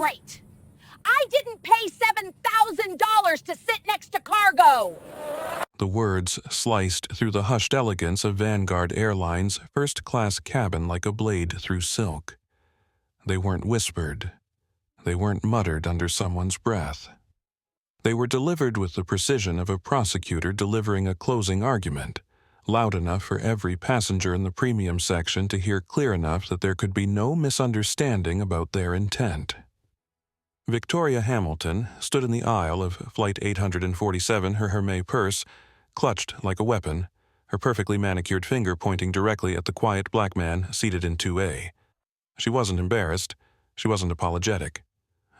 Great. I didn't pay $7,000 to sit next to cargo. The words sliced through the hushed elegance of Vanguard Airlines' first-class cabin like a blade through silk. They weren't whispered. They weren't muttered under someone's breath. They were delivered with the precision of a prosecutor delivering a closing argument, loud enough for every passenger in the premium section to hear clear enough that there could be no misunderstanding about their intent. Victoria Hamilton stood in the aisle of Flight 847, her Hermès purse clutched like a weapon, her perfectly manicured finger pointing directly at the quiet black man seated in 2A. She wasn't embarrassed. She wasn't apologetic.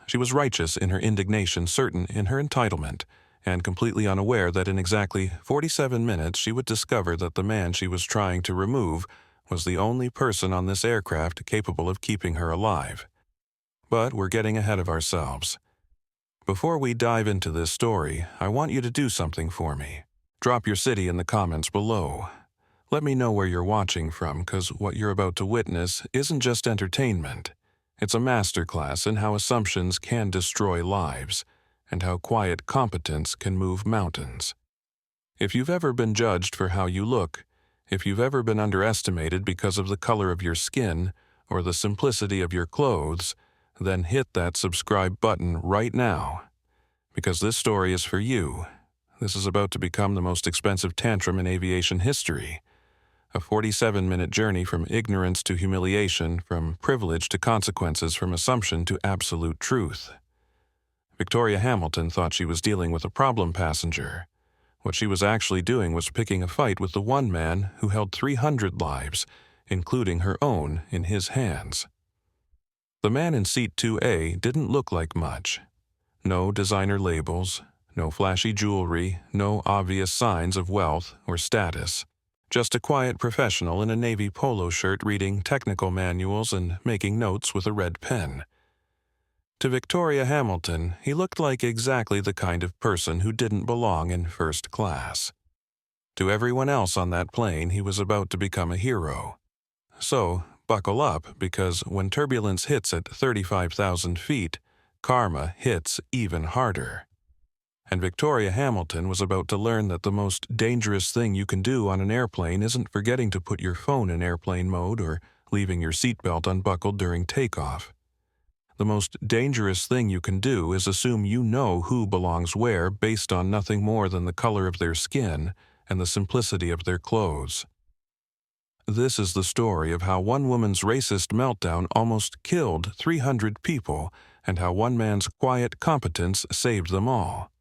She was righteous in her indignation, certain in her entitlement, and completely unaware that in exactly 47 minutes she would discover that the man she was trying to remove was the only person on this aircraft capable of keeping her alive. But we're getting ahead of ourselves. Before we dive into this story, I want you to do something for me. Drop your city in the comments below. Let me know where you're watching from, because what you're about to witness isn't just entertainment. It's a masterclass in how assumptions can destroy lives, and how quiet competence can move mountains. If you've ever been judged for how you look, if you've ever been underestimated because of the color of your skin or the simplicity of your clothes, then hit that subscribe button right now, because this story is for you. This is about to become the most expensive tantrum in aviation history. A 47-minute journey from ignorance to humiliation, from privilege to consequences, from assumption to absolute truth. Victoria Hamilton thought she was dealing with a problem passenger. What she was actually doing was picking a fight with the one man who held 300 lives, including her own, in his hands. The man in seat 2A didn't look like much. No designer labels, no flashy jewelry, no obvious signs of wealth or status. Just a quiet professional in a navy polo shirt reading technical manuals and making notes with a red pen. To Victoria Hamilton, he looked like exactly the kind of person who didn't belong in first class. To everyone else on that plane, he was about to become a hero. So, buckle up, because when turbulence hits at 35,000 feet, karma hits even harder. And Victoria Hamilton was about to learn that the most dangerous thing you can do on an airplane isn't forgetting to put your phone in airplane mode or leaving your seatbelt unbuckled during takeoff. The most dangerous thing you can do is assume you know who belongs where based on nothing more than the color of their skin and the simplicity of their clothes. This is the story of how one woman's racist meltdown almost killed 300 people and how one man's quiet competence saved them all.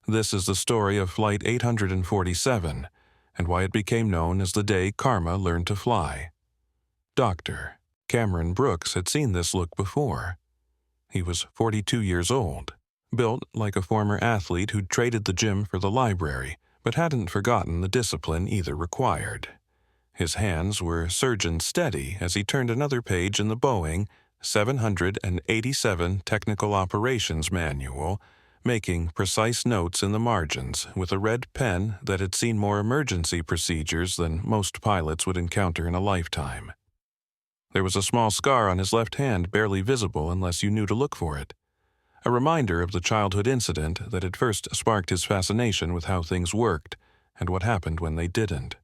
This is the story of Flight 847 and why it became known as the day karma learned to fly. Dr. Cameron Brooks had seen this look before. He was 42 years old, built like a former athlete who'd traded the gym for the library, but hadn't forgotten the discipline either required. His hands were surgeon steady as he turned another page in the Boeing 787 Technical Operations Manual, making precise notes in the margins with a red pen that had seen more emergency procedures than most pilots would encounter in a lifetime. There was a small scar on his left hand barely visible unless you knew to look for it, a reminder of the childhood incident that had first sparked his fascination with how things worked and what happened when they didn't.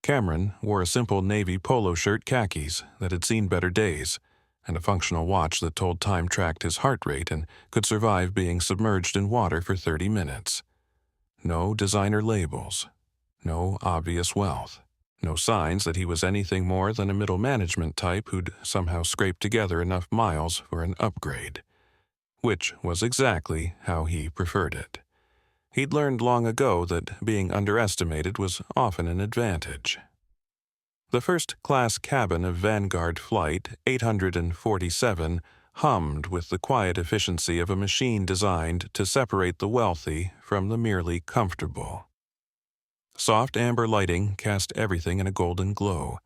Cameron wore a simple navy polo shirt khakis that had seen better days, and a functional watch that told time tracked his heart rate and could survive being submerged in water for 30 minutes. No designer labels. No obvious wealth. No signs that he was anything more than a middle management type who'd somehow scraped together enough miles for an upgrade. Which was exactly how he preferred it. He'd learned long ago that being underestimated was often an advantage. The first-class cabin of Vanguard Flight 847 hummed with the quiet efficiency of a machine designed to separate the wealthy from the merely comfortable. Soft amber lighting cast everything in a golden glow.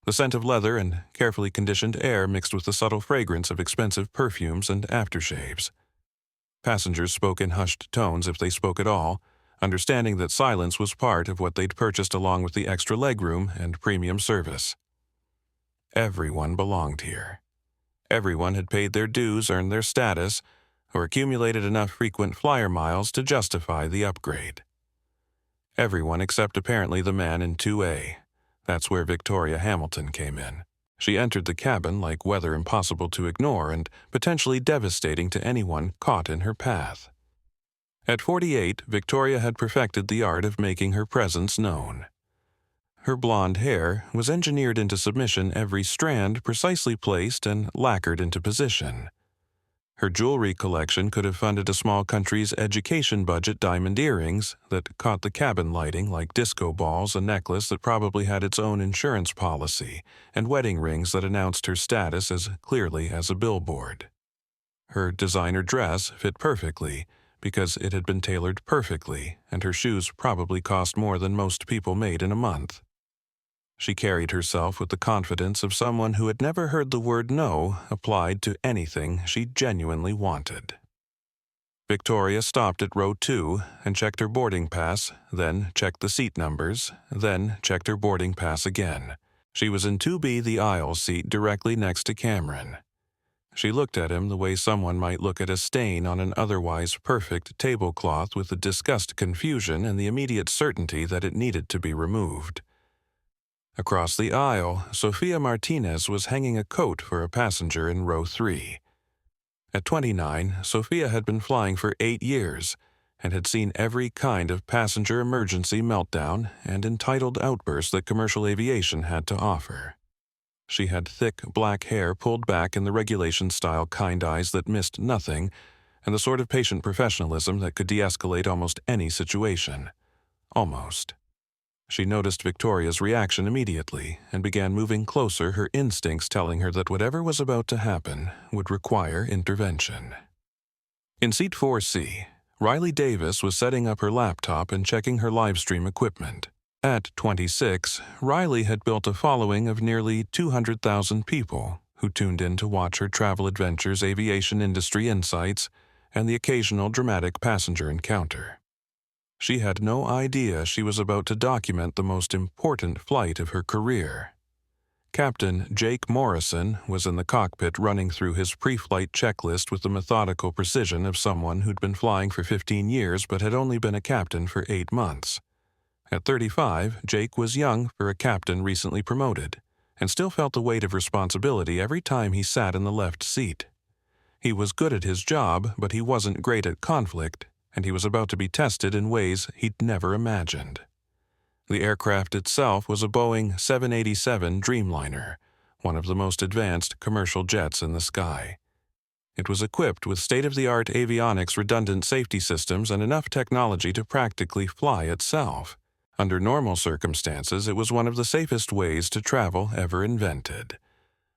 The scent of leather and carefully conditioned air mixed with the subtle fragrance of expensive perfumes and aftershaves. Passengers spoke in hushed tones if they spoke at all, understanding that silence was part of what they'd purchased along with the extra legroom and premium service. Everyone belonged here. Everyone had paid their dues, earned their status, or accumulated enough frequent flyer miles to justify the upgrade. Everyone except apparently the man in 2A. That's where Victoria Hamilton came in. She entered the cabin like weather impossible to ignore and potentially devastating to anyone caught in her path. At 48, Victoria had perfected the art of making her presence known. Her blonde hair was engineered into submission, every strand precisely placed and lacquered into position. Her jewelry collection could have funded a small country's education budget. Diamond earrings that caught the cabin lighting like disco balls, a necklace that probably had its own insurance policy, and wedding rings that announced her status as clearly as a billboard. Her designer dress fit perfectly because it had been tailored perfectly, and her shoes probably cost more than most people made in a month. She carried herself with the confidence of someone who had never heard the word no applied to anything she genuinely wanted. Victoria stopped at row 2 and checked her boarding pass, then checked the seat numbers, then checked her boarding pass again. She was in 2B, the aisle seat directly next to Cameron. She looked at him the way someone might look at a stain on an otherwise perfect tablecloth, with the disgust, confusion, and the immediate certainty that it needed to be removed. Across the aisle, Sofia Martinez was hanging a coat for a passenger in row 3. At 29, Sofia had been flying for 8 years and had seen every kind of passenger emergency meltdown and entitled outburst that commercial aviation had to offer. She had thick black hair pulled back in the regulation-style kind eyes that missed nothing, and the sort of patient professionalism that could de-escalate almost any situation. Almost. She noticed Victoria's reaction immediately and began moving closer, her instincts telling her that whatever was about to happen would require intervention. In seat 4C, Riley Davis was setting up her laptop and checking her livestream equipment. At 26, Riley had built a following of nearly 200,000 people who tuned in to watch her travel adventures, aviation industry insights, and the occasional dramatic passenger encounter. She had no idea she was about to document the most important flight of her career. Captain Jake Morrison was in the cockpit running through his pre-flight checklist with the methodical precision of someone who'd been flying for 15 years but had only been a captain for 8 months. At 35, Jake was young for a captain recently promoted, and still felt the weight of responsibility every time he sat in the left seat. He was good at his job, but he wasn't great at conflict, and he was about to be tested in ways he'd never imagined. The aircraft itself was a Boeing 787 Dreamliner, one of the most advanced commercial jets in the sky. It was equipped with state-of-the-art avionics, redundant safety systems, and enough technology to practically fly itself. Under normal circumstances, it was one of the safest ways to travel ever invented.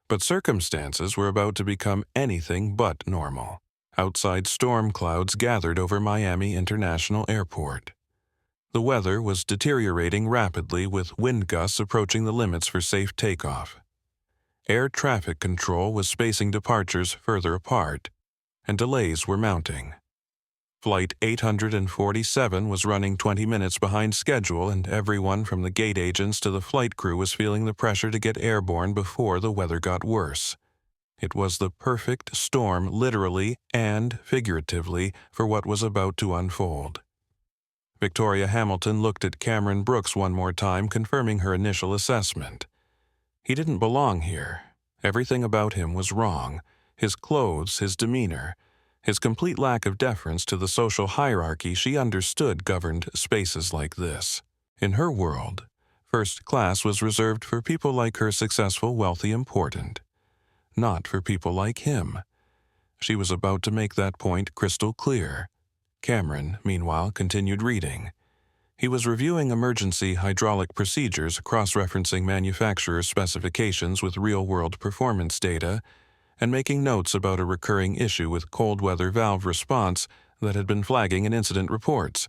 But circumstances were about to become anything but normal. Outside storm clouds gathered over Miami International Airport. The weather was deteriorating rapidly, with wind gusts approaching the limits for safe takeoff. Air traffic control was spacing departures further apart, and delays were mounting. Flight 847 was running 20 minutes behind schedule, and everyone from the gate agents to the flight crew was feeling the pressure to get airborne before the weather got worse. It was the perfect storm, literally and figuratively, for what was about to unfold. Victoria Hamilton looked at Cameron Brooks one more time, confirming her initial assessment. He didn't belong here. Everything about him was wrong. His clothes, his demeanor, his complete lack of deference to the social hierarchy she understood governed spaces like this. In her world, first class was reserved for people like her, successful, wealthy, important. Not for people like him. She was about to make that point crystal clear. Cameron, meanwhile, continued reading. He was reviewing emergency hydraulic procedures, cross-referencing manufacturer specifications with real-world performance data, and making notes about a recurring issue with cold weather valve response that had been flagging in incident reports.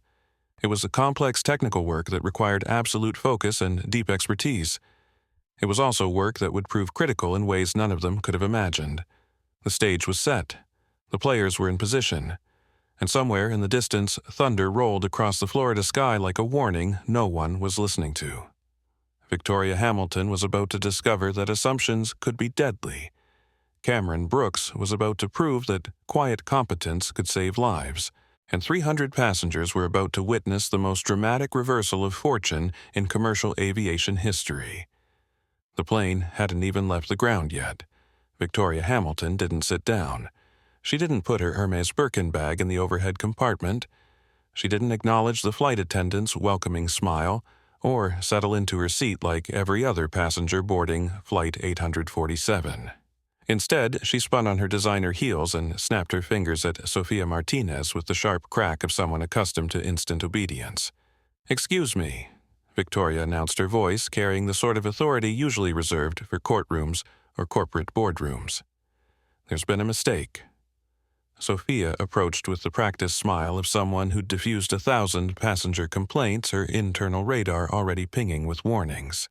It was a complex technical work that required absolute focus and deep expertise. It was also work that would prove critical in ways none of them could have imagined. The stage was set. The players were in position. And somewhere in the distance, thunder rolled across the Florida sky like a warning no one was listening to. Victoria Hamilton was about to discover that assumptions could be deadly. Cameron Brooks was about to prove that quiet competence could save lives, and 300 passengers were about to witness the most dramatic reversal of fortune in commercial aviation history. The plane hadn't even left the ground yet. Victoria Hamilton didn't sit down. She didn't put her Hermes Birkin bag in the overhead compartment. She didn't acknowledge the flight attendant's welcoming smile or settle into her seat like every other passenger boarding Flight 847. Instead, she spun on her designer heels and snapped her fingers at Sofia Martinez with the sharp crack of someone accustomed to instant obedience. "Excuse me," Victoria announced, her voice carrying the sort of authority usually reserved for courtrooms or corporate boardrooms. "There's been a mistake." Sophia approached with the practiced smile of someone who'd diffused 1,000 passenger complaints, her internal radar already pinging with warnings.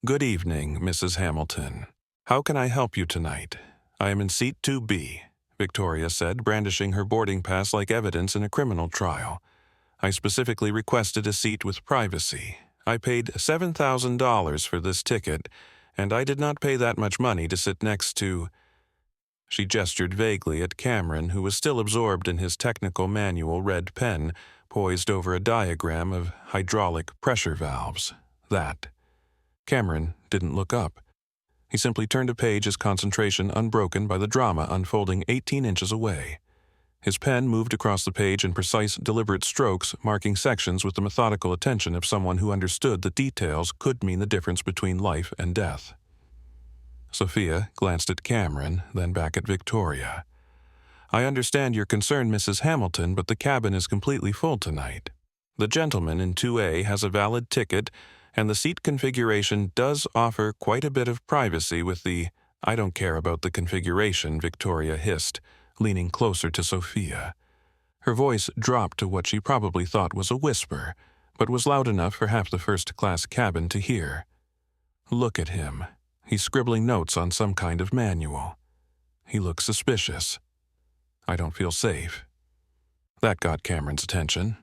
"Good evening, Mrs. Hamilton. How can I help you tonight? I am in seat 2B, Victoria said, brandishing her boarding pass like evidence in a criminal trial. "I specifically requested a seat with privacy. I paid $7,000 for this ticket, and I did not pay that much money to sit next to—" She gestured vaguely at Cameron, who was still absorbed in his technical manual red pen, poised over a diagram of hydraulic pressure valves. That. Cameron didn't look up. He simply turned a page, his concentration unbroken by the drama unfolding 18 inches away. His pen moved across the page in precise, deliberate strokes, marking sections with the methodical attention of someone who understood that details could mean the difference between life and death. Sophia glanced at Cameron, then back at Victoria. "I understand your concern, Mrs. Hamilton, but the cabin is completely full tonight. The gentleman in 2A has a valid ticket, and the seat configuration does offer quite a bit of privacy with the—" "I don't care about the configuration," Victoria hissed, leaning closer to Sophia. Her voice dropped to what she probably thought was a whisper, but was loud enough for half the first-class cabin to hear. "Look at him. He's scribbling notes on some kind of manual. He looks suspicious. I don't feel safe." That got Cameron's attention.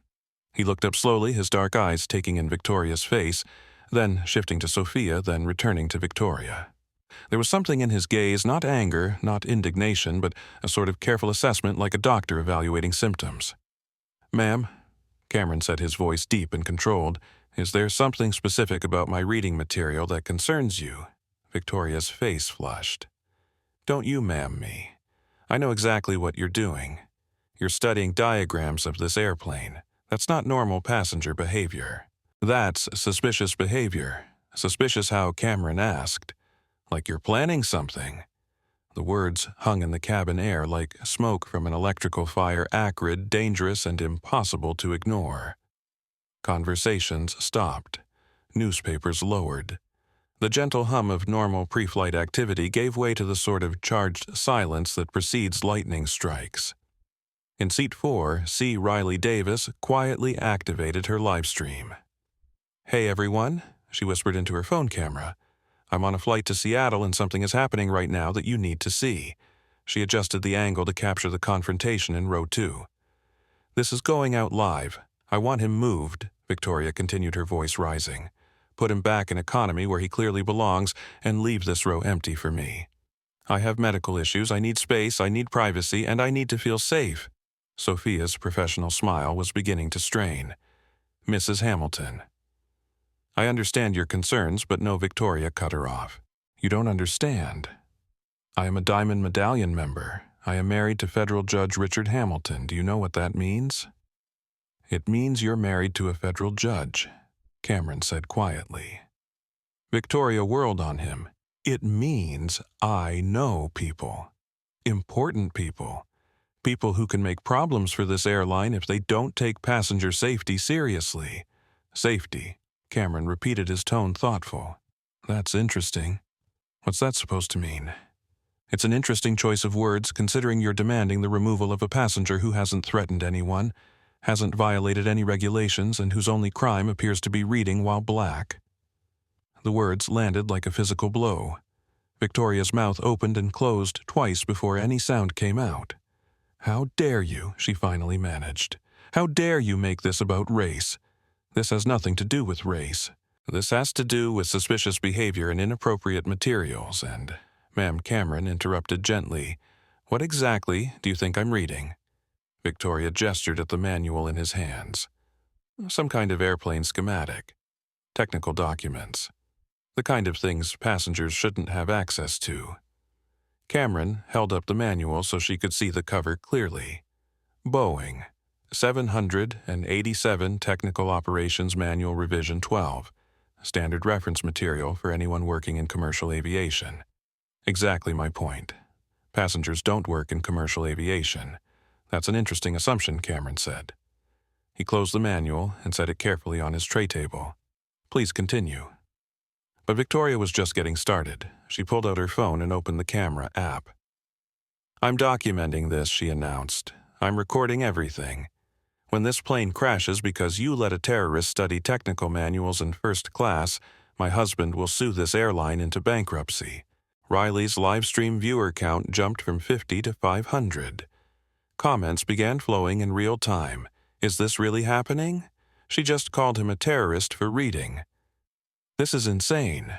He looked up slowly, his dark eyes taking in Victoria's face, then shifting to Sophia, then returning to Victoria. There was something in his gaze, not anger, not indignation, but a sort of careful assessment like a doctor evaluating symptoms. "Ma'am," Cameron said, his voice deep and controlled, "is there something specific about my reading material that concerns you?" Victoria's face flushed. "Don't you ma'am me. I know exactly what you're doing. You're studying diagrams of this airplane. That's not normal passenger behavior. That's suspicious behavior. Suspicious how Cameron asked. Like you're planning something." The words hung in the cabin air like smoke from an electrical fire, acrid, dangerous, and impossible to ignore. Conversations stopped. Newspapers lowered. The gentle hum of normal pre-flight activity gave way to the sort of charged silence that precedes lightning strikes. In seat 4, C. Riley Davis quietly activated her live stream. "Hey everyone," she whispered into her phone camera. "I'm on a flight to Seattle and something is happening right now that you need to see." She adjusted the angle to capture the confrontation in row 2. "This is going out live. I want him moved," Victoria continued, her voice rising. "Put him back in economy where he clearly belongs and leave this row empty for me. I have medical issues, I need space, I need privacy, and I need to feel safe." Sophia's professional smile was beginning to strain. "Mrs. Hamilton." "I understand your concerns, but no," Victoria cut her off. "You don't understand. I am a Diamond Medallion member. I am married to Federal Judge Richard Hamilton. Do you know what that means?" "It means you're married to a federal judge," Cameron said quietly. Victoria whirled on him. "It means I know people. Important people. People who can make problems for this airline if they don't take passenger safety seriously." "Safety," Cameron repeated, his tone thoughtful. "That's interesting. What's that supposed to mean?" "It's an interesting choice of words, considering you're demanding the removal of a passenger who hasn't threatened anyone, hasn't violated any regulations, and whose only crime appears to be reading while black." The words landed like a physical blow. Victoria's mouth opened and closed twice before any sound came out. "How dare you," she finally managed. "How dare you make this about race? This has nothing to do with race. This has to do with suspicious behavior and inappropriate materials, and Ma'am Cameron interrupted gently. What exactly do you think I'm reading? Victoria gestured at the manual in his hands. Some kind of airplane schematic. Technical documents. The kind of things passengers shouldn't have access to. Cameron held up the manual so she could see the cover clearly. Boeing, 787 Technical Operations Manual Revision 12. Standard reference material for anyone working in commercial aviation. Exactly my point. Passengers don't work in commercial aviation. That's an interesting assumption, Cameron said. He closed the manual and set it carefully on his tray table. Please continue. But Victoria was just getting started. She pulled out her phone and opened the camera app. I'm documenting this, she announced. I'm recording everything. When this plane crashes because you let a terrorist study technical manuals in first class, my husband will sue this airline into bankruptcy. Riley's live stream viewer count jumped from 50 to 500. Comments began flowing in real time. Is this really happening? She just called him a terrorist for reading. This is insane.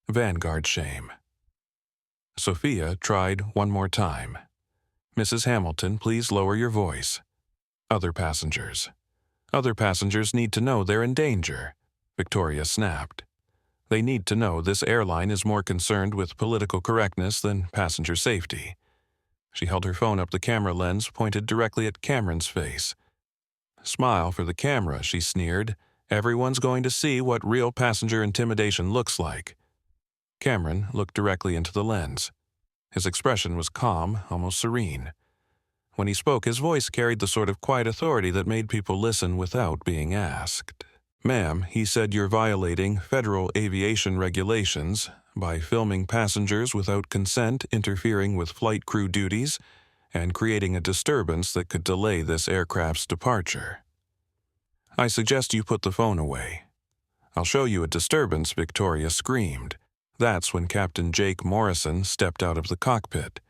Vanguard shame. Sophia tried one more time. Mrs. Hamilton, please lower your voice. Other passengers. Other passengers need to know they're in danger. Victoria snapped. They need to know this airline is more concerned with political correctness than passenger safety. She held her phone up the camera lens pointed directly at Cameron's face. Smile for the camera, she sneered. Everyone's going to see what real passenger intimidation looks like. Cameron looked directly into the lens. His expression was calm, almost serene. When he spoke, his voice carried the sort of quiet authority that made people listen without being asked. Ma'am, he said you're violating federal aviation regulations by filming passengers without consent, interfering with flight crew duties, and creating a disturbance that could delay this aircraft's departure. I suggest you put the phone away. I'll show you a disturbance, Victoria screamed. That's when Captain Jake Morrison stepped out of the cockpit.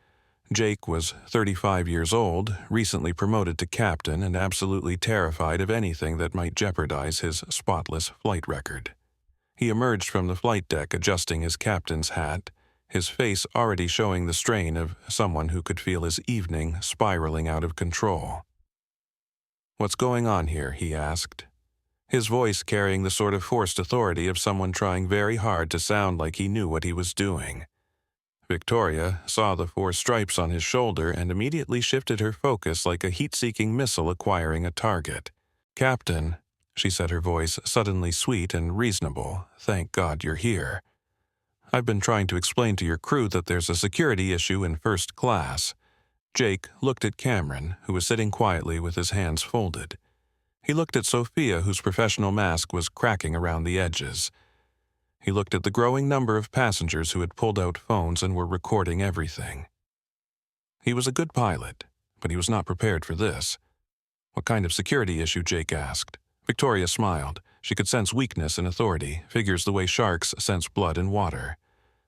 Jake was 35 years old, recently promoted to captain and absolutely terrified of anything that might jeopardize his spotless flight record. He emerged from the flight deck adjusting his captain's hat, his face already showing the strain of someone who could feel his evening spiraling out of control. What's going on here? He asked, his voice carrying the sort of forced authority of someone trying very hard to sound like he knew what he was doing. Victoria saw the 4 stripes on his shoulder and immediately shifted her focus like a heat-seeking missile acquiring a target. Captain, she said, her voice suddenly sweet and reasonable, thank God you're here. I've been trying to explain to your crew that there's a security issue in first class. Jake looked at Cameron, who was sitting quietly with his hands folded. He looked at Sophia, whose professional mask was cracking around the edges. He looked at the growing number of passengers who had pulled out phones and were recording everything. He was a good pilot, but he was not prepared for this. What kind of security issue? Jake asked. Victoria smiled. She could sense weakness in authority, figures the way sharks sense blood in water.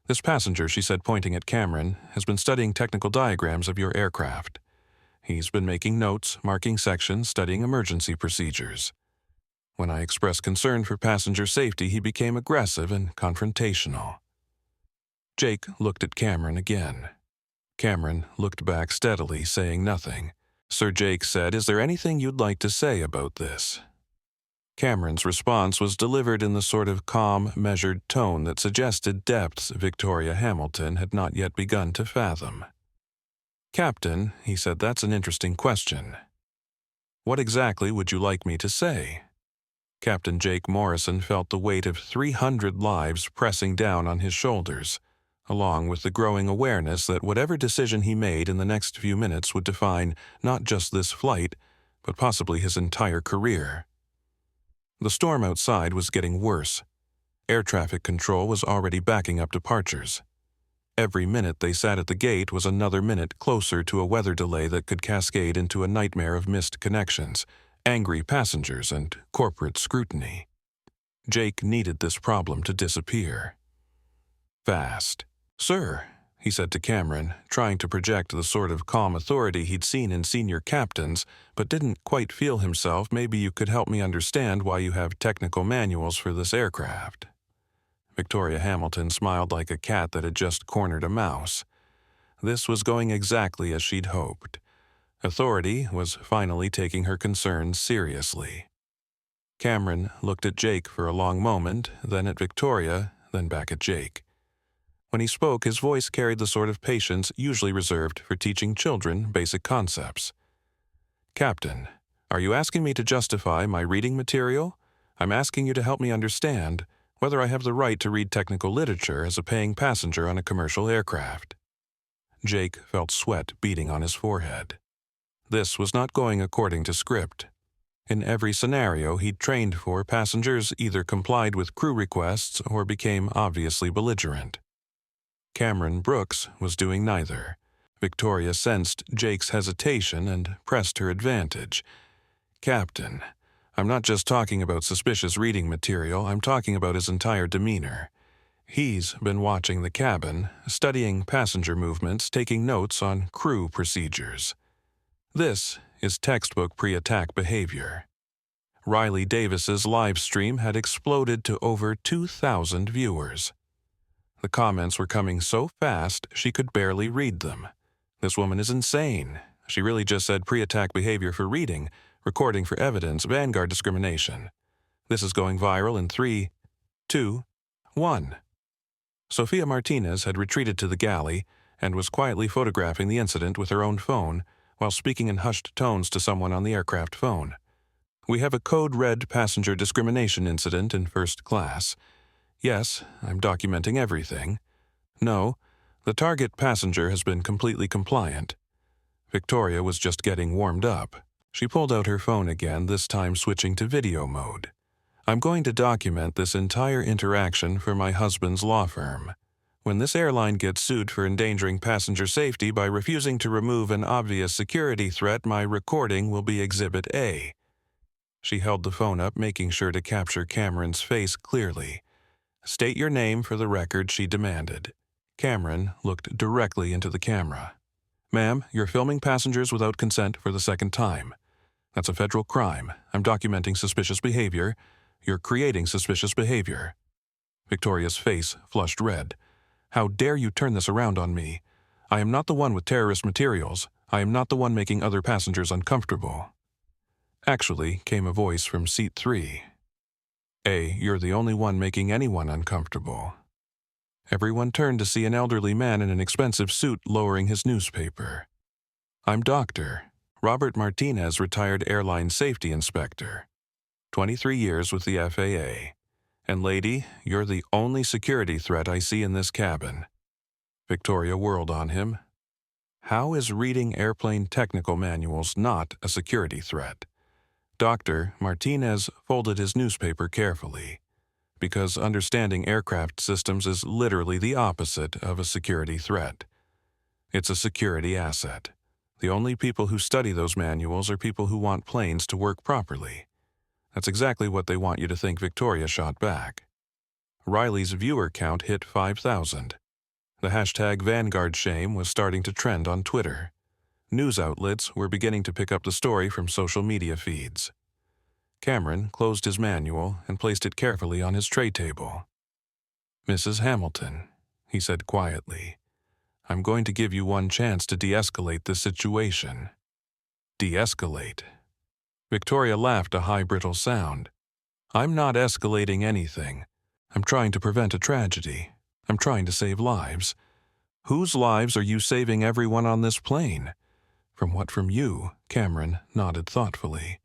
This passenger, she said, pointing at Cameron, has been studying technical diagrams of your aircraft. He's been making notes, marking sections, studying emergency procedures. When I expressed concern for passenger safety, he became aggressive and confrontational. Jake looked at Cameron again. Cameron looked back steadily, saying nothing. Sir Jake said, "Is there anything you'd like to say about this?" Cameron's response was delivered in the sort of calm, measured tone that suggested depths Victoria Hamilton had not yet begun to fathom. "Captain," he said, "that's an interesting question. What exactly would you like me to say?" Captain Jake Morrison felt the weight of 300 lives pressing down on his shoulders, along with the growing awareness that whatever decision he made in the next few minutes would define not just this flight, but possibly his entire career. The storm outside was getting worse. Air traffic control was already backing up departures. Every minute they sat at the gate was another minute closer to a weather delay that could cascade into a nightmare of missed connections, angry passengers, and corporate scrutiny. Jake needed this problem to disappear. Fast. "Sir," he said to Cameron, trying to project the sort of calm authority he'd seen in senior captains, but didn't quite feel himself. "Maybe you could help me understand why you have technical manuals for this aircraft." Victoria Hamilton smiled like a cat that had just cornered a mouse. This was going exactly as she'd hoped. Authority was finally taking her concerns seriously. Cameron looked at Jake for a long moment, then at Victoria, then back at Jake. When he spoke, his voice carried the sort of patience usually reserved for teaching children basic concepts. "Captain, are you asking me to justify my reading material? I'm asking you to help me understand whether I have the right to read technical literature as a paying passenger on a commercial aircraft." Jake felt sweat beading on his forehead. This was not going according to script. In every scenario he'd trained for, passengers either complied with crew requests or became obviously belligerent. Cameron Brooks was doing neither. Victoria sensed Jake's hesitation and pressed her advantage. "Captain, I'm not just talking about suspicious reading material, I'm talking about his entire demeanor. He's been watching the cabin, studying passenger movements, taking notes on crew procedures. This is textbook pre-attack behavior." Riley Davis's live stream had exploded to over 2,000 viewers. The comments were coming so fast she could barely read them. "This woman is insane. She really just said pre-attack behavior for reading, recording for evidence, Vanguard discrimination. This is going viral in 3, 2, 1. Sophia Martinez had retreated to the galley and was quietly photographing the incident with her own phone while speaking in hushed tones to someone on the aircraft phone. "We have a code red passenger discrimination incident in first class. Yes, I'm documenting everything. No, the target passenger has been completely compliant." Victoria was just getting warmed up. She pulled out her phone again, this time switching to video mode. "I'm going to document this entire interaction for my husband's law firm. When this airline gets sued for endangering passenger safety by refusing to remove an obvious security threat, my recording will be Exhibit A." She held the phone up, making sure to capture Cameron's face clearly. "State your name for the record," she demanded. Cameron looked directly into the camera. "Ma'am, you're filming passengers without consent for the second time. That's a federal crime. I'm documenting suspicious behavior. You're creating suspicious behavior." Victoria's face flushed red. "How dare you turn this around on me? I am not the one with terrorist materials. I am not the one making other passengers uncomfortable." Actually, came a voice from seat 3. You're the only one making anyone uncomfortable." Everyone turned to see an elderly man in an expensive suit lowering his newspaper. "I'm Dr. Robert Martinez, retired airline safety inspector. 23 years with the FAA. And lady, you're the only security threat I see in this cabin." Victoria whirled on him. How is reading airplane technical manuals not a security threat? Dr. Martinez folded his newspaper carefully, because understanding aircraft systems is literally the opposite of a security threat. It's a security asset. The only people who study those manuals are people who want planes to work properly. That's exactly what they want you to think, Victoria shot back. Riley's viewer count hit 5,000. The hashtag Vanguard shame was starting to trend on Twitter. News outlets were beginning to pick up the story from social media feeds. Cameron closed his manual and placed it carefully on his tray table. "Mrs. Hamilton," he said quietly, "I'm going to give you one chance to de-escalate this situation." De-escalate. Victoria laughed a high, brittle sound. "I'm not escalating anything. I'm trying to prevent a tragedy. I'm trying to save lives. Whose lives are you saving, everyone on this plane? From you," Cameron nodded thoughtfully.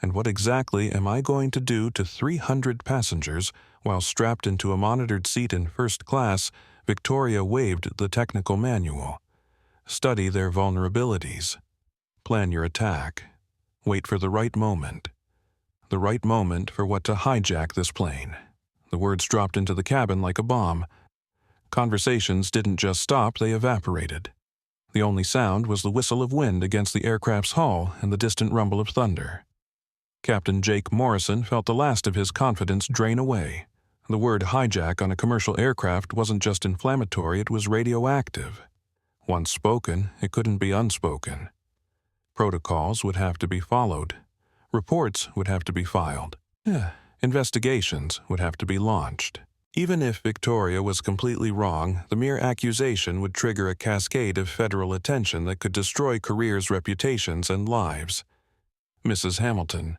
"And what exactly am I going to do to 300 passengers while strapped into a monitored seat in first class?" Victoria waved the technical manual. "Study their vulnerabilities. Plan your attack. Wait for the right moment. The right moment for what to hijack this plane." The words dropped into the cabin like a bomb. Conversations didn't just stop, they evaporated. The only sound was the whistle of wind against the aircraft's hull and the distant rumble of thunder. Captain Jake Morrison felt the last of his confidence drain away. The word hijack on a commercial aircraft wasn't just inflammatory, it was radioactive. Once spoken, it couldn't be unspoken. Protocols would have to be followed. Reports would have to be filed. Investigations would have to be launched. Even if Victoria was completely wrong, the mere accusation would trigger a cascade of federal attention that could destroy careers, reputations, and lives. Mrs. Hamilton.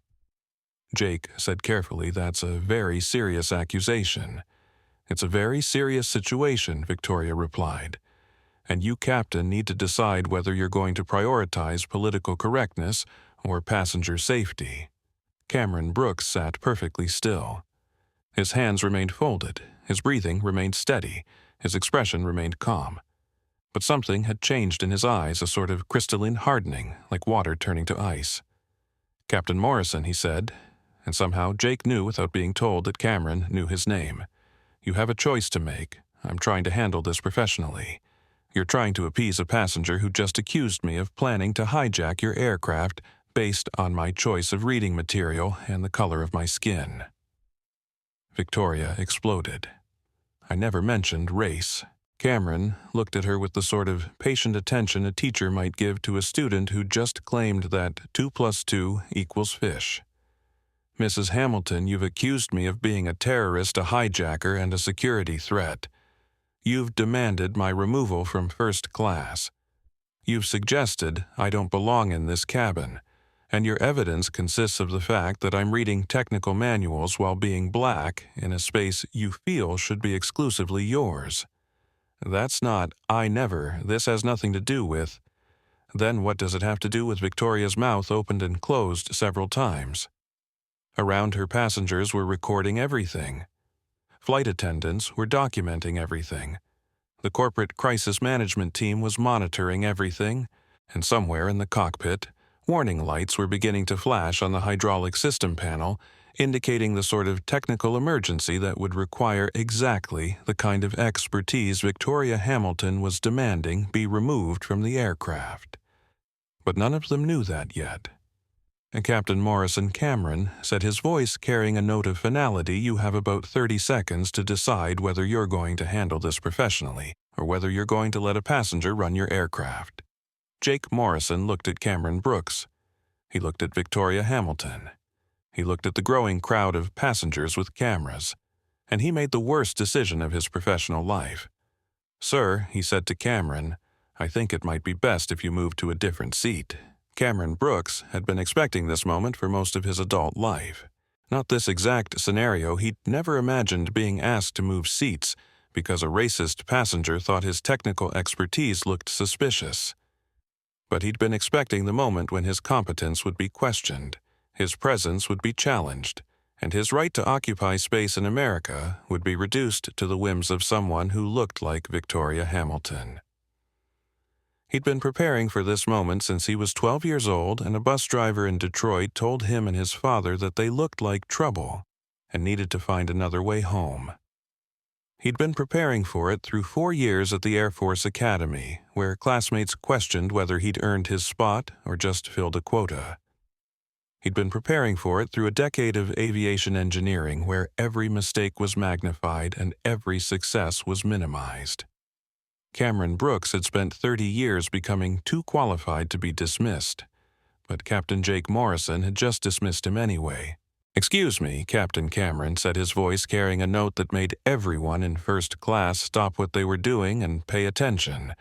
Jake said carefully, "That's a very serious accusation." "It's a very serious situation," Victoria replied. "And you, Captain, need to decide whether you're going to prioritize political correctness or passenger safety." Cameron Brooks sat perfectly still. His hands remained folded, his breathing remained steady, his expression remained calm. But something had changed in his eyes, a sort of crystalline hardening, like water turning to ice. "Captain Morrison," he said, and somehow Jake knew without being told that Cameron knew his name. "You have a choice to make. I'm trying to handle this professionally. You're trying to appease a passenger who just accused me of planning to hijack your aircraft based on my choice of reading material and the color of my skin." Victoria exploded. "I never mentioned race." Cameron looked at her with the sort of patient attention a teacher might give to a student who just claimed that 2 + 2 = fish. "Mrs. Hamilton, you've accused me of being a terrorist, a hijacker, and a security threat. You've demanded my removal from first class. You've suggested I don't belong in this cabin, and your evidence consists of the fact that I'm reading technical manuals while being black in a space you feel should be exclusively yours. That's not, I never, this has nothing to do with." Then what does it have to do with Victoria's mouth opened and closed several times? Around her, passengers were recording everything. Flight attendants were documenting everything. The corporate crisis management team was monitoring everything, and somewhere in the cockpit, warning lights were beginning to flash on the hydraulic system panel, indicating the sort of technical emergency that would require exactly the kind of expertise Victoria Hamilton was demanding be removed from the aircraft. But none of them knew that yet. And Captain Morrison Cameron said, his voice carrying a note of finality, "You have about 30 seconds to decide whether you're going to handle this professionally or whether you're going to let a passenger run your aircraft." Jake Morrison looked at Cameron Brooks. He looked at Victoria Hamilton. He looked at the growing crowd of passengers with cameras. And he made the worst decision of his professional life. "Sir," he said to Cameron, "I think it might be best if you moved to a different seat." Cameron Brooks had been expecting this moment for most of his adult life. Not this exact scenario. He'd never imagined being asked to move seats because a racist passenger thought his technical expertise looked suspicious. But he'd been expecting the moment when his competence would be questioned, his presence would be challenged, and his right to occupy space in America would be reduced to the whims of someone who looked like Victoria Hamilton. He'd been preparing for this moment since he was 12 years old, and a bus driver in Detroit told him and his father that they looked like trouble and needed to find another way home. He'd been preparing for it through 4 years at the Air Force Academy, where classmates questioned whether he'd earned his spot or just filled a quota. He'd been preparing for it through a decade of aviation engineering, where every mistake was magnified and every success was minimized. Cameron Brooks had spent 30 years becoming too qualified to be dismissed, but Captain Jake Morrison had just dismissed him anyway. "Excuse me, Captain Cameron," said his voice carrying a note that made everyone in first class stop what they were doing and pay attention.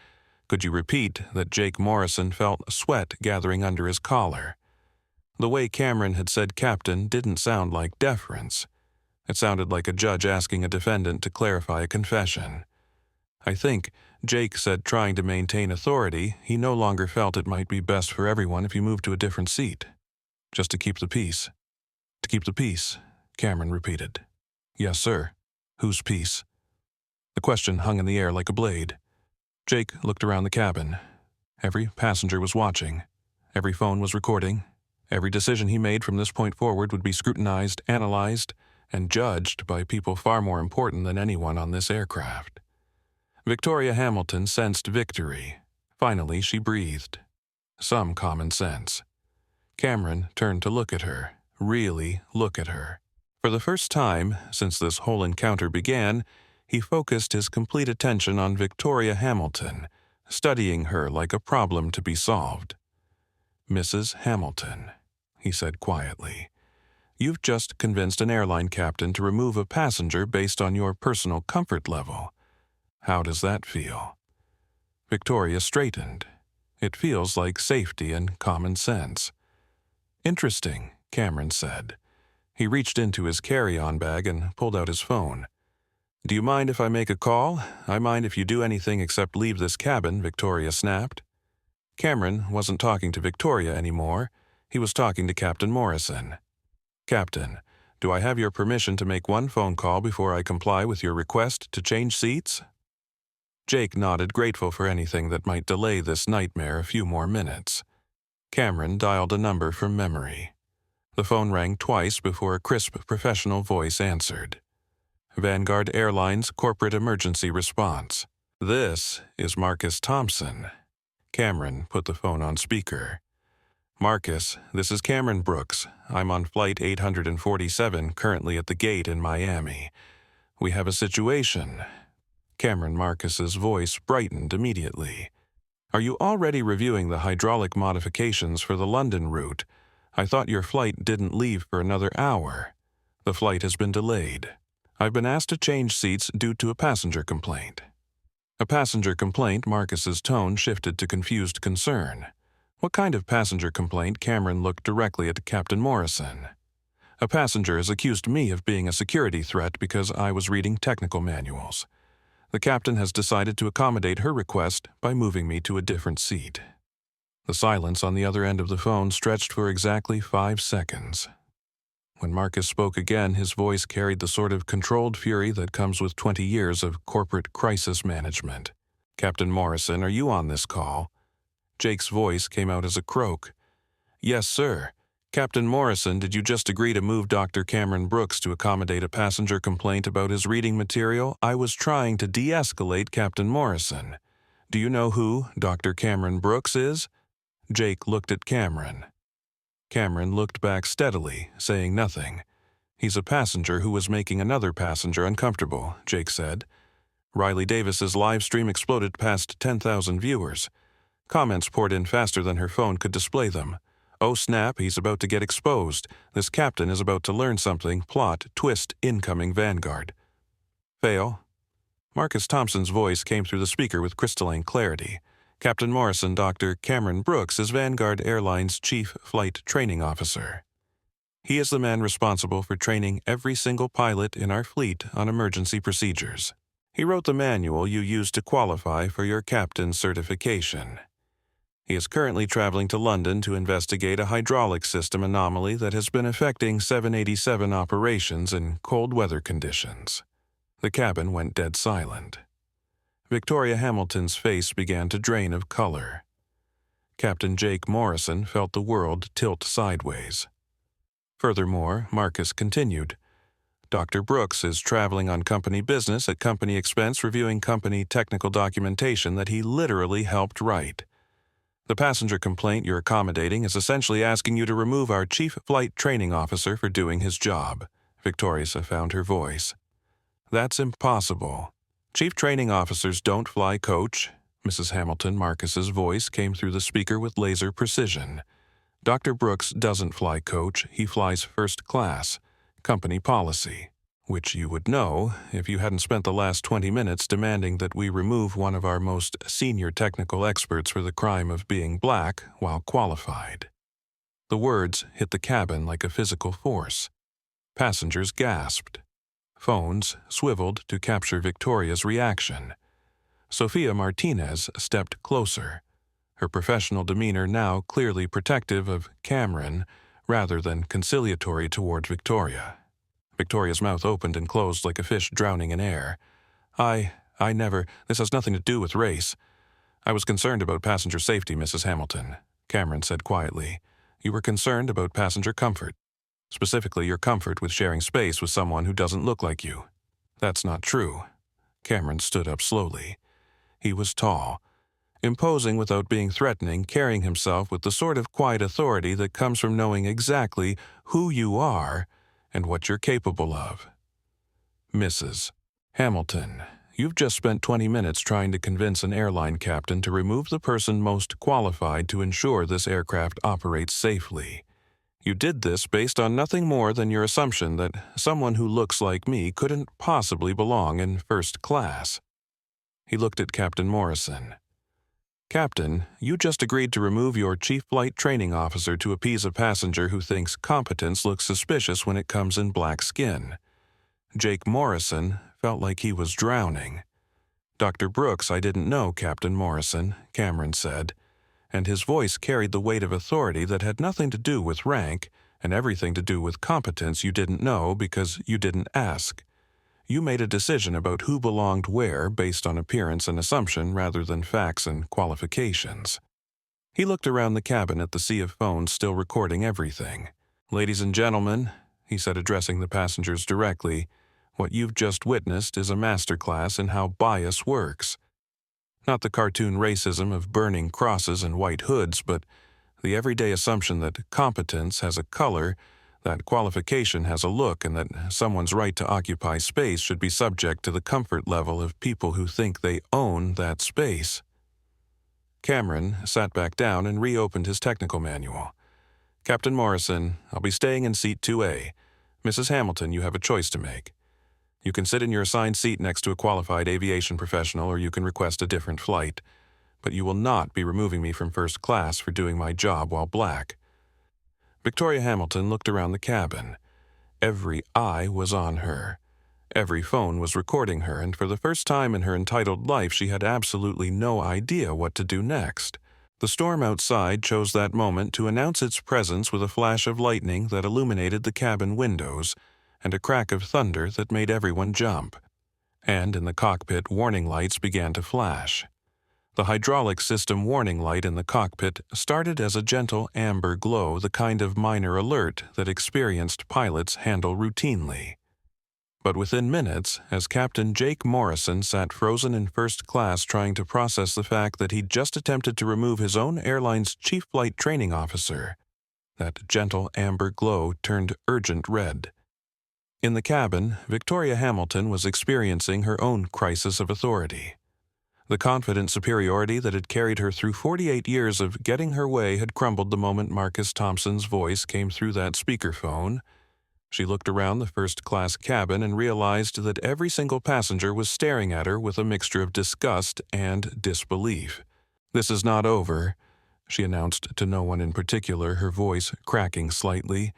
"Could you repeat that?" Jake Morrison felt sweat gathering under his collar. The way Cameron had said "captain" didn't sound like deference. It sounded like a judge asking a defendant to clarify a confession. "I think," Jake said, trying to maintain authority, he no longer felt it might be best for everyone if he moved to a different seat. "Just to keep the peace." "To keep the peace," Cameron repeated. "Yes, sir. Whose peace?" The question hung in the air like a blade. Jake looked around the cabin. Every passenger was watching. Every phone was recording. Every decision he made from this point forward would be scrutinized, analyzed, and judged by people far more important than anyone on this aircraft. Victoria Hamilton sensed victory. Finally, she breathed. Some common sense. Cameron turned to look at her, really look at her. For the first time since this whole encounter began, he focused his complete attention on Victoria Hamilton, studying her like a problem to be solved. "Mrs. Hamilton," he said quietly, You've just convinced an airline captain to remove a passenger based on your personal comfort level. How does that feel? Victoria straightened. It feels like safety and common sense. Interesting, Cameron said. He reached into his carry-on bag and pulled out his phone. Do you mind if I make a call? I mind if you do anything except leave this cabin, Victoria snapped. Cameron wasn't talking to Victoria anymore. He was talking to Captain Morrison. Captain, do I have your permission to make one phone call before I comply with your request to change seats? Jake nodded, grateful for anything that might delay this nightmare a few more minutes. Cameron dialed a number from memory. The phone rang twice before a crisp professional voice answered. Vanguard Airlines Corporate Emergency Response. This is Marcus Thompson. Cameron put the phone on speaker. Marcus, this is Cameron Brooks. I'm on Flight 847, currently at the gate in Miami. We have a situation. Cameron Marcus's voice brightened immediately. Are you already reviewing the hydraulic modifications for the London route? I thought your flight didn't leave for another hour. The flight has been delayed. I've been asked to change seats due to a passenger complaint. A passenger complaint? Marcus's tone shifted to confused concern. What kind of passenger complaint? Cameron looked directly at Captain Morrison. A passenger has accused me of being a security threat because I was reading technical manuals. The captain has decided to accommodate her request by moving me to a different seat. The silence on the other end of the phone stretched for exactly 5 seconds. When Marcus spoke again, his voice carried the sort of controlled fury that comes with 20 years of corporate crisis management. Captain Morrison, are you on this call? Jake's voice came out as a croak. Yes, sir. Captain Morrison, did you just agree to move Dr. Cameron Brooks to accommodate a passenger complaint about his reading material? I was trying to de-escalate Captain Morrison. Do you know who Dr. Cameron Brooks is? Jake looked at Cameron. Cameron looked back steadily, saying nothing. He's a passenger who was making another passenger uncomfortable, Jake said. Riley Davis's live stream exploded past 10,000 viewers. Comments poured in faster than her phone could display them. Oh snap, he's about to get exposed. This captain is about to learn something. Plot, twist, incoming Vanguard. Fail. Marcus Thompson's voice came through the speaker with crystalline clarity. Captain Morrison, Dr. Cameron Brooks is Vanguard Airlines Chief Flight Training Officer. He is the man responsible for training every single pilot in our fleet on emergency procedures. He wrote the manual you used to qualify for your captain's certification. He is currently traveling to London to investigate a hydraulic system anomaly that has been affecting 787 operations in cold weather conditions. The cabin went dead silent. Victoria Hamilton's face began to drain of color. Captain Jake Morrison felt the world tilt sideways. Furthermore, Marcus continued, Dr. Brooks is traveling on company business at company expense reviewing company technical documentation that he literally helped write. The passenger complaint you're accommodating is essentially asking you to remove our chief flight training officer for doing his job. Victoria found her voice. That's impossible. Chief training officers don't fly coach. Mrs. Hamilton Marcus's voice came through the speaker with laser precision. Dr. Brooks doesn't fly coach, he flies first class. Company policy. Which you would know if you hadn't spent the last 20 minutes demanding that we remove one of our most senior technical experts for the crime of being black while qualified. The words hit the cabin like a physical force. Passengers gasped. Phones swiveled to capture Victoria's reaction. Sophia Martinez stepped closer, her professional demeanor now clearly protective of Cameron rather than conciliatory toward Victoria. Victoria's mouth opened and closed like a fish drowning in air. I never, this has nothing to do with race. I was concerned about passenger safety, Mrs. Hamilton, Cameron said quietly. You were concerned about passenger comfort. Specifically your comfort with sharing space with someone who doesn't look like you. That's not true. Cameron stood up slowly. He was tall, imposing without being threatening, carrying himself with the sort of quiet authority that comes from knowing exactly who you are and what you're capable of. Mrs. Hamilton, you've just spent 20 minutes trying to convince an airline captain to remove the person most qualified to ensure this aircraft operates safely. You did this based on nothing more than your assumption that someone who looks like me couldn't possibly belong in first class." He looked at Captain Morrison. "Captain, you just agreed to remove your chief flight training officer to appease a passenger who thinks competence looks suspicious when it comes in black skin." Jake Morrison felt like he was drowning. "Dr. Brooks, I didn't know, Captain Morrison," Cameron said, and his voice carried the weight of authority that had nothing to do with rank and everything to do with competence you didn't know because you didn't ask. You made a decision about who belonged where based on appearance and assumption rather than facts and qualifications. He looked around the cabin at the sea of phones still recording everything. "Ladies and gentlemen," he said, addressing the passengers directly, "what you've just witnessed is a masterclass in how bias works. Not the cartoon racism of burning crosses and white hoods, but the everyday assumption that competence has a color, that qualification has a look, and that someone's right to occupy space should be subject to the comfort level of people who think they own that space." Cameron sat back down and reopened his technical manual. "Captain Morrison, I'll be staying in seat 2A. Mrs. Hamilton, you have a choice to make. You can sit in your assigned seat next to a qualified aviation professional, or you can request a different flight. But you will not be removing me from first class for doing my job while black." Victoria Hamilton looked around the cabin. Every eye was on her. Every phone was recording her, and for the first time in her entitled life she had absolutely no idea what to do next. The storm outside chose that moment to announce its presence with a flash of lightning that illuminated the cabin windows and a crack of thunder that made everyone jump. And in the cockpit, warning lights began to flash. The hydraulic system warning light in the cockpit started as a gentle amber glow, the kind of minor alert that experienced pilots handle routinely. But within minutes, as Captain Jake Morrison sat frozen in first class trying to process the fact that he'd just attempted to remove his own airline's chief flight training officer, that gentle amber glow turned urgent red. In the cabin, Victoria Hamilton was experiencing her own crisis of authority. The confident superiority that had carried her through 48 years of getting her way had crumbled the moment Marcus Thompson's voice came through that speakerphone. She looked around the first-class cabin and realized that every single passenger was staring at her with a mixture of disgust and disbelief. "This is not over," she announced to no one in particular, her voice cracking slightly.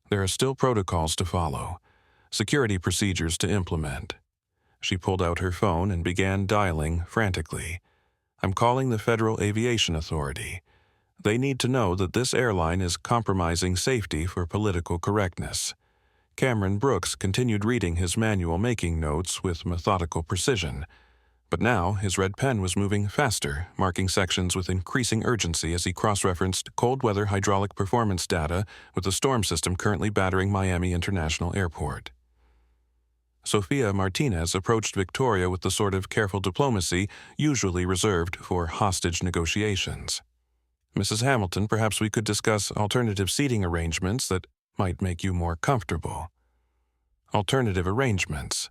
"There are still protocols to follow, security procedures to implement." She pulled out her phone and began dialing frantically. "I'm calling the Federal Aviation Authority. They need to know that this airline is compromising safety for political correctness." Cameron Brooks continued reading his manual, making notes with methodical precision. But now his red pen was moving faster, marking sections with increasing urgency as he cross-referenced cold weather hydraulic performance data with the storm system currently battering Miami International Airport. Sophia Martinez approached Victoria with the sort of careful diplomacy usually reserved for hostage negotiations. "Mrs. Hamilton, perhaps we could discuss alternative seating arrangements that might make you more comfortable." "Alternative arrangements."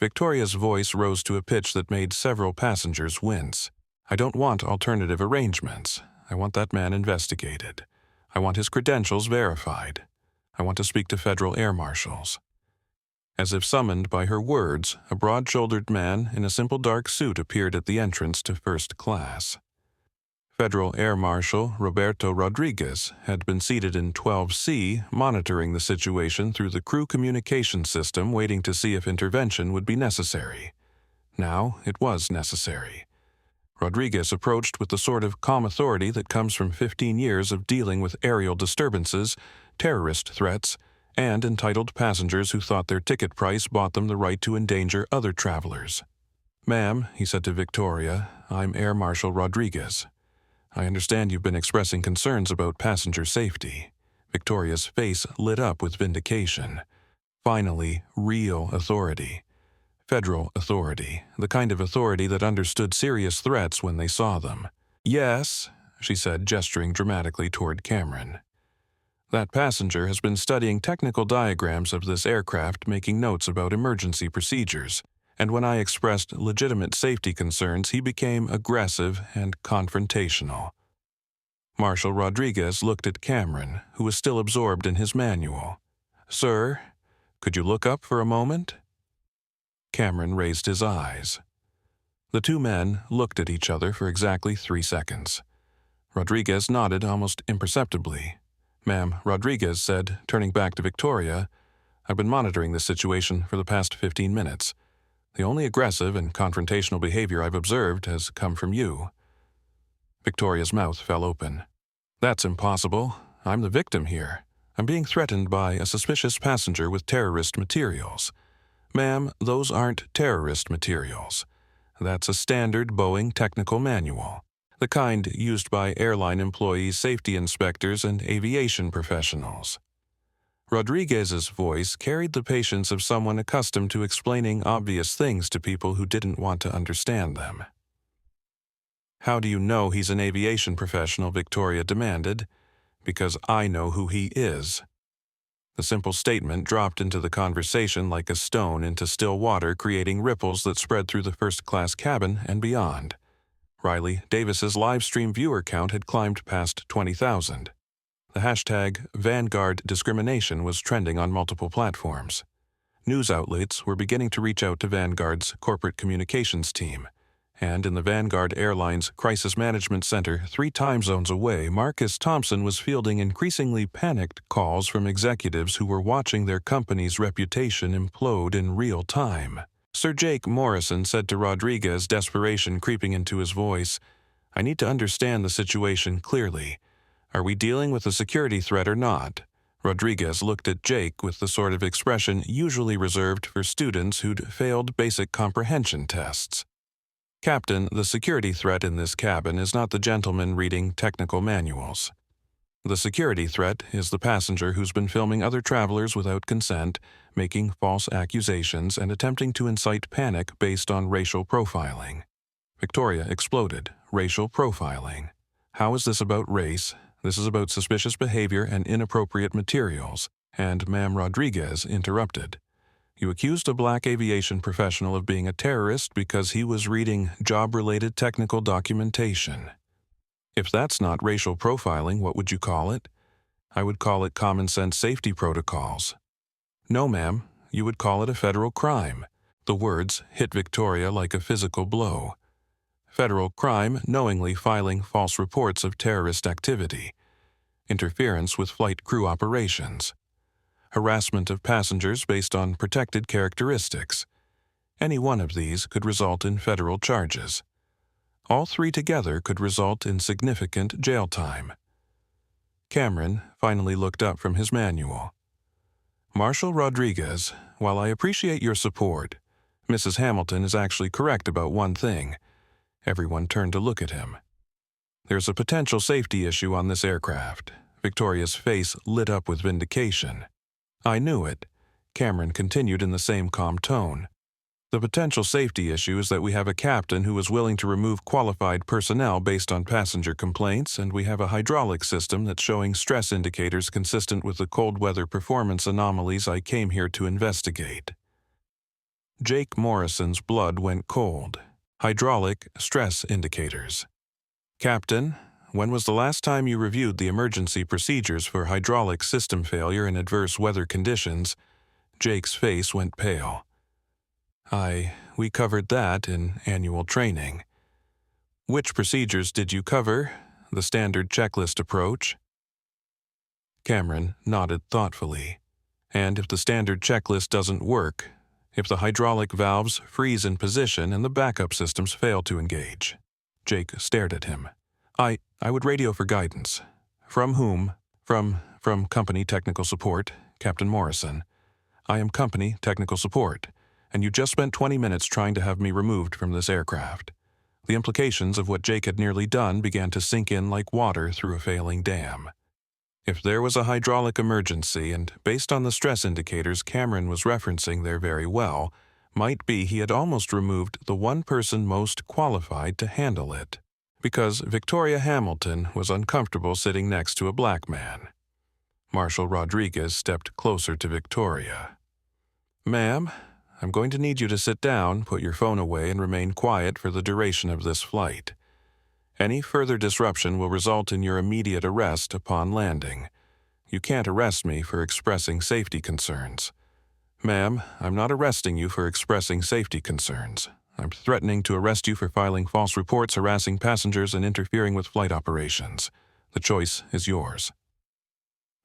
Victoria's voice rose to a pitch that made several passengers wince. "I don't want alternative arrangements. I want that man investigated. I want his credentials verified. I want to speak to federal air marshals." As if summoned by her words, a broad-shouldered man in a simple dark suit appeared at the entrance to first class. Federal Air Marshal Roberto Rodriguez had been seated in 12C, monitoring the situation through the crew communication system, waiting to see if intervention would be necessary. Now it was necessary. Rodriguez approached with the sort of calm authority that comes from 15 years of dealing with aerial disturbances, terrorist threats, and entitled passengers who thought their ticket price bought them the right to endanger other travelers. "Ma'am," he said to Victoria, "I'm Air Marshal Rodriguez. I understand you've been expressing concerns about passenger safety." Victoria's face lit up with vindication. Finally, real authority. Federal authority, the kind of authority that understood serious threats when they saw them. "Yes," she said, gesturing dramatically toward Cameron. "That passenger has been studying technical diagrams of this aircraft, making notes about emergency procedures, and when I expressed legitimate safety concerns, he became aggressive and confrontational." Marshal Rodriguez looked at Cameron, who was still absorbed in his manual. "Sir, could you look up for a moment?" Cameron raised his eyes. The two men looked at each other for exactly 3 seconds. Rodriguez nodded almost imperceptibly. "Ma'am," Rodriguez said, turning back to Victoria, "I've been monitoring this situation for the past 15 minutes. The only aggressive and confrontational behavior I've observed has come from you." Victoria's mouth fell open. "That's impossible. I'm the victim here. I'm being threatened by a suspicious passenger with terrorist materials. Ma'am, those aren't terrorist materials. That's a standard Boeing technical manual, the kind used by airline employees, safety inspectors, and aviation professionals." Rodriguez's voice carried the patience of someone accustomed to explaining obvious things to people who didn't want to understand them. "How do you know he's an aviation professional?" Victoria demanded. "Because I know who he is." The simple statement dropped into the conversation like a stone into still water, creating ripples that spread through the first-class cabin and beyond. Riley Davis's live stream viewer count had climbed past 20,000. The hashtag Vanguard discrimination was trending on multiple platforms. News outlets were beginning to reach out to Vanguard's corporate communications team. And in the Vanguard Airlines Crisis Management Center 3 time zones away, Marcus Thompson was fielding increasingly panicked calls from executives who were watching their company's reputation implode in real time. Sir Jake Morrison said to Rodriguez, desperation creeping into his voice, "I need to understand the situation clearly. Are we dealing with a security threat or not?" Rodriguez looked at Jake with the sort of expression usually reserved for students who'd failed basic comprehension tests. "Captain, the security threat in this cabin is not the gentleman reading technical manuals. The security threat is the passenger who's been filming other travelers without consent, making false accusations, and attempting to incite panic based on racial profiling." Victoria exploded. "Racial profiling? How is this about race? This is about suspicious behavior and inappropriate materials." And Ma'am Rodriguez interrupted. "You accused a black aviation professional of being a terrorist because he was reading job-related technical documentation. If that's not racial profiling, what would you call it?" "I would call it common-sense safety protocols." "No, ma'am, you would call it a federal crime." The words hit Victoria like a physical blow. Federal crime, knowingly filing false reports of terrorist activity. Interference with flight crew operations. Harassment of passengers based on protected characteristics. Any one of these could result in federal charges. All 3 together could result in significant jail time. Cameron finally looked up from his manual. "Marshal Rodriguez, while I appreciate your support, Mrs. Hamilton is actually correct about one thing." Everyone turned to look at him. "There's a potential safety issue on this aircraft." Victoria's face lit up with vindication. "I knew it," Cameron continued in the same calm tone. "The potential safety issue is that we have a captain who is willing to remove qualified personnel based on passenger complaints, and we have a hydraulic system that's showing stress indicators consistent with the cold weather performance anomalies I came here to investigate." Jake Morrison's blood went cold. Hydraulic stress indicators. "Captain, when was the last time you reviewed the emergency procedures for hydraulic system failure in adverse weather conditions?" Jake's face went pale. We covered that in annual training." "Which procedures did you cover? The standard checklist approach?" Cameron nodded thoughtfully. "And if the standard checklist doesn't work, if the hydraulic valves freeze in position and the backup systems fail to engage?" Jake stared at him. I would radio for guidance." "From whom?" From company technical support, Captain Morrison. I am company technical support, and you just spent 20 minutes trying to have me removed from this aircraft." The implications of what Jake had nearly done began to sink in like water through a failing dam. If there was a hydraulic emergency, and based on the stress indicators Cameron was referencing there very well, might be he had almost removed the one person most qualified to handle it. Because Victoria Hamilton was uncomfortable sitting next to a black man. Marshal Rodriguez stepped closer to Victoria. "Ma'am, I'm going to need you to sit down, put your phone away, and remain quiet for the duration of this flight. Any further disruption will result in your immediate arrest upon landing. You can't arrest me for expressing safety concerns. Ma'am, I'm not arresting you for expressing safety concerns. I'm threatening to arrest you for filing false reports, harassing passengers, and interfering with flight operations. The choice is yours."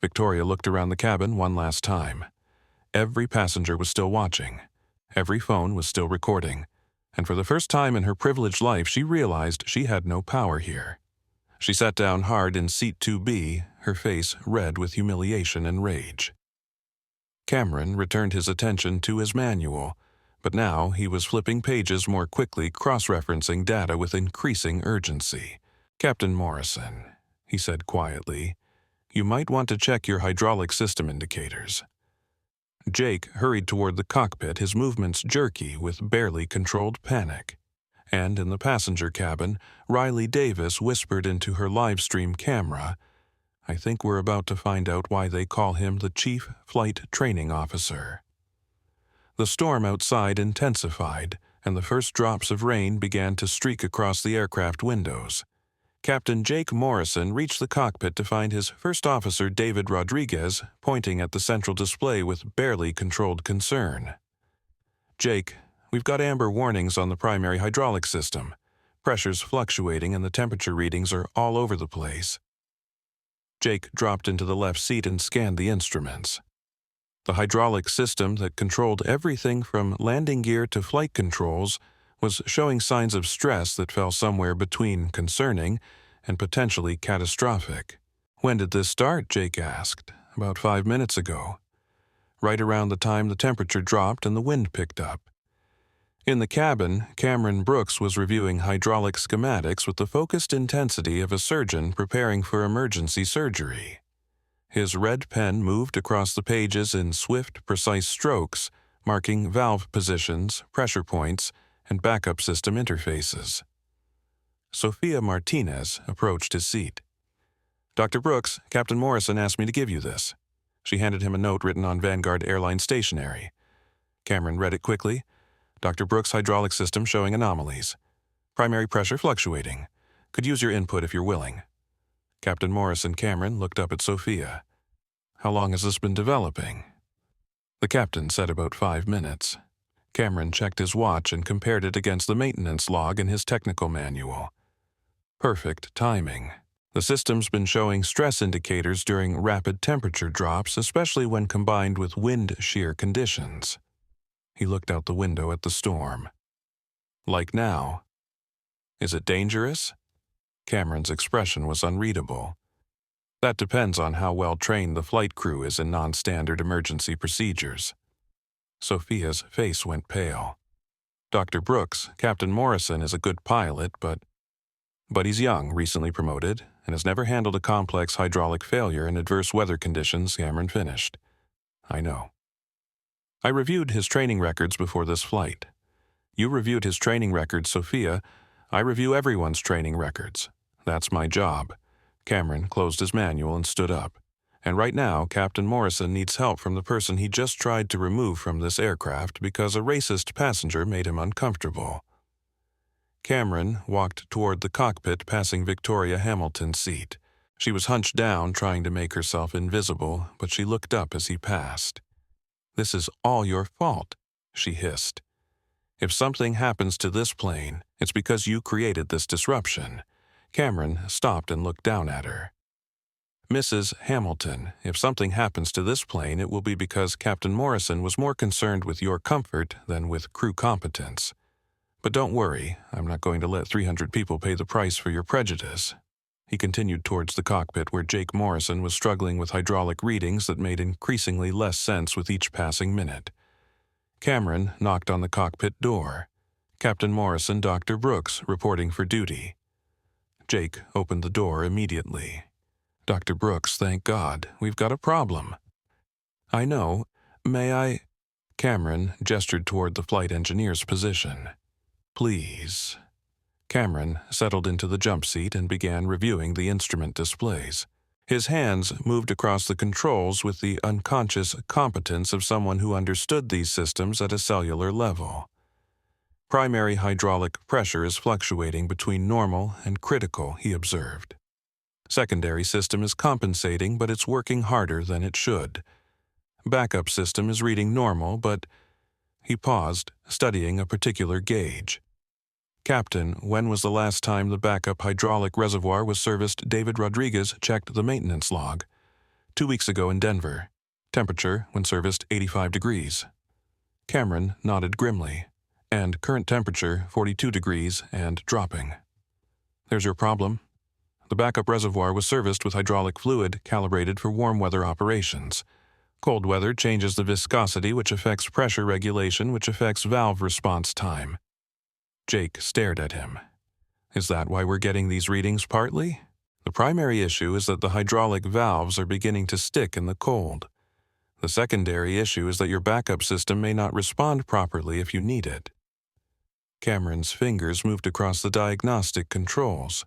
Victoria looked around the cabin one last time. Every passenger was still watching. Every phone was still recording. And for the first time in her privileged life, she realized she had no power here. She sat down hard in seat 2B, her face red with humiliation and rage. Cameron returned his attention to his manual, but now he was flipping pages more quickly, cross-referencing data with increasing urgency. "Captain Morrison," he said quietly, "you might want to check your hydraulic system indicators." Jake hurried toward the cockpit, his movements jerky with barely controlled panic. And in the passenger cabin, Riley Davis whispered into her live-stream camera, "I think we're about to find out why they call him the Chief Flight Training Officer." The storm outside intensified, and the first drops of rain began to streak across the aircraft windows. Captain Jake Morrison reached the cockpit to find his first officer, David Rodriguez, pointing at the central display with barely controlled concern. "Jake, we've got amber warnings on the primary hydraulic system. Pressure's fluctuating and the temperature readings are all over the place." Jake dropped into the left seat and scanned the instruments. The hydraulic system that controlled everything from landing gear to flight controls was showing signs of stress that fell somewhere between concerning and potentially catastrophic. "When did this start?" Jake asked. "About 5 minutes ago. Right around the time the temperature dropped and the wind picked up." In the cabin, Cameron Brooks was reviewing hydraulic schematics with the focused intensity of a surgeon preparing for emergency surgery. His red pen moved across the pages in swift, precise strokes, marking valve positions, pressure points, and backup system interfaces. Sophia Martinez approached his seat. "Dr. Brooks, Captain Morrison asked me to give you this." She handed him a note written on Vanguard airline stationery. Cameron read it quickly. "Dr. Brooks' hydraulic system showing anomalies. Primary pressure fluctuating. Could use your input if you're willing." Captain Morrison Cameron looked up at Sophia. "How long has this been developing?" The captain said about 5 minutes. Cameron checked his watch and compared it against the maintenance log in his technical manual. Perfect timing. The system's been showing stress indicators during rapid temperature drops, especially when combined with wind shear conditions. He looked out the window at the storm. "Like now." "Is it dangerous?" Cameron's expression was unreadable. "That depends on how well trained the flight crew is in non-standard emergency procedures." Sophia's face went pale. "Dr. Brooks, Captain Morrison is a good pilot, but he's young, recently promoted, and has never handled a complex hydraulic failure in adverse weather conditions," Cameron finished. "I know. I reviewed his training records before this flight. You reviewed his training records, Sophia. I review everyone's training records. That's my job." Cameron closed his manual and stood up. "And right now, Captain Morrison needs help from the person he just tried to remove from this aircraft because a racist passenger made him uncomfortable." Cameron walked toward the cockpit, passing Victoria Hamilton's seat. She was hunched down, trying to make herself invisible, but she looked up as he passed. "This is all your fault," she hissed. "If something happens to this plane, it's because you created this disruption." Cameron stopped and looked down at her. "Mrs. Hamilton, if something happens to this plane, it will be because Captain Morrison was more concerned with your comfort than with crew competence. But don't worry, I'm not going to let 300 people pay the price for your prejudice." He continued towards the cockpit where Jake Morrison was struggling with hydraulic readings that made increasingly less sense with each passing minute. Cameron knocked on the cockpit door. Captain Morrison, Dr. Brooks, reporting for duty. Jake opened the door immediately. "Dr. Brooks, thank God. We've got a problem." "I know. May I—" Cameron gestured toward the flight engineer's position. "Please." Cameron settled into the jump seat and began reviewing the instrument displays. His hands moved across the controls with the unconscious competence of someone who understood these systems at a cellular level. Primary hydraulic pressure is fluctuating between normal and critical, he observed. Secondary system is compensating, but it's working harder than it should. Backup system is reading normal, but... He paused, studying a particular gauge. Captain, when was the last time the backup hydraulic reservoir was serviced? David Rodriguez checked the maintenance log. 2 weeks ago in Denver. Temperature, when serviced, 85 degrees. Cameron nodded grimly. And current temperature, 42 degrees and dropping. There's your problem. The backup reservoir was serviced with hydraulic fluid calibrated for warm weather operations. Cold weather changes the viscosity, which affects pressure regulation, which affects valve response time. Jake stared at him. Is that why we're getting these readings partly? The primary issue is that the hydraulic valves are beginning to stick in the cold. The secondary issue is that your backup system may not respond properly if you need it. Cameron's fingers moved across the diagnostic controls.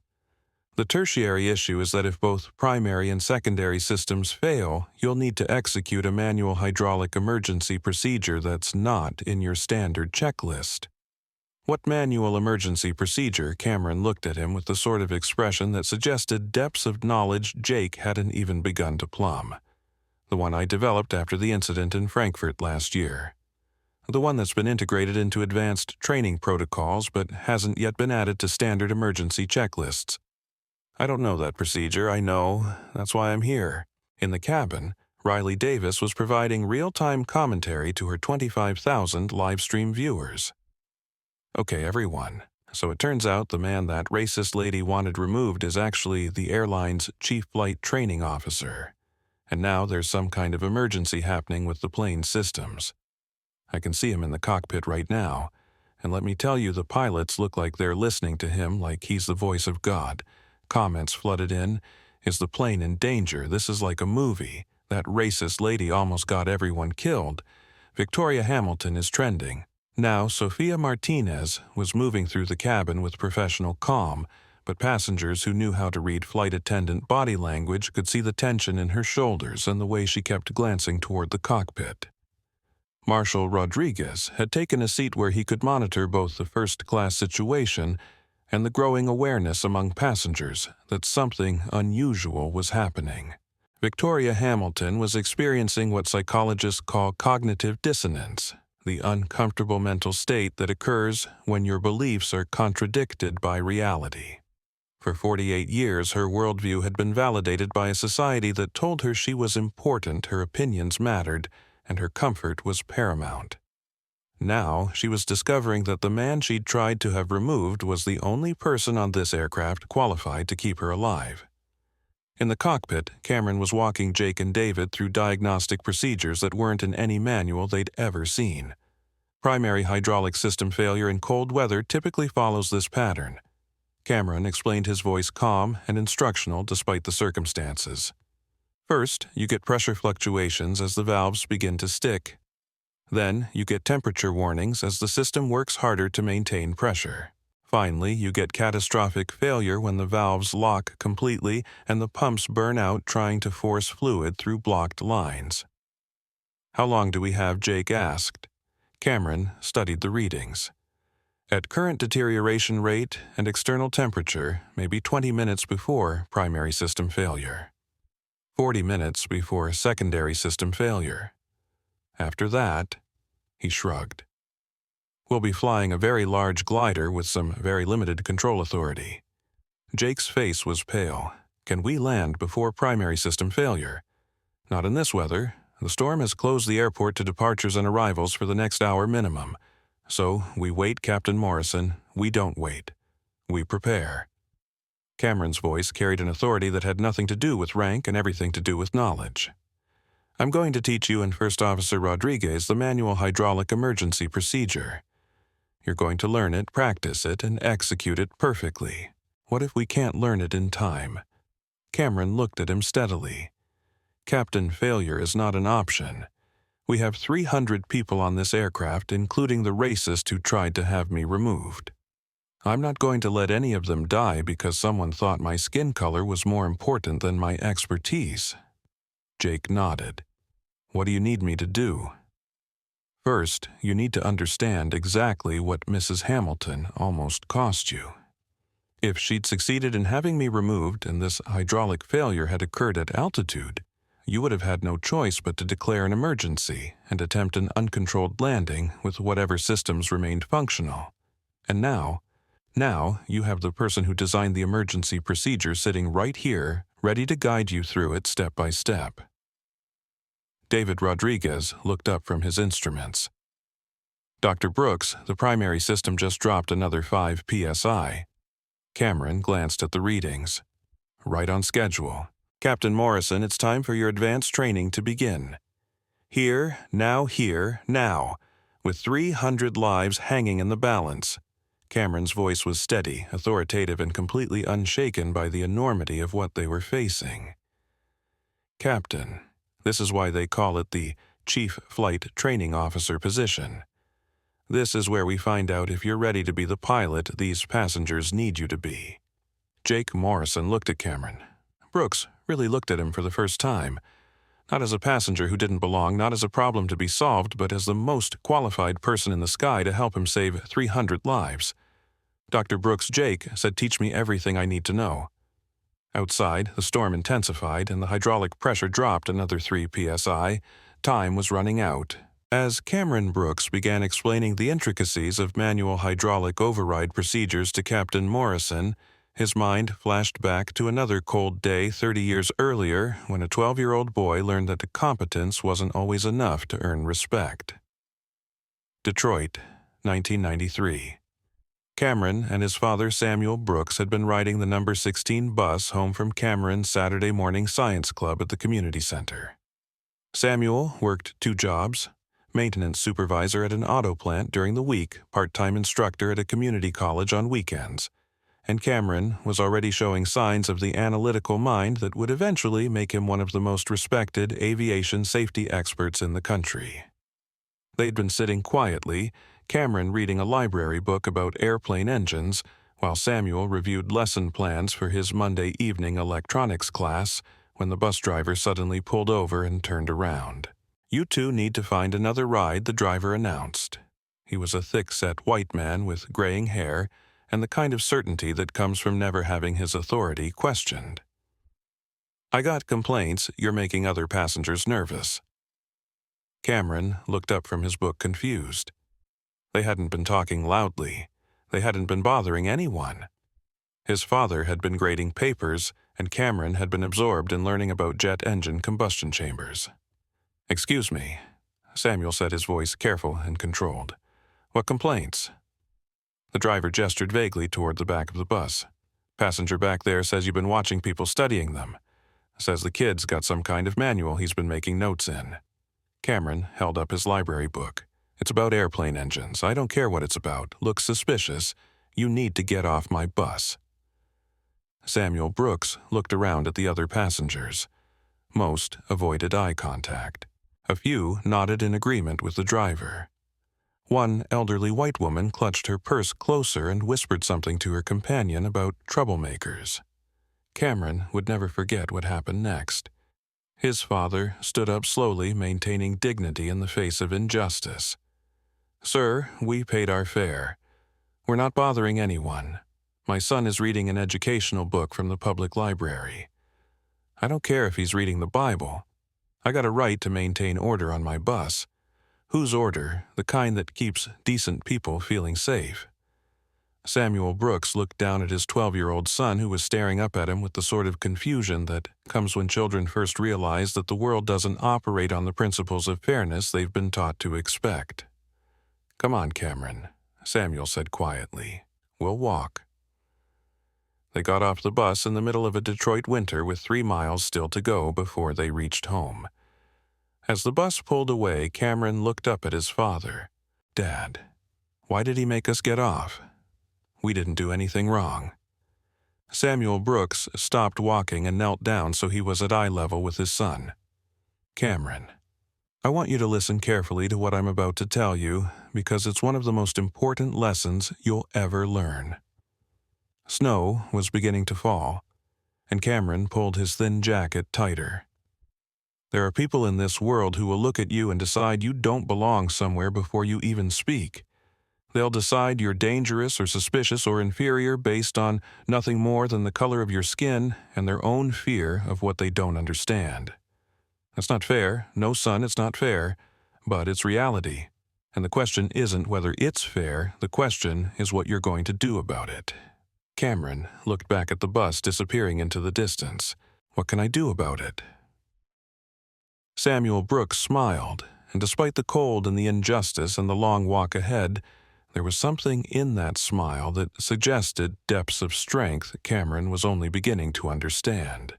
The tertiary issue is that if both primary and secondary systems fail, you'll need to execute a manual hydraulic emergency procedure that's not in your standard checklist. What manual emergency procedure? Cameron looked at him with the sort of expression that suggested depths of knowledge Jake hadn't even begun to plumb. The one I developed after the incident in Frankfurt last year. The one that's been integrated into advanced training protocols but hasn't yet been added to standard emergency checklists. I don't know that procedure, I know. That's why I'm here. In the cabin, Riley Davis was providing real-time commentary to her 25,000 live-stream viewers. Okay, everyone. So it turns out the man that racist lady wanted removed is actually the airline's chief flight training officer. And now there's some kind of emergency happening with the plane's systems. I can see him in the cockpit right now, and let me tell you, the pilots look like they're listening to him like he's the voice of God. Comments flooded in. Is the plane in danger? This is like a movie. That racist lady almost got everyone killed. Victoria Hamilton is trending. Now, Sophia Martinez was moving through the cabin with professional calm, but passengers who knew how to read flight attendant body language could see the tension in her shoulders and the way she kept glancing toward the cockpit. Marshal Rodriguez had taken a seat where he could monitor both the first-class situation and the growing awareness among passengers that something unusual was happening. Victoria Hamilton was experiencing what psychologists call cognitive dissonance, the uncomfortable mental state that occurs when your beliefs are contradicted by reality. For 48 years, her worldview had been validated by a society that told her she was important, her opinions mattered, and her comfort was paramount. Now, she was discovering that the man she'd tried to have removed was the only person on this aircraft qualified to keep her alive. In the cockpit, Cameron was walking Jake and David through diagnostic procedures that weren't in any manual they'd ever seen. Primary hydraulic system failure in cold weather typically follows this pattern. Cameron explained, his voice calm and instructional despite the circumstances. First, you get pressure fluctuations as the valves begin to stick. Then, you get temperature warnings as the system works harder to maintain pressure. Finally, you get catastrophic failure when the valves lock completely and the pumps burn out trying to force fluid through blocked lines. How long do we have? Jake asked. Cameron studied the readings. At current deterioration rate and external temperature, maybe 20 minutes before primary system failure. 40 minutes before secondary system failure. After that, he shrugged. We'll be flying a very large glider with some very limited control authority. Jake's face was pale. Can we land before primary system failure? Not in this weather. The storm has closed the airport to departures and arrivals for the next hour minimum. So we wait, Captain Morrison. We don't wait. We prepare. Cameron's voice carried an authority that had nothing to do with rank and everything to do with knowledge. I'm going to teach you and First Officer Rodriguez the manual hydraulic emergency procedure. You're going to learn it, practice it, and execute it perfectly. What if we can't learn it in time? Cameron looked at him steadily. Captain, failure is not an option. We have 300 people on this aircraft, including the racist who tried to have me removed. I'm not going to let any of them die because someone thought my skin color was more important than my expertise. Jake nodded. What do you need me to do? First, you need to understand exactly what Mrs. Hamilton almost cost you. If she'd succeeded in having me removed and this hydraulic failure had occurred at altitude, you would have had no choice but to declare an emergency and attempt an uncontrolled landing with whatever systems remained functional. And now you have the person who designed the emergency procedure sitting right here, ready to guide you through it step by step. David Rodriguez looked up from his instruments. Dr. Brooks, the primary system just dropped another 5 psi. Cameron glanced at the readings. Right on schedule. Captain Morrison, it's time for your advanced training to begin. Here, now, with 300 lives hanging in the balance. Cameron's voice was steady, authoritative, and completely unshaken by the enormity of what they were facing. Captain, this is why they call it the Chief Flight Training Officer position. This is where we find out if you're ready to be the pilot these passengers need you to be. Jake Morrison looked at Cameron. Brooks really looked at him for the first time. Not as a passenger who didn't belong, not as a problem to be solved, but as the most qualified person in the sky to help him save 300 lives. Dr. Brooks Jake said, "Teach me everything I need to know." Outside, the storm intensified and the hydraulic pressure dropped another 3 psi. Time was running out. As Cameron Brooks began explaining the intricacies of manual hydraulic override procedures to Captain Morrison, his mind flashed back to another cold day 30 years earlier when a 12-year-old boy learned that competence wasn't always enough to earn respect. Detroit, 1993. Cameron and his father Samuel Brooks had been riding the number 16 bus home from Cameron's Saturday morning science club at the community center. Samuel worked 2 jobs: maintenance supervisor at an auto plant during the week, part-time instructor at a community college on weekends. And Cameron was already showing signs of the analytical mind that would eventually make him one of the most respected aviation safety experts in the country. They'd been sitting quietly, Cameron reading a library book about airplane engines, while Samuel reviewed lesson plans for his Monday evening electronics class, when the bus driver suddenly pulled over and turned around. "You two need to find another ride," the driver announced. He was a thick-set white man with graying hair and the kind of certainty that comes from never having his authority questioned. "I got complaints you're making other passengers nervous." Cameron looked up from his book confused. They hadn't been talking loudly. They hadn't been bothering anyone. His father had been grading papers, and Cameron had been absorbed in learning about jet engine combustion chambers. "Excuse me," Samuel said, his voice careful and controlled. "What complaints?" The driver gestured vaguely toward the back of the bus. "Passenger back there says you've been watching people studying them. Says the kid's got some kind of manual he's been making notes in." Cameron held up his library book. "It's about airplane engines. I don't care what it's about. Looks suspicious. You need to get off my bus." Samuel Brooks looked around at the other passengers. Most avoided eye contact. A few nodded in agreement with the driver. One elderly white woman clutched her purse closer and whispered something to her companion about troublemakers. Cameron would never forget what happened next. His father stood up slowly, maintaining dignity in the face of injustice. "Sir, we paid our fare. We're not bothering anyone. My son is reading an educational book from the public library. I don't care if he's reading the Bible. I got a right to maintain order on my bus. Whose order? The kind that keeps decent people feeling safe." Samuel Brooks looked down at his 12-year-old son, who was staring up at him with the sort of confusion that comes when children first realize that the world doesn't operate on the principles of fairness they've been taught to expect. "Come on, Cameron," Samuel said quietly. "We'll walk." They got off the bus in the middle of a Detroit winter with 3 miles still to go before they reached home. As the bus pulled away, Cameron looked up at his father. "Dad, why did he make us get off? We didn't do anything wrong." Samuel Brooks stopped walking and knelt down so he was at eye level with his son. "Cameron, I want you to listen carefully to what I'm about to tell you, because it's one of the most important lessons you'll ever learn." Snow was beginning to fall, and Cameron pulled his thin jacket tighter. There are people in this world who will look at you and decide you don't belong somewhere before you even speak. They'll decide you're dangerous or suspicious or inferior based on nothing more than the color of your skin and their own fear of what they don't understand. That's not fair. No, son, it's not fair. But it's reality. And the question isn't whether it's fair, the question is what you're going to do about it. Cameron looked back at the bus disappearing into the distance. What can I do about it? Samuel Brooks smiled, and despite the cold and the injustice and the long walk ahead, there was something in that smile that suggested depths of strength Cameron was only beginning to understand.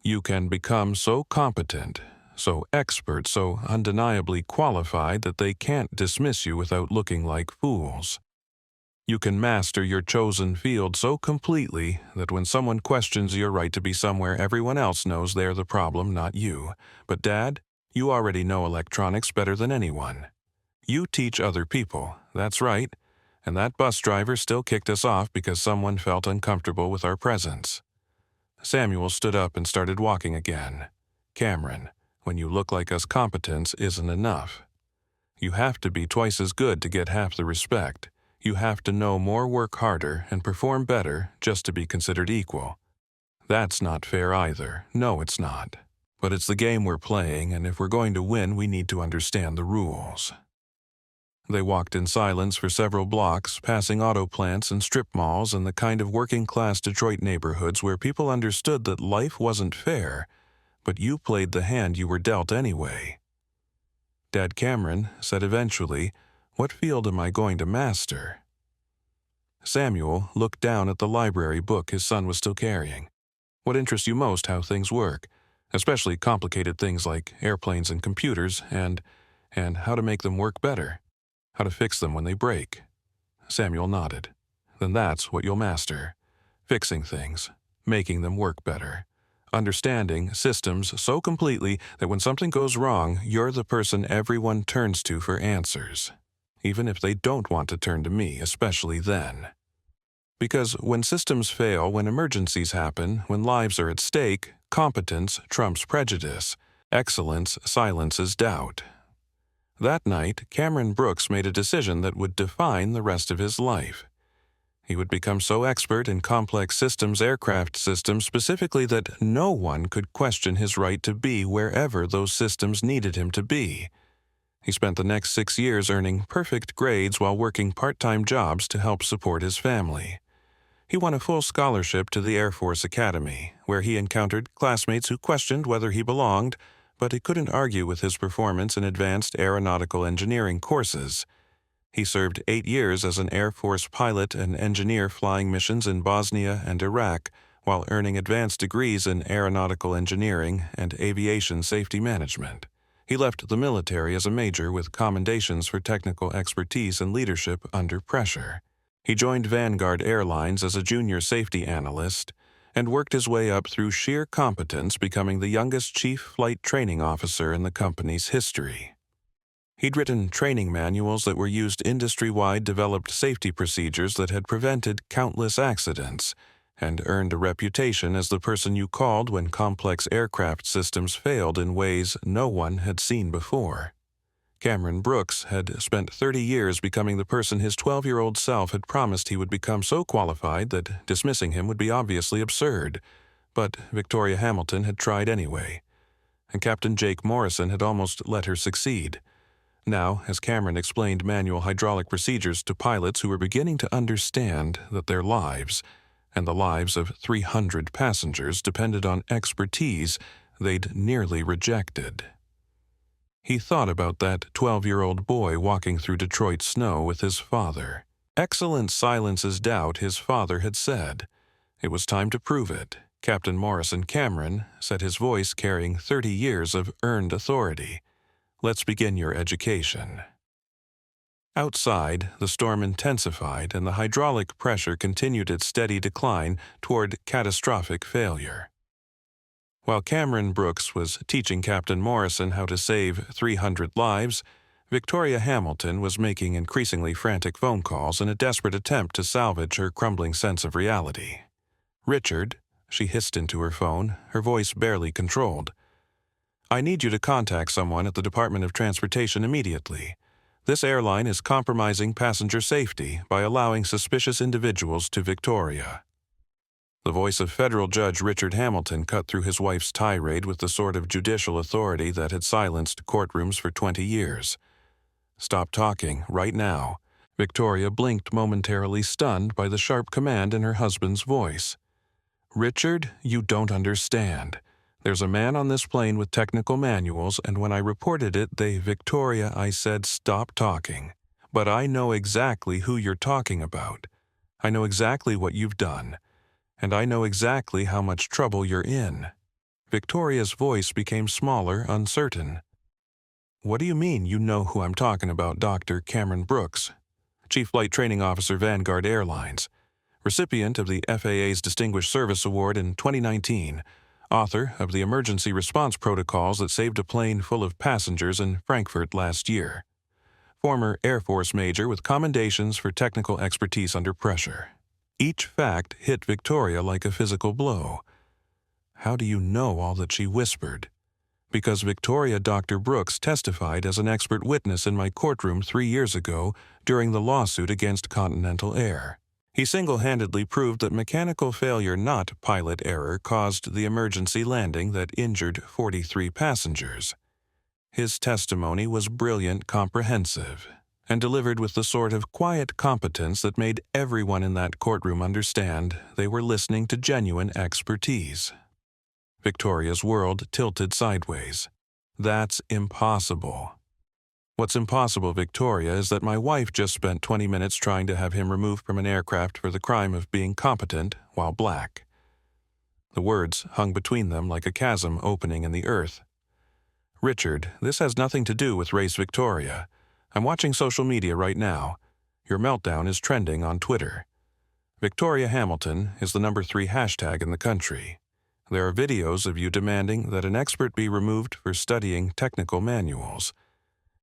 You can become so competent, so expert, so undeniably qualified that they can't dismiss you without looking like fools. You can master your chosen field so completely that when someone questions your right to be somewhere, everyone else knows they're the problem, not you. But Dad, you already know electronics better than anyone. You teach other people, that's right, and that bus driver still kicked us off because someone felt uncomfortable with our presence. Samuel stood up and started walking again. Cameron, when you look like us, competence isn't enough. You have to be twice as good to get half the respect. You have to know more, work harder, and perform better just to be considered equal. That's not fair either. No, it's not. But it's the game we're playing, and if we're going to win, we need to understand the rules. They walked in silence for several blocks, passing auto plants and strip malls and the kind of working-class Detroit neighborhoods where people understood that life wasn't fair, but you played the hand you were dealt anyway. Dad Cameron said eventually, "What field am I going to master?" Samuel looked down at the library book his son was still carrying. "What interests you most how things work, especially complicated things like airplanes and computers, and how to make them work better? How to fix them when they break?" Samuel nodded. "Then that's what you'll master. Fixing things, making them work better. Understanding systems so completely that when something goes wrong, you're the person everyone turns to for answers. Even if they don't want to turn to me, especially then. Because when systems fail, when emergencies happen, when lives are at stake, competence trumps prejudice. Excellence silences doubt." That night, Cameron Brooks made a decision that would define the rest of his life. He would become so expert in complex systems, aircraft systems specifically, that no one could question his right to be wherever those systems needed him to be. He spent the next 6 years earning perfect grades while working part-time jobs to help support his family. He won a full scholarship to the Air Force Academy, where he encountered classmates who questioned whether he belonged, but he couldn't argue with his performance in advanced aeronautical engineering courses. He served 8 years as an Air Force pilot and engineer flying missions in Bosnia and Iraq, while earning advanced degrees in aeronautical engineering and aviation safety management. He left the military as a major with commendations for technical expertise and leadership under pressure. He joined Vanguard Airlines as a junior safety analyst and worked his way up through sheer competence, becoming the youngest chief flight training officer in the company's history. He'd written training manuals that were used industry-wide, developed safety procedures that had prevented countless accidents, and earned a reputation as the person you called when complex aircraft systems failed in ways no one had seen before. Cameron Brooks had spent 30 years becoming the person his 12-year-old self had promised he would become, so qualified that dismissing him would be obviously absurd. But Victoria Hamilton had tried anyway, and Captain Jake Morrison had almost let her succeed. Now, as Cameron explained manual hydraulic procedures to pilots who were beginning to understand that their lives, and the lives of 300 passengers, depended on expertise they'd nearly rejected. He thought about that 12-year-old boy walking through Detroit snow with his father. "Excellence silences doubt," his father had said. It was time to prove it. Captain Morrison Cameron said, his voice carrying 30 years of earned authority. "Let's begin your education." Outside, the storm intensified and the hydraulic pressure continued its steady decline toward catastrophic failure. While Cameron Brooks was teaching Captain Morrison how to save 300 lives, Victoria Hamilton was making increasingly frantic phone calls in a desperate attempt to salvage her crumbling sense of reality. "Richard," she hissed into her phone, her voice barely controlled. I need you to contact someone at the Department of Transportation immediately. This airline is compromising passenger safety by allowing suspicious individuals to Victoria." The voice of federal judge Richard Hamilton cut through his wife's tirade with the sort of judicial authority that had silenced courtrooms for 20 years. "Stop talking, right now." Victoria blinked, momentarily stunned by the sharp command in her husband's voice. "Richard, you don't understand. There's a man on this plane with technical manuals, and when I reported it, Victoria, I said, stop talking. But I know exactly who you're talking about. I know exactly what you've done. And I know exactly how much trouble you're in." Victoria's voice became smaller, uncertain. "What do you mean you know who I'm talking about, Dr. Cameron Brooks, Chief Flight Training Officer, Vanguard Airlines, recipient of the FAA's Distinguished Service Award in 2019, author of the emergency response protocols that saved a plane full of passengers in Frankfurt last year, former Air Force major with commendations for technical expertise under pressure." Each fact hit Victoria like a physical blow. How do you know all that she whispered? Because Victoria Dr. Brooks testified as an expert witness in my courtroom 3 years ago during the lawsuit against Continental Air. He single-handedly proved that mechanical failure, not pilot error, caused the emergency landing that injured 43 passengers. His testimony was brilliant, comprehensive, and delivered with the sort of quiet competence that made everyone in that courtroom understand they were listening to genuine expertise. Victoria's world tilted sideways. "That's impossible." "What's impossible, Victoria, is that my wife just spent 20 minutes trying to have him removed from an aircraft for the crime of being competent while black." The words hung between them like a chasm opening in the earth. "Richard, this has nothing to do with race, Victoria. I'm watching social media right now. Your meltdown is trending on Twitter. Victoria Hamilton is the number 3 hashtag in the country. There are videos of you demanding that an expert be removed for studying technical manuals.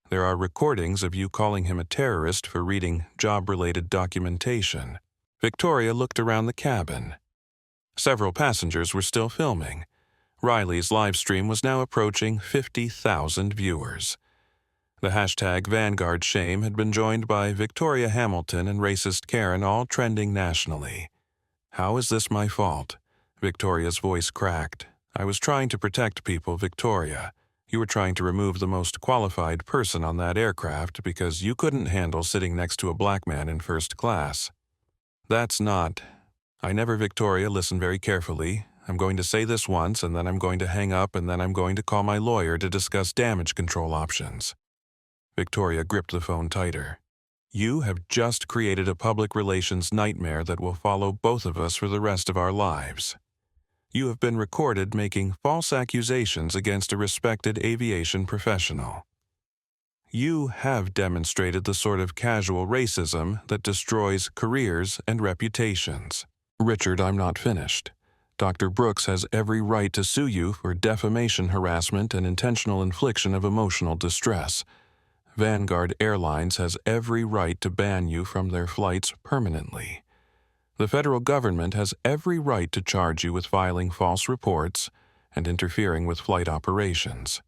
There are recordings of you calling him a terrorist for reading job-related documentation." Victoria looked around the cabin. Several passengers were still filming. Riley's live stream was now approaching 50,000 viewers. The hashtag Vanguard Shame had been joined by Victoria Hamilton and racist Karen, all trending nationally. "How is this my fault?" Victoria's voice cracked. "I was trying to protect people, Victoria. You were trying to remove the most qualified person on that aircraft because you couldn't handle sitting next to a black man in first class." "That's not—" "I never, Victoria, listen very carefully. I'm going to say this once, and then I'm going to hang up, and then I'm going to call my lawyer to discuss damage control options." Victoria gripped the phone tighter. "You have just created a public relations nightmare that will follow both of us for the rest of our lives. You have been recorded making false accusations against a respected aviation professional. You have demonstrated the sort of casual racism that destroys careers and reputations." "Richard, I'm not finished. Dr. Brooks has every right to sue you for defamation, harassment, and intentional infliction of emotional distress. Vanguard Airlines has every right to ban you from their flights permanently. The federal government has every right to charge you with filing false reports and interfering with flight operations."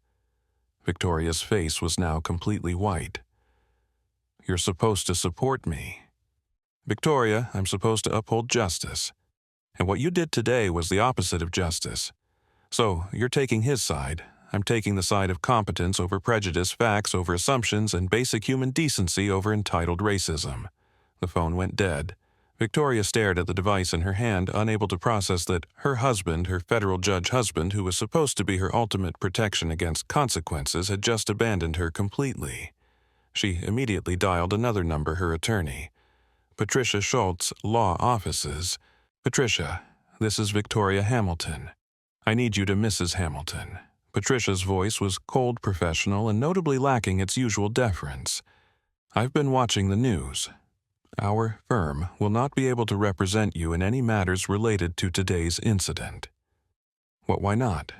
Victoria's face was now completely white. "You're supposed to support me." "Victoria, I'm supposed to uphold justice. And what you did today was the opposite of justice. So you're taking his side. I'm taking the side of competence over prejudice, facts over assumptions, and basic human decency over entitled racism." The phone went dead. Victoria stared at the device in her hand, unable to process that her husband, her federal judge husband, who was supposed to be her ultimate protection against consequences, had just abandoned her completely. She immediately dialed another number, her attorney. "Patricia Schultz, Law Offices." "Patricia, this is Victoria Hamilton. I need you to Mrs. Hamilton." Patricia's voice was cold, professional, and notably lacking its usual deference. "I've been watching the news. Our firm will not be able to represent you in any matters related to today's incident." Why not?"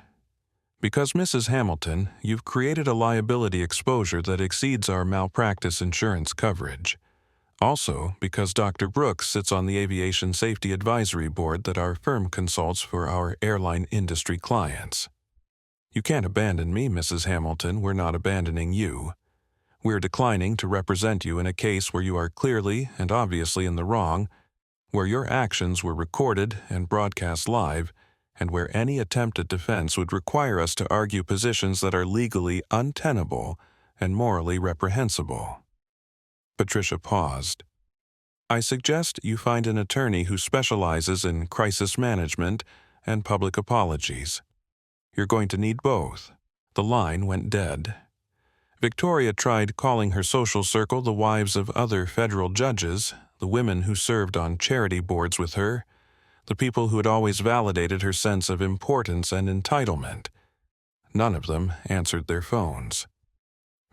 "Because, Mrs. Hamilton, you've created a liability exposure that exceeds our malpractice insurance coverage. Also, because Dr. Brooks sits on the Aviation Safety Advisory Board that our firm consults for our airline industry clients. You can't abandon me, Mrs. Hamilton. We're not abandoning you. We're declining to represent you in a case where you are clearly and obviously in the wrong, where your actions were recorded and broadcast live, and where any attempt at defense would require us to argue positions that are legally untenable and morally reprehensible." Patricia paused. "I suggest you find an attorney who specializes in crisis management and public apologies. You're going to need both." The line went dead. Victoria tried calling her social circle the wives of other federal judges, the women who served on charity boards with her, the people who had always validated her sense of importance and entitlement. None of them answered their phones.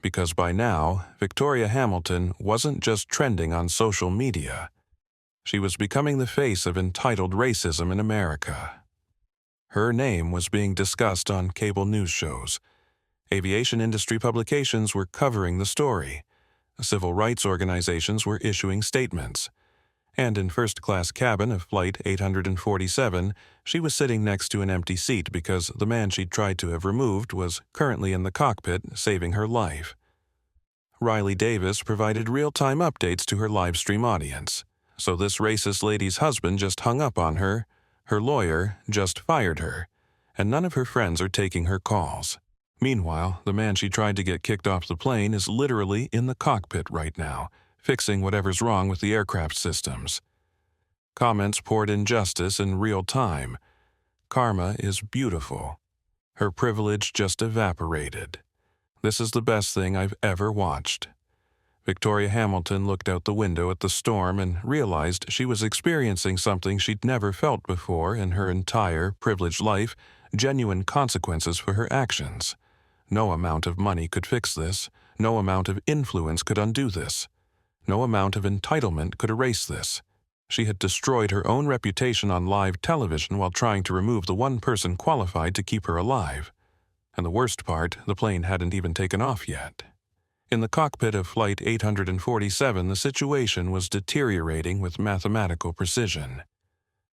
Because by now, Victoria Hamilton wasn't just trending on social media. She was becoming the face of entitled racism in America. Her name was being discussed on cable news shows. Aviation industry publications were covering the story. Civil rights organizations were issuing statements. And in first-class cabin of Flight 847, she was sitting next to an empty seat because the man she'd tried to have removed was currently in the cockpit saving her life. Riley Davis provided real-time updates to her live-stream audience. So this racist lady's husband just hung up on her, her lawyer just fired her, and none of her friends are taking her calls. Meanwhile, the man she tried to get kicked off the plane is literally in the cockpit right now, fixing whatever's wrong with the aircraft systems. Comments poured injustice in real time. Karma is beautiful. Her privilege just evaporated. This is the best thing I've ever watched. Victoria Hamilton looked out the window at the storm and realized she was experiencing something she'd never felt before in her entire privileged life, genuine consequences for her actions. No amount of money could fix this. No amount of influence could undo this. No amount of entitlement could erase this. She had destroyed her own reputation on live television while trying to remove the one person qualified to keep her alive. And the worst part, the plane hadn't even taken off yet. In the cockpit of Flight 847, the situation was deteriorating with mathematical precision.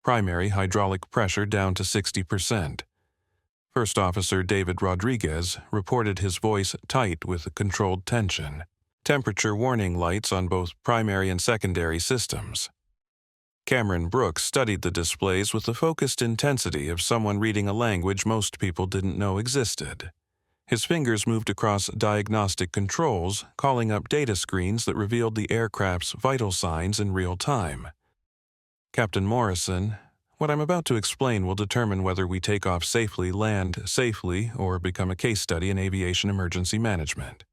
Primary hydraulic pressure down to 60%. First Officer David Rodriguez reported his voice tight with controlled tension. Temperature warning lights on both primary and secondary systems. Cameron Brooks studied the displays with the focused intensity of someone reading a language most people didn't know existed. His fingers moved across diagnostic controls, calling up data screens that revealed the aircraft's vital signs in real time. "Captain Morrison, what I'm about to explain will determine whether we take off safely, land safely, or become a case study in aviation emergency management."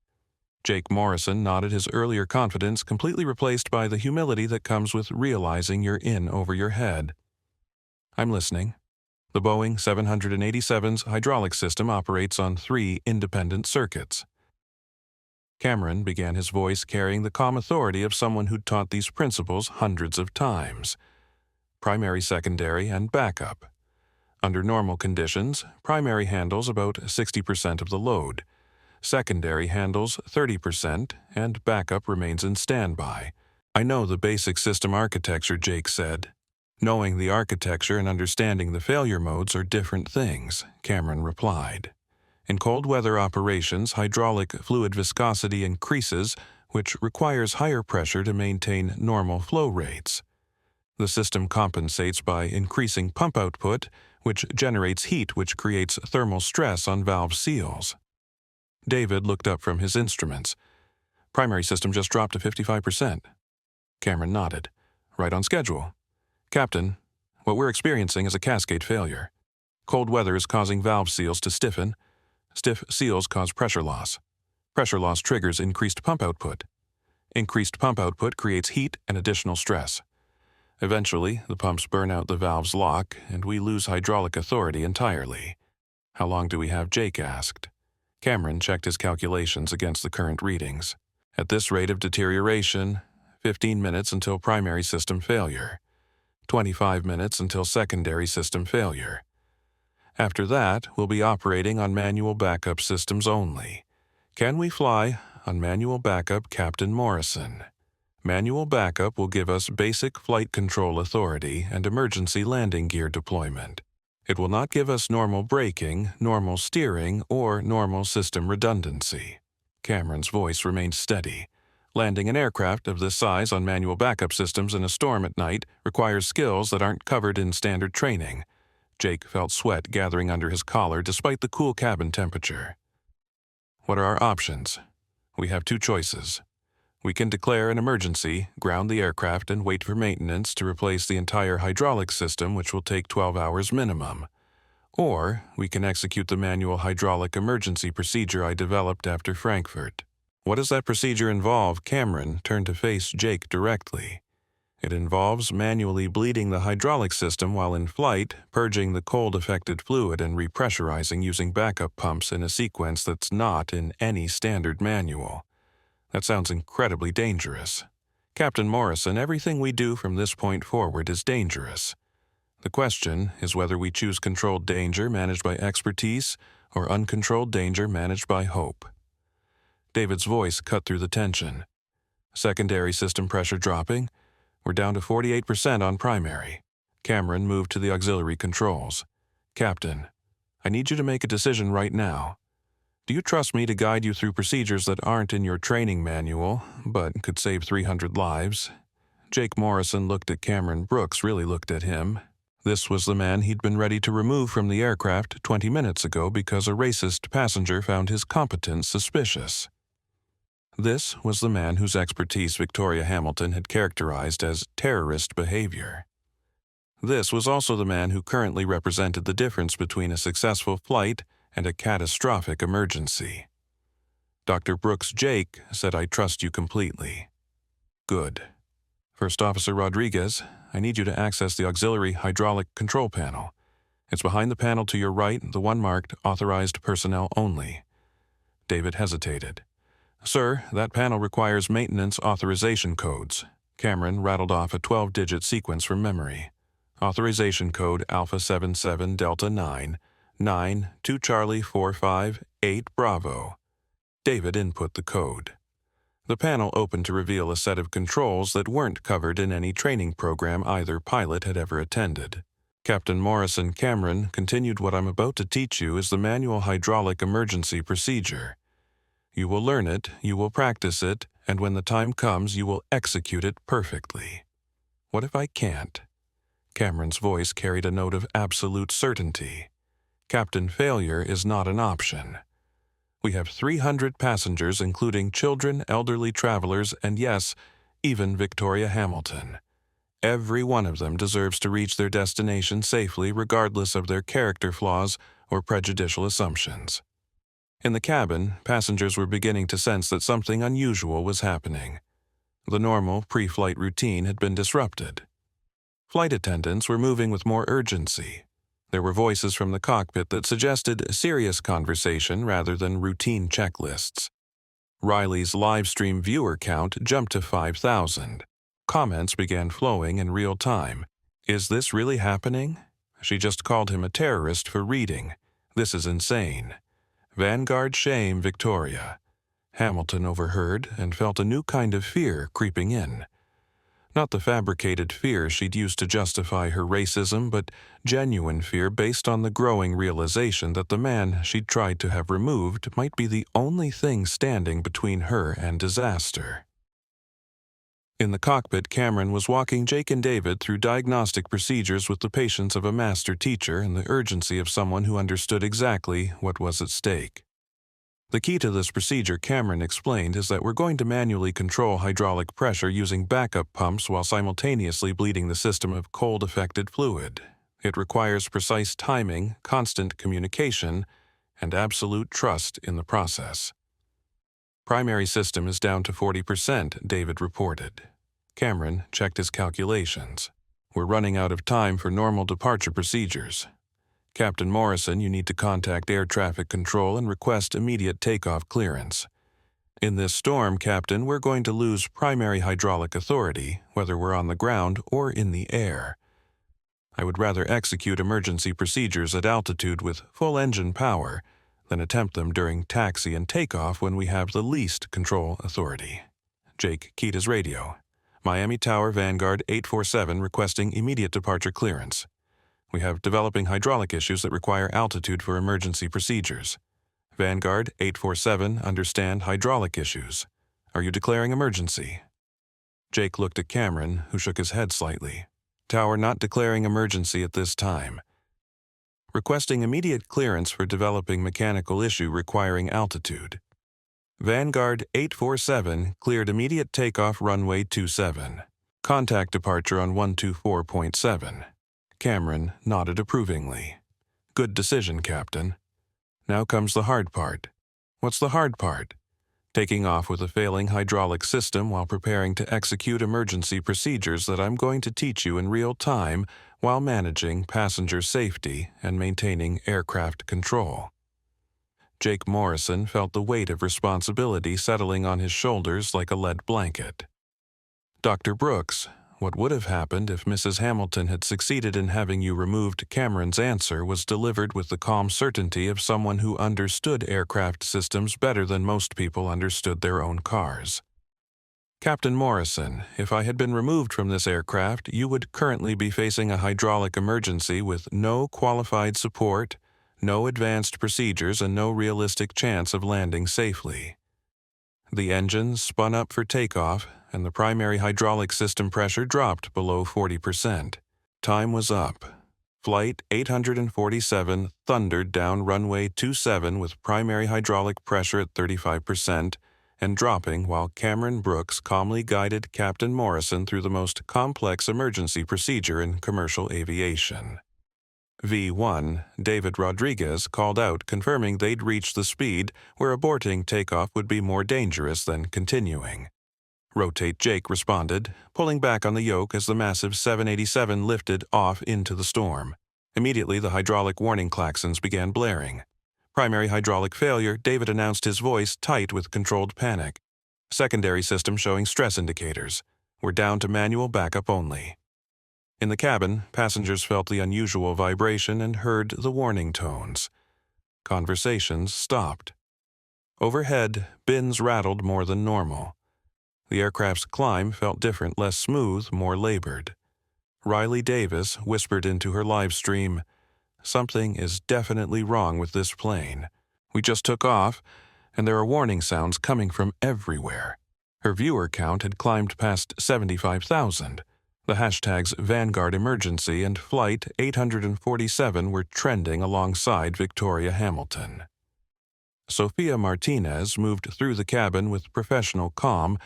Jake Morrison nodded, his earlier confidence completely replaced by the humility that comes with realizing you're in over your head. "I'm listening." The Boeing 787's hydraulic system operates on 3 independent circuits. Cameron began, his voice carrying the calm authority of someone who'd taught these principles hundreds of times. Primary, secondary, and backup. Under normal conditions, primary handles about 60% of the load. Secondary handles 30%, and backup remains in standby. "I know the basic system architecture," Jake said. "Knowing the architecture and understanding the failure modes are different things," Cameron replied. "In cold weather operations, hydraulic fluid viscosity increases, which requires higher pressure to maintain normal flow rates. The system compensates by increasing pump output, which generates heat, which creates thermal stress on valve seals." David looked up from his instruments. "Primary system just dropped to 55%. Cameron nodded. "Right on schedule. Captain, what we're experiencing is a cascade failure. Cold weather is causing valve seals to stiffen. Stiff seals cause pressure loss. Pressure loss triggers increased pump output. Increased pump output creates heat and additional stress. Eventually, the pumps burn out, the valves lock, and we lose hydraulic authority entirely." "How long do we have?" Jake asked. Cameron checked his calculations against the current readings. "At this rate of deterioration, 15 minutes until primary system failure. 25 minutes until secondary system failure. After that, we'll be operating on manual backup systems only. Can we fly on manual backup, Captain Morrison? Manual backup will give us basic flight control authority and emergency landing gear deployment. It will not give us normal braking, normal steering, or normal system redundancy. Cameron's voice remained steady. Landing an aircraft of this size on manual backup systems in a storm at night requires skills that aren't covered in standard training. Jake felt sweat gathering under his collar despite the cool cabin temperature. What are our options? We have two choices. We can declare an emergency, ground the aircraft, and wait for maintenance to replace the entire hydraulic system, which will take 12 hours minimum. Or we can execute the manual hydraulic emergency procedure I developed after Frankfurt. What does that procedure involve? Cameron turned to face Jake directly. It involves manually bleeding the hydraulic system while in flight, purging the cold-affected fluid and repressurizing using backup pumps in a sequence that's not in any standard manual. That sounds incredibly dangerous. Captain Morrison, everything we do from this point forward is dangerous. The question is whether we choose controlled danger managed by expertise or uncontrolled danger managed by hope. David's voice cut through the tension. Secondary system pressure dropping. We're down to 48% on primary. Cameron moved to the auxiliary controls. Captain, I need you to make a decision right now. Do you trust me to guide you through procedures that aren't in your training manual, but could save 300 lives? Jake Morrison looked at Cameron. Brooks really looked at him. This was the man he'd been ready to remove from the aircraft 20 minutes ago because a racist passenger found his competence suspicious. This was the man whose expertise Victoria Hamilton had characterized as terrorist behavior. This was also the man who currently represented the difference between a successful flight and a catastrophic emergency. Dr. Brooks, Jake said, "I trust you completely." Good. First Officer Rodriguez, I need you to access the auxiliary hydraulic control panel. It's behind the panel to your right, the one marked Authorized Personnel Only. David hesitated. Sir, that panel requires maintenance authorization codes. Cameron rattled off a 12-digit sequence from memory. Authorization code Alpha 77 Delta 9, 9, 2 Charlie 45, 8 Bravo. David input the code. The panel opened to reveal a set of controls that weren't covered in any training program either pilot had ever attended. Captain Morrison, Cameron continued, what I'm about to teach you is the manual hydraulic emergency procedure. You will learn it, you will practice it, and when the time comes, you will execute it perfectly. What if I can't? Cameron's voice carried a note of absolute certainty. Captain, failure is not an option. We have 300 passengers, including children, elderly travelers, and yes, even Victoria Hamilton. Every one of them deserves to reach their destination safely regardless of their character flaws or prejudicial assumptions. In the cabin, passengers were beginning to sense that something unusual was happening. The normal pre-flight routine had been disrupted. Flight attendants were moving with more urgency. There were voices from the cockpit that suggested serious conversation rather than routine checklists. Riley's live stream viewer count jumped to 5,000. Comments began flowing in real time. Is this really happening? She just called him a terrorist for reading. This is insane. Vanguard shame, Victoria. Hamilton overheard and felt a new kind of fear creeping in. Not the fabricated fear she'd used to justify her racism, but genuine fear based on the growing realization that the man she'd tried to have removed might be the only thing standing between her and disaster. In the cockpit, Cameron was walking Jake and David through diagnostic procedures with the patience of a master teacher and the urgency of someone who understood exactly what was at stake. The key to this procedure, Cameron explained, is that we're going to manually control hydraulic pressure using backup pumps while simultaneously bleeding the system of cold-affected fluid. It requires precise timing, constant communication, and absolute trust in the process. Primary system is down to 40%, David reported. Cameron checked his calculations. We're running out of time for normal departure procedures. Captain Morrison, you need to contact air traffic control and request immediate takeoff clearance. In this storm, Captain, we're going to lose primary hydraulic authority, whether we're on the ground or in the air. I would rather execute emergency procedures at altitude with full engine power than attempt them during taxi and takeoff when we have the least control authority. Jake keyed his radio. Miami Tower Vanguard 847 requesting immediate departure clearance. We have developing hydraulic issues that require altitude for emergency procedures. Vanguard 847, understand hydraulic issues. Are you declaring emergency? Jake looked at Cameron, who shook his head slightly. Tower not declaring emergency at this time. Requesting immediate clearance for developing mechanical issue requiring altitude. Vanguard 847 cleared immediate takeoff runway 27. Contact departure on 124.7. Cameron nodded approvingly. Good decision, Captain. Now comes the hard part. What's the hard part? Taking off with a failing hydraulic system while preparing to execute emergency procedures that I'm going to teach you in real time while managing passenger safety and maintaining aircraft control. Jake Morrison felt the weight of responsibility settling on his shoulders like a lead blanket. Dr. Brooks, what would have happened if Mrs. Hamilton had succeeded in having you removed? Cameron's answer was delivered with the calm certainty of someone who understood aircraft systems better than most people understood their own cars. Captain Morrison, if I had been removed from this aircraft, you would currently be facing a hydraulic emergency with no qualified support, no advanced procedures, and no realistic chance of landing safely. The engines spun up for takeoff, and the primary hydraulic system pressure dropped below 40%. Time was up. Flight 847 thundered down runway 27 with primary hydraulic pressure at 35% and dropping while Cameron Brooks calmly guided Captain Morrison through the most complex emergency procedure in commercial aviation. V1, David Rodriguez, called out confirming they'd reached the speed where aborting takeoff would be more dangerous than continuing. Rotate Jake responded, pulling back on the yoke as the massive 787 lifted off into the storm. Immediately, the hydraulic warning klaxons began blaring. Primary hydraulic failure, David announced, his voice tight with controlled panic. Secondary system showing stress indicators. We're down to manual backup only. In the cabin, passengers felt the unusual vibration and heard the warning tones. Conversations stopped. Overhead, bins rattled more than normal. The aircraft's climb felt different, less smooth, more labored. Riley Davis whispered into her live stream, "Something is definitely wrong with this plane. We just took off, and there are warning sounds coming from everywhere." Her viewer count had climbed past 75,000. The hashtags Vanguard Emergency and Flight 847 were trending alongside Victoria Hamilton. Sophia Martinez moved through the cabin with professional calm,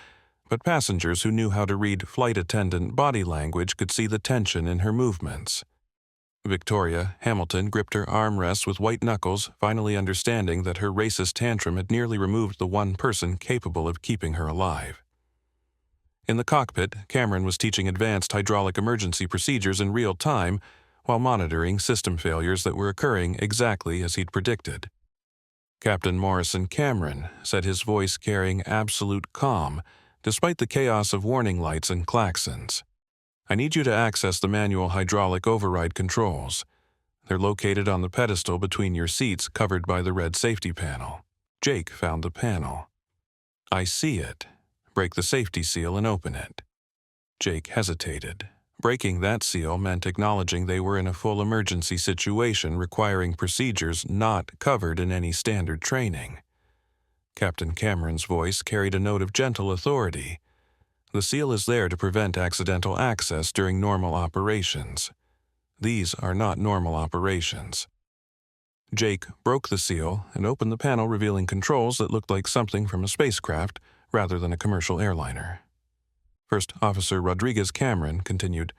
but passengers who knew how to read flight attendant body language could see the tension in her movements. Victoria Hamilton gripped her armrests with white knuckles, finally understanding that her racist tantrum had nearly removed the one person capable of keeping her alive. In the cockpit, Cameron was teaching advanced hydraulic emergency procedures in real time while monitoring system failures that were occurring exactly as he'd predicted. Captain Morrison Cameron said, his voice carrying absolute calm, despite the chaos of warning lights and klaxons. "I need you to access the manual hydraulic override controls. They're located on the pedestal between your seats covered by the red safety panel." Jake found the panel. "I see it. Break the safety seal and open it." Jake hesitated. Breaking that seal meant acknowledging they were in a full emergency situation requiring procedures not covered in any standard training. Captain Cameron's voice carried a note of gentle authority. "The seal is there to prevent accidental access during normal operations. These are not normal operations." Jake broke the seal and opened the panel, revealing controls that looked like something from a spacecraft rather than a commercial airliner. First Officer Rodriguez Cameron continued,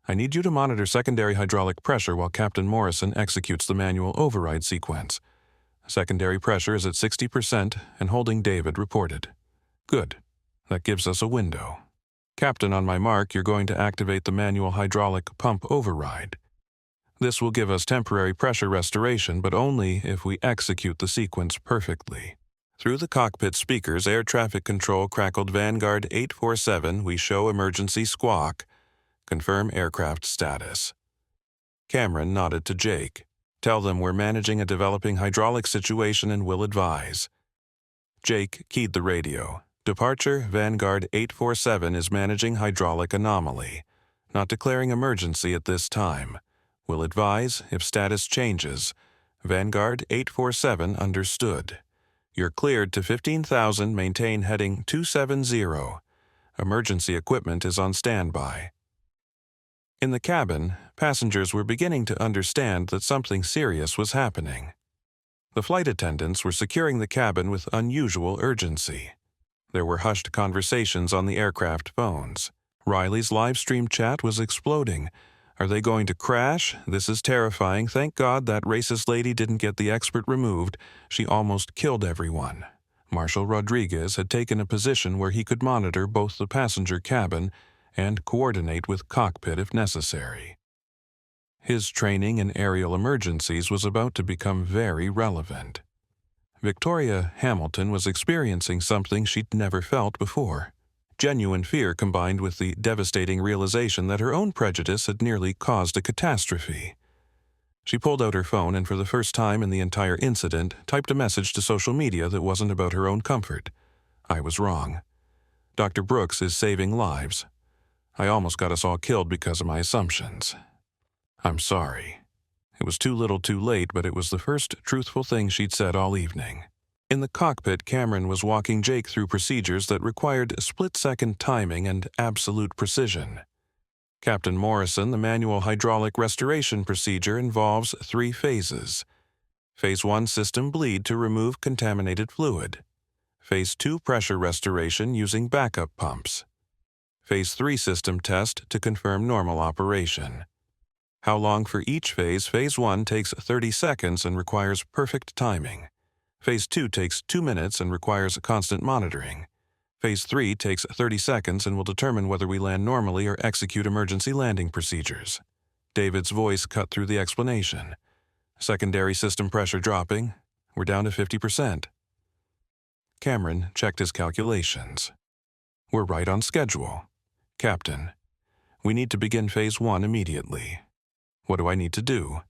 "I need you to monitor secondary hydraulic pressure while Captain Morrison executes the manual override sequence. Secondary pressure is at 60% and holding David reported." "Good. That gives us a window." "Captain, on my mark, you're going to activate the manual hydraulic pump override. This will give us temporary pressure restoration, but only if we execute the sequence perfectly." Through the cockpit speakers, air traffic control crackled, "Vanguard 847, we show emergency squawk. Confirm aircraft status." Cameron nodded to Jake. "Tell them we're managing a developing hydraulic situation and will advise." Jake keyed the radio. "Departure, Vanguard 847 is managing hydraulic anomaly. Not declaring emergency at this time. Will advise if status changes. Vanguard 847 understood. You're cleared to 15,000, maintain heading 270. Emergency equipment is on standby. In the cabin, passengers were beginning to understand that something serious was happening. The flight attendants were securing the cabin with unusual urgency. There were hushed conversations on the aircraft phones. Riley's live stream chat was exploding. Are they going to crash? This is terrifying. Thank God that racist lady didn't get the expert removed. She almost killed everyone. Marshal Rodriguez had taken a position where he could monitor both the passenger cabin and coordinate with cockpit if necessary. His training in aerial emergencies was about to become very relevant. Victoria Hamilton was experiencing something she'd never felt before. Genuine fear combined with the devastating realization that her own prejudice had nearly caused a catastrophe. She pulled out her phone and for the first time in the entire incident typed a message to social media that wasn't about her own comfort. I was wrong. Dr. Brooks is saving lives. I almost got us all killed because of my assumptions. I'm sorry. It was too little too late, but it was the first truthful thing she'd said all evening. In the cockpit, Cameron was walking Jake through procedures that required split-second timing and absolute precision. Captain Morrison, the manual hydraulic restoration procedure involves 3 phases. Phase 1 system bleed to remove contaminated fluid. Phase 2 pressure restoration using backup pumps. Phase 3 system test to confirm normal operation. How long for each phase? Phase 1 takes 30 seconds and requires perfect timing. Phase 2 takes 2 minutes and requires constant monitoring. Phase 3 takes 30 seconds and will determine whether we land normally or execute emergency landing procedures. David's voice cut through the explanation. Secondary system pressure dropping. We're down to 50%. Cameron checked his calculations. We're right on schedule. Captain, we need to begin Phase 1 immediately. What do I need to do?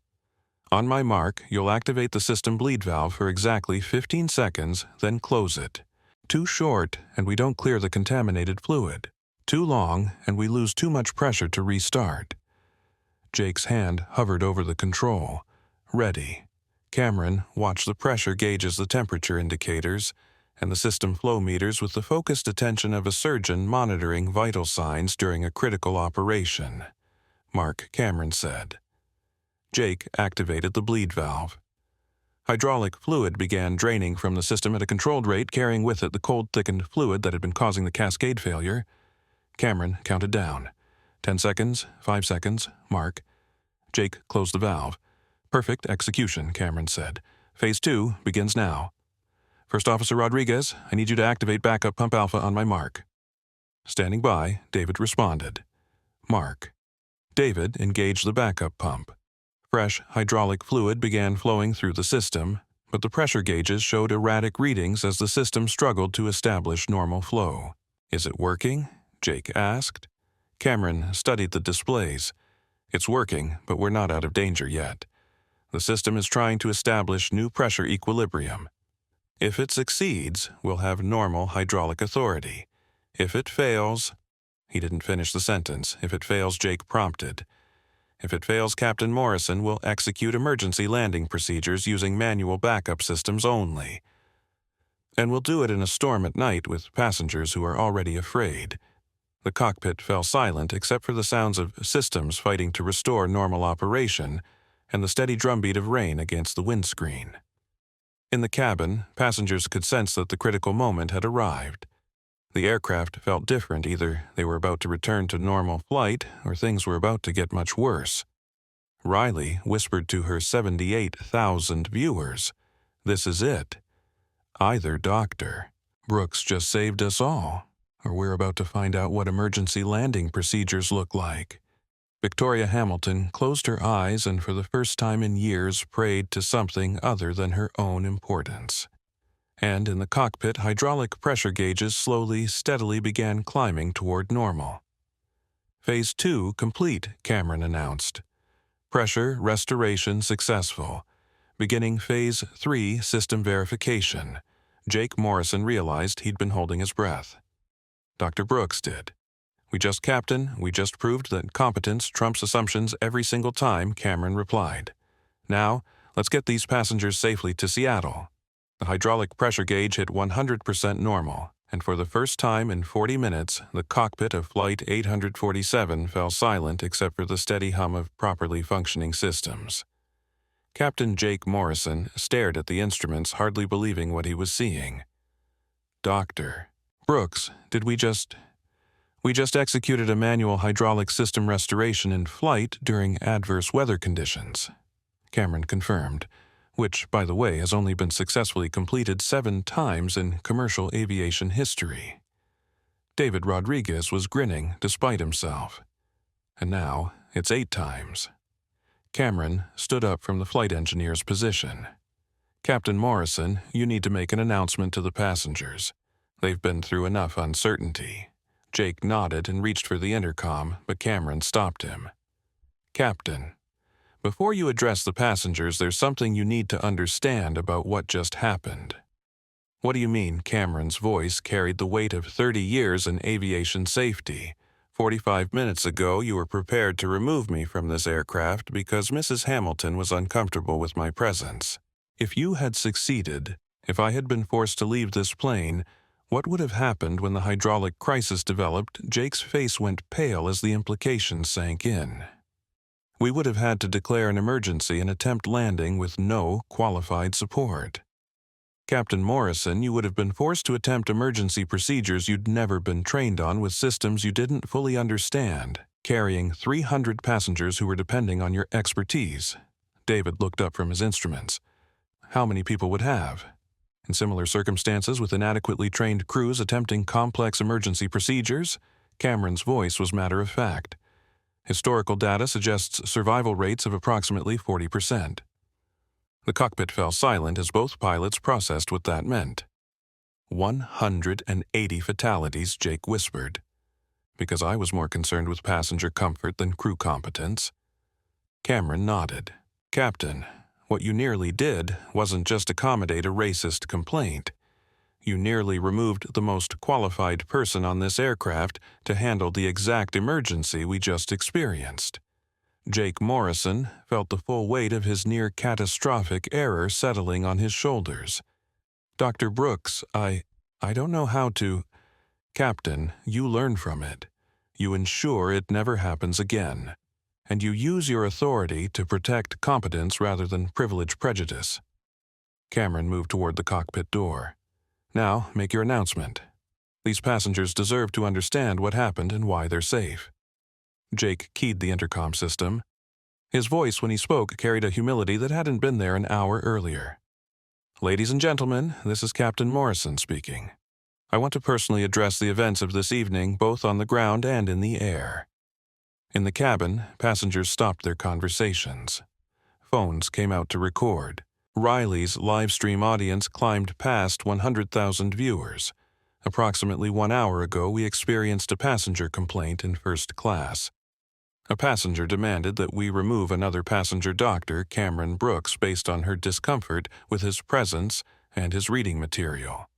On my mark, you'll activate the system bleed valve for exactly 15 seconds, then close it. Too short, and we don't clear the contaminated fluid. Too long, and we lose too much pressure to restart. Jake's hand hovered over the control. Ready. Cameron watched the pressure gauges, the temperature indicators, and the system flow meters with the focused attention of a surgeon monitoring vital signs during a critical operation. Mark, Cameron said. Jake activated the bleed valve. Hydraulic fluid began draining from the system at a controlled rate, carrying with it the cold, thickened fluid that had been causing the cascade failure. Cameron counted down. 10 seconds, 5 seconds, mark. Jake closed the valve. Perfect execution, Cameron said. Phase 2 begins now. First Officer Rodriguez, I need you to activate backup pump alpha on my mark. Standing by, David responded. Mark. David engaged the backup pump. Fresh hydraulic fluid began flowing through the system, but the pressure gauges showed erratic readings as the system struggled to establish normal flow. Is it working? Jake asked. Cameron studied the displays. It's working, but we're not out of danger yet. The system is trying to establish new pressure equilibrium. If it succeeds, we'll have normal hydraulic authority. If it fails... He didn't finish the sentence. If it fails, Jake prompted. If it fails, Captain Morrison will execute emergency landing procedures using manual backup systems only. And we'll do it in a storm at night with passengers who are already afraid. The cockpit fell silent except for the sounds of systems fighting to restore normal operation and the steady drumbeat of rain against the windscreen. In the cabin, passengers could sense that the critical moment had arrived. The aircraft felt different. Either they were about to return to normal flight, or things were about to get much worse. Riley whispered to her 78,000 viewers, "This is it. Either Dr. Brooks just saved us all, or we're about to find out what emergency landing procedures look like." Victoria Hamilton closed her eyes and for the first time in years prayed to something other than her own importance. And in the cockpit, hydraulic pressure gauges slowly, steadily began climbing toward normal. Phase 2 complete, Cameron announced. Pressure restoration successful. Beginning Phase 3 system verification. Jake Morrison realized he'd been holding his breath. Dr. Brooks did. Captain, we just proved that competence trumps assumptions every single time," Cameron replied. "Now, let's get these passengers safely to Seattle." The hydraulic pressure gauge hit 100% normal, and for the first time in 40 minutes, the cockpit of Flight 847 fell silent except for the steady hum of properly functioning systems. Captain Jake Morrison stared at the instruments, hardly believing what he was seeing. "Doctor Brooks, we just executed a manual hydraulic system restoration in flight during adverse weather conditions," Cameron confirmed, which, by the way, has only been successfully completed 7 times in commercial aviation history. David Rodriguez was grinning despite himself. And now it's 8 times. Cameron stood up from the flight engineer's position. "Captain Morrison, you need to make an announcement to the passengers. They've been through enough uncertainty." Jake nodded and reached for the intercom, but Cameron stopped him. "Captain, before you address the passengers, there's something you need to understand about what just happened." "What do you mean?" Cameron's voice carried the weight of 30 years in aviation safety. 45 minutes ago, you were prepared to remove me from this aircraft because Mrs. Hamilton was uncomfortable with my presence. If you had succeeded, if I had been forced to leave this plane, what would have happened when the hydraulic crisis developed? Jake's face went pale as the implications sank in. "We would have had to declare an emergency and attempt landing with no qualified support. Captain Morrison, you would have been forced to attempt emergency procedures you'd never been trained on with systems you didn't fully understand, carrying 300 passengers who were depending on your expertise." David looked up from his instruments. "How many people would have? In similar circumstances with inadequately trained crews attempting complex emergency procedures?" Cameron's voice was matter-of-fact. "Historical data suggests survival rates of approximately 40%. The cockpit fell silent as both pilots processed what that meant. 180 fatalities, Jake whispered. "Because I was more concerned with passenger comfort than crew competence." Cameron nodded. "Captain, what you nearly did wasn't just accommodate a racist complaint. You nearly removed the most qualified person on this aircraft to handle the exact emergency we just experienced." Jake Morrison felt the full weight of his near-catastrophic error settling on his shoulders. "Dr. Brooks, I don't know how to—" "Captain, you learn from it. You ensure it never happens again. And you use your authority to protect competence rather than privilege prejudice." Cameron moved toward the cockpit door. "Now, make your announcement. These passengers deserve to understand what happened and why they're safe." Jake keyed the intercom system. His voice, when he spoke, carried a humility that hadn't been there an hour earlier. "Ladies and gentlemen, this is Captain Morrison speaking. I want to personally address the events of this evening, both on the ground and in the air." In the cabin, passengers stopped their conversations. Phones came out to record. Riley's live stream audience climbed past 100,000 viewers. Approximately 1 hour ago, we experienced a passenger complaint in first class. A passenger demanded that we remove another passenger doctor, Cameron Brooks, based on her discomfort with his presence and his reading material.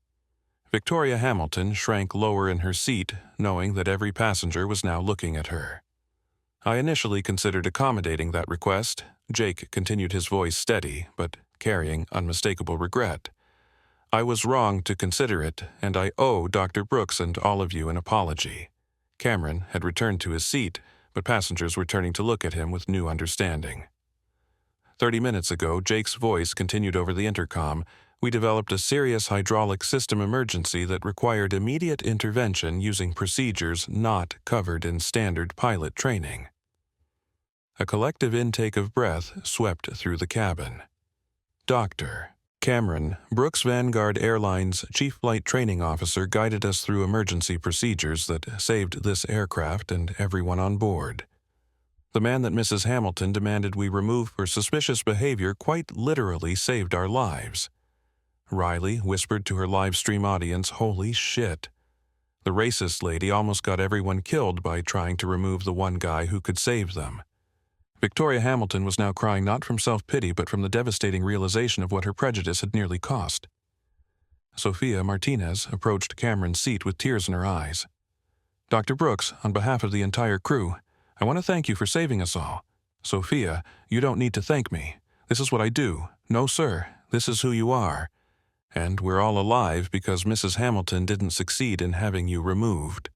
Victoria Hamilton shrank lower in her seat, knowing that every passenger was now looking at her. "I initially considered accommodating that request." Jake continued, his voice steady, but carrying unmistakable regret. "I was wrong to consider it, and I owe Dr. Brooks and all of you an apology." Cameron had returned to his seat, but passengers were turning to look at him with new understanding. 30 minutes ago, Jake's voice continued over the intercom. "We developed a serious hydraulic system emergency that required immediate intervention using procedures not covered in standard pilot training." A collective intake of breath swept through the cabin. "Doctor." Cameron, Brooks Vanguard Airlines Chief Flight Training Officer, guided us through emergency procedures that saved this aircraft and everyone on board. The man that Mrs. Hamilton demanded we remove for suspicious behavior quite literally saved our lives. Riley whispered to her live stream audience, "Holy shit." The racist lady almost got everyone killed by trying to remove the one guy who could save them. Victoria Hamilton was now crying not from self-pity but from the devastating realization of what her prejudice had nearly cost. Sophia Martinez approached Cameron's seat with tears in her eyes. Dr. Brooks, on behalf of the entire crew, I want to thank you for saving us all. Sophia, you don't need to thank me. This is what I do. No, sir, this is who you are. And we're all alive because Mrs. Hamilton didn't succeed in having you removed."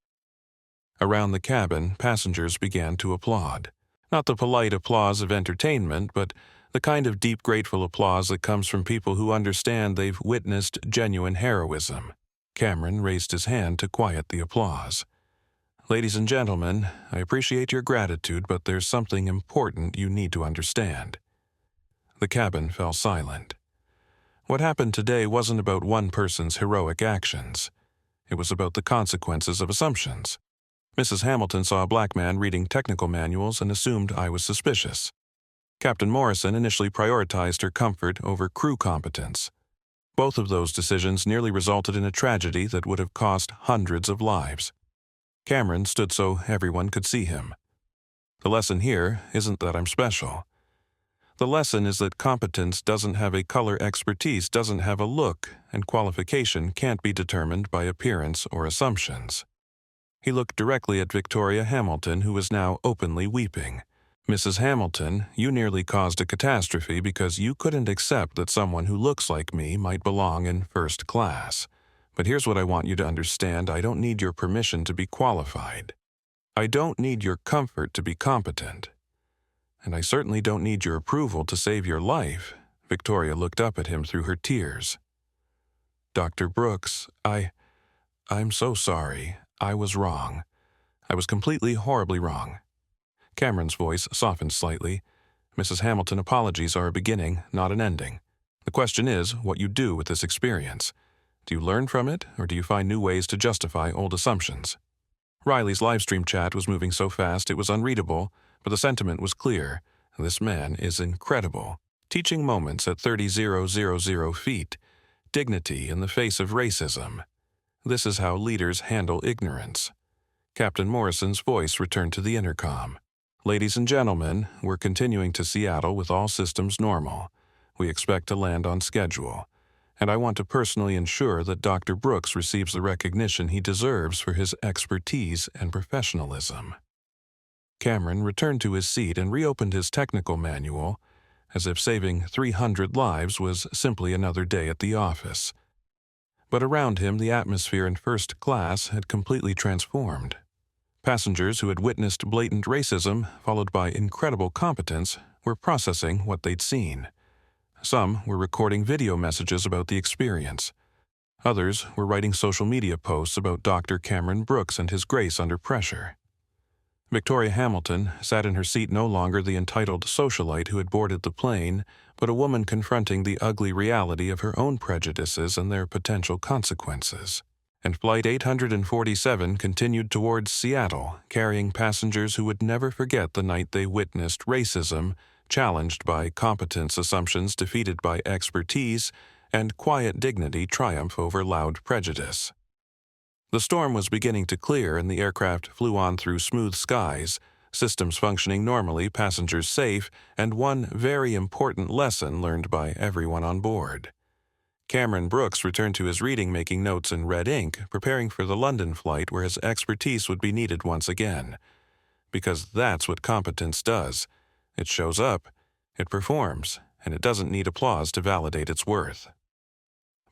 Around the cabin, passengers began to applaud. Not the polite applause of entertainment, but the kind of deep, grateful applause that comes from people who understand they've witnessed genuine heroism. Cameron raised his hand to quiet the applause. "Ladies and gentlemen, I appreciate your gratitude, but there's something important you need to understand." The cabin fell silent. What happened today wasn't about one person's heroic actions. It was about the consequences of assumptions. Mrs. Hamilton saw a black man reading technical manuals and assumed I was suspicious. Captain Morrison initially prioritized her comfort over crew competence. Both of those decisions nearly resulted in a tragedy that would have cost hundreds of lives. Cameron stood so everyone could see him. The lesson here isn't that I'm special. The lesson is that competence doesn't have a color, expertise doesn't have a look, and qualification can't be determined by appearance or assumptions. He looked directly at Victoria Hamilton, who was now openly weeping. "Mrs. Hamilton, you nearly caused a catastrophe because you couldn't accept that someone who looks like me might belong in first class. But here's what I want you to understand. I don't need your permission to be qualified. I don't need your comfort to be competent. And I certainly don't need your approval to save your life." Victoria looked up at him through her tears. "Dr. Brooks, I'm so sorry. I was wrong. I was completely, horribly wrong." Cameron's voice softened slightly. "Mrs. Hamilton, apologies are a beginning, not an ending. The question is what you do with this experience. Do you learn from it, or do you find new ways to justify old assumptions?" Riley's livestream chat was moving so fast it was unreadable, but the sentiment was clear. This man is incredible. Teaching moments at 30,000 feet. Dignity in the face of racism. This is how leaders handle ignorance. Captain Morrison's voice returned to the intercom. "Ladies and gentlemen, we're continuing to Seattle with all systems normal. We expect to land on schedule. And I want to personally ensure that Dr. Brooks receives the recognition he deserves for his expertise and professionalism." Cameron returned to his seat and reopened his technical manual, as if saving 300 lives was simply another day at the office. But around him, the atmosphere in first class had completely transformed. Passengers who had witnessed blatant racism, followed by incredible competence, were processing what they'd seen. Some were recording video messages about the experience. Others were writing social media posts about Dr. Cameron Brooks and his grace under pressure. Victoria Hamilton sat in her seat no longer the entitled socialite who had boarded the plane, but a woman confronting the ugly reality of her own prejudices and their potential consequences. And Flight 847 continued towards Seattle, carrying passengers who would never forget the night they witnessed racism, challenged by competence assumptions defeated by expertise, and quiet dignity triumph over loud prejudice. The storm was beginning to clear and the aircraft flew on through smooth skies, systems functioning normally, passengers safe, and one very important lesson learned by everyone on board. Cameron Brooks returned to his reading, making notes in red ink, preparing for the London flight where his expertise would be needed once again. Because that's what competence does. It shows up, it performs, and it doesn't need applause to validate its worth.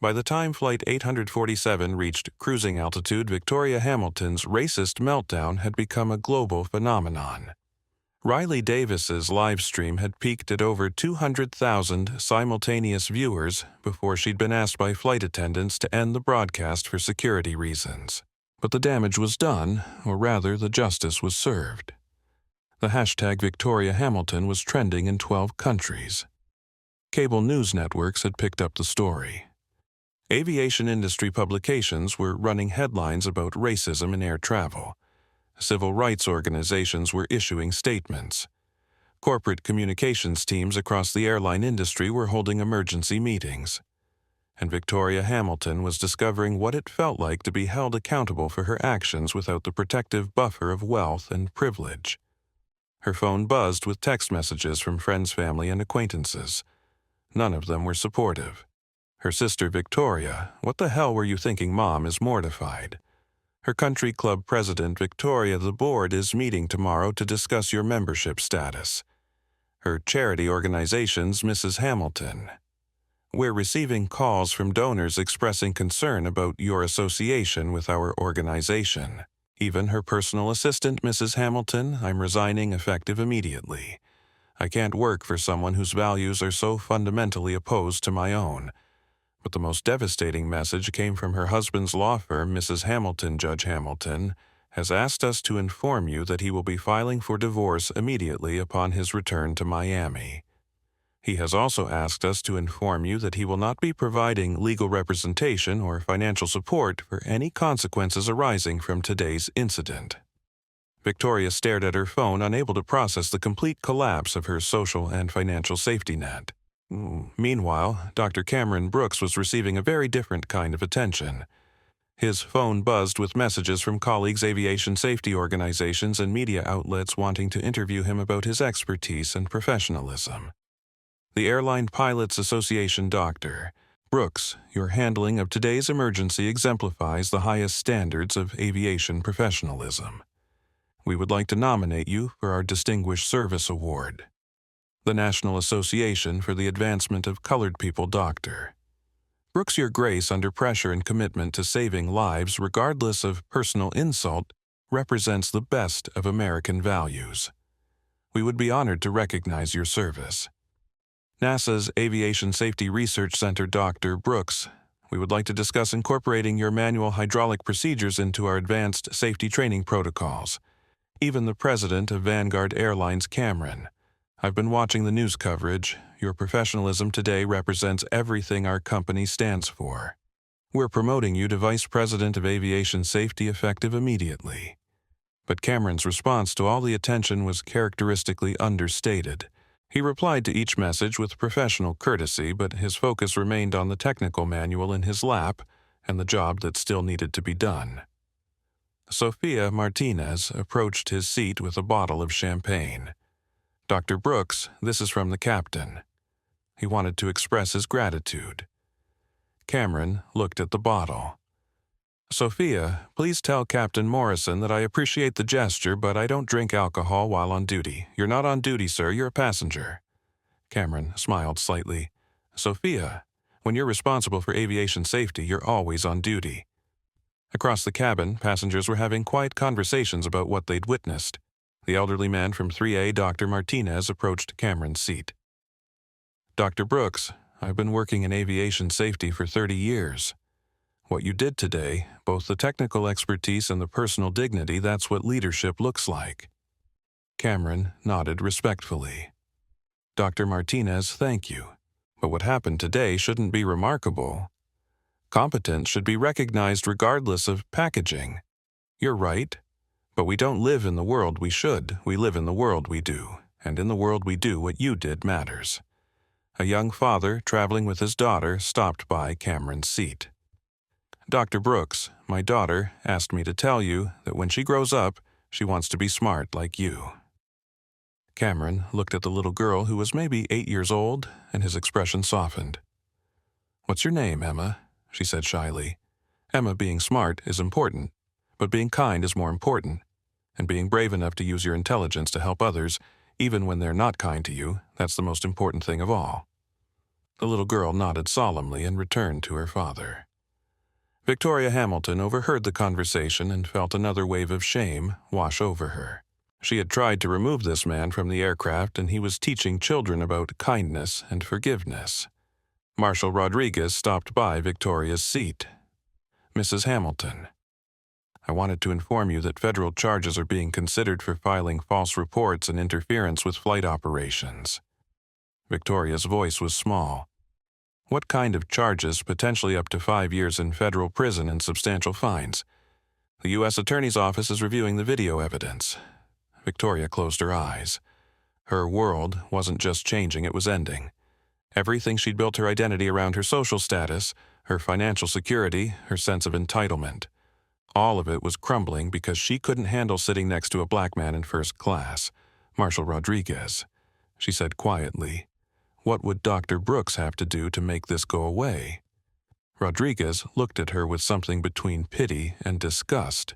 By the time Flight 847 reached cruising altitude, Victoria Hamilton's racist meltdown had become a global phenomenon. Riley Davis's live stream had peaked at over 200,000 simultaneous viewers before she'd been asked by flight attendants to end the broadcast for security reasons. But the damage was done, or rather the justice was served. The hashtag Victoria Hamilton was trending in 12 countries. Cable news networks had picked up the story. Aviation industry publications were running headlines about racism in air travel. Civil rights organizations were issuing statements. Corporate communications teams across the airline industry were holding emergency meetings. And Victoria Hamilton was discovering what it felt like to be held accountable for her actions without the protective buffer of wealth and privilege. Her phone buzzed with text messages from friends, family, and acquaintances. None of them were supportive. Her sister Victoria, "What the hell were you thinking, Mom?" is mortified. Her country club president, Victoria, the board is meeting tomorrow to discuss your membership status. Her charity organization's Mrs. Hamilton. We're receiving calls from donors expressing concern about your association with our organization. Even her personal assistant, Mrs. Hamilton, I'm resigning effective immediately. I can't work for someone whose values are so fundamentally opposed to my own. But the most devastating message came from her husband's law firm, Mrs. Hamilton. Judge Hamilton has asked us to inform you that he will be filing for divorce immediately upon his return to Miami. He has also asked us to inform you that he will not be providing legal representation or financial support for any consequences arising from today's incident. Victoria stared at her phone, unable to process the complete collapse of her social and financial safety net. Meanwhile, Dr. Cameron Brooks was receiving a very different kind of attention. His phone buzzed with messages from colleagues, aviation safety organizations, and media outlets wanting to interview him about his expertise and professionalism. The Airline Pilots Association Dr. Brooks, your handling of today's emergency exemplifies the highest standards of aviation professionalism. We would like to nominate you for our Distinguished Service Award. The National Association for the Advancement of Colored People Dr. Brooks, your grace under pressure and commitment to saving lives regardless of personal insult represents the best of American values. We would be honored to recognize your service. NASA's Aviation Safety Research Center Dr. Brooks, we would like to discuss incorporating your manual hydraulic procedures into our advanced safety training protocols. Even the president of Vanguard Airlines, Cameron. I've been watching the news coverage. Your professionalism today represents everything our company stands for. We're promoting you to Vice President of Aviation Safety effective immediately. But Cameron's response to all the attention was characteristically understated. He replied to each message with professional courtesy, but his focus remained on the technical manual in his lap and the job that still needed to be done. Sophia Martinez approached his seat with a bottle of champagne. Dr. Brooks, this is from the captain. He wanted to express his gratitude. Cameron looked at the bottle. Sophia, please tell Captain Morrison that I appreciate the gesture, but I don't drink alcohol while on duty. You're not on duty, sir. You're a passenger. Cameron smiled slightly. Sophia, when you're responsible for aviation safety, you're always on duty. Across the cabin, passengers were having quiet conversations about what they'd witnessed. The elderly man from 3A, Dr. Martinez, approached Cameron's seat. Dr. Brooks, I've been working in aviation safety for 30 years. What you did today, both the technical expertise and the personal dignity, that's what leadership looks like. Cameron nodded respectfully. Dr. Martinez, thank you. But what happened today shouldn't be remarkable. Competence should be recognized regardless of packaging. You're right. But we don't live in the world we should. We live in the world we do. And in the world we do, what you did matters. A young father traveling with his daughter stopped by Cameron's seat. Dr. Brooks, my daughter, asked me to tell you that when she grows up, she wants to be smart like you. Cameron looked at the little girl who was maybe 8 years old, and his expression softened. What's your name, Emma? She said shyly. Emma, being smart is important, but being kind is more important. And being brave enough to use your intelligence to help others, even when they're not kind to you, that's the most important thing of all. The little girl nodded solemnly and returned to her father. Victoria Hamilton overheard the conversation and felt another wave of shame wash over her. She had tried to remove this man from the aircraft, and he was teaching children about kindness and forgiveness. Marshal Rodriguez stopped by Victoria's seat. Mrs. Hamilton, I wanted to inform you that federal charges are being considered for filing false reports and interference with flight operations. Victoria's voice was small. What kind of charges? Potentially up to 5 years in federal prison and substantial fines. The U.S. Attorney's Office is reviewing the video evidence. Victoria closed her eyes. Her world wasn't just changing, it was ending. Everything she'd built her identity around, her social status, her financial security, her sense of entitlement. All of it was crumbling because she couldn't handle sitting next to a black man in first class, Marshal Rodriguez. She said quietly, what would Dr. Brooks have to do to make this go away? Rodriguez looked at her with something between pity and disgust.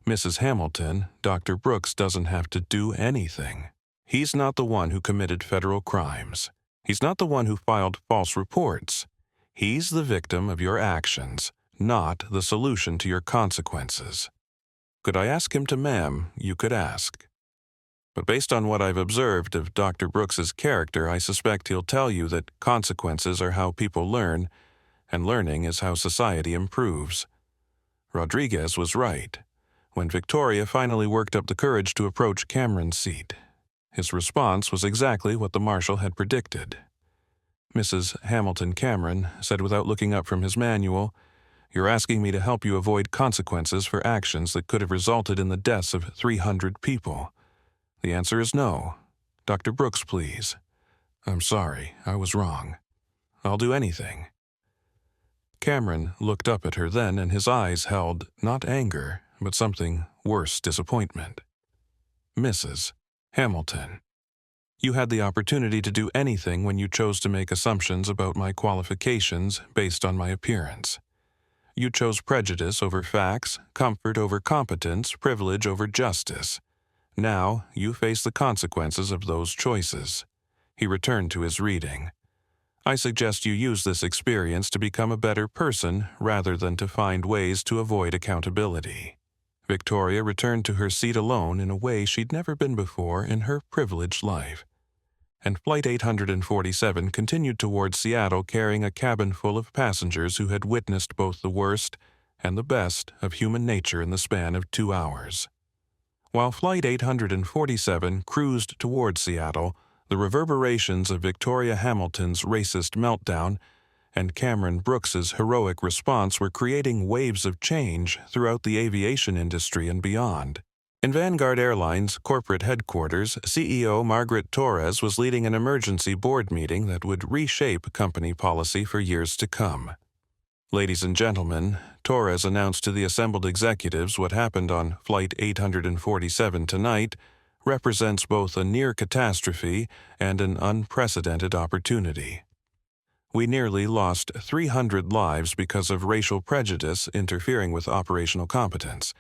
Mrs. Hamilton, Dr. Brooks doesn't have to do anything. He's not the one who committed federal crimes. He's not the one who filed false reports. He's the victim of your actions, not the solution to your consequences. Could I ask him to, ma'am? You could ask. But based on what I've observed of Dr. Brooks's character, I suspect he'll tell you that consequences are how people learn, and learning is how society improves. Rodriguez was right. When Victoria finally worked up the courage to approach Cameron's seat, his response was exactly what the marshal had predicted. Mrs. Hamilton Cameron said without looking up from his manual, "You're asking me to help you avoid consequences for actions that could have resulted in the deaths of 300 people. The answer is no. Dr. Brooks, please. I'm sorry, I was wrong. I'll do anything." Cameron looked up at her then, and his eyes held not anger, but something worse, disappointment. "Mrs. Hamilton, you had the opportunity to do anything when you chose to make assumptions about my qualifications based on my appearance. You chose prejudice over facts, comfort over competence, privilege over justice. Now you face the consequences of those choices." He returned to his reading. "I suggest you use this experience to become a better person rather than to find ways to avoid accountability." Victoria returned to her seat alone in a way she'd never been before in her privileged life. And Flight 847 continued toward Seattle carrying a cabin full of passengers who had witnessed both the worst and the best of human nature in the span of 2 hours. While Flight 847 cruised toward Seattle, the reverberations of Victoria Hamilton's racist meltdown and Cameron Brooks's heroic response were creating waves of change throughout the aviation industry and beyond. In Vanguard Airlines' corporate headquarters, CEO Margaret Torres was leading an emergency board meeting that would reshape company policy for years to come. "Ladies and gentlemen," Torres announced to the assembled executives, "what happened on Flight 847 tonight represents both a near catastrophe and an unprecedented opportunity. We nearly lost 300 lives because of racial prejudice interfering with operational competence."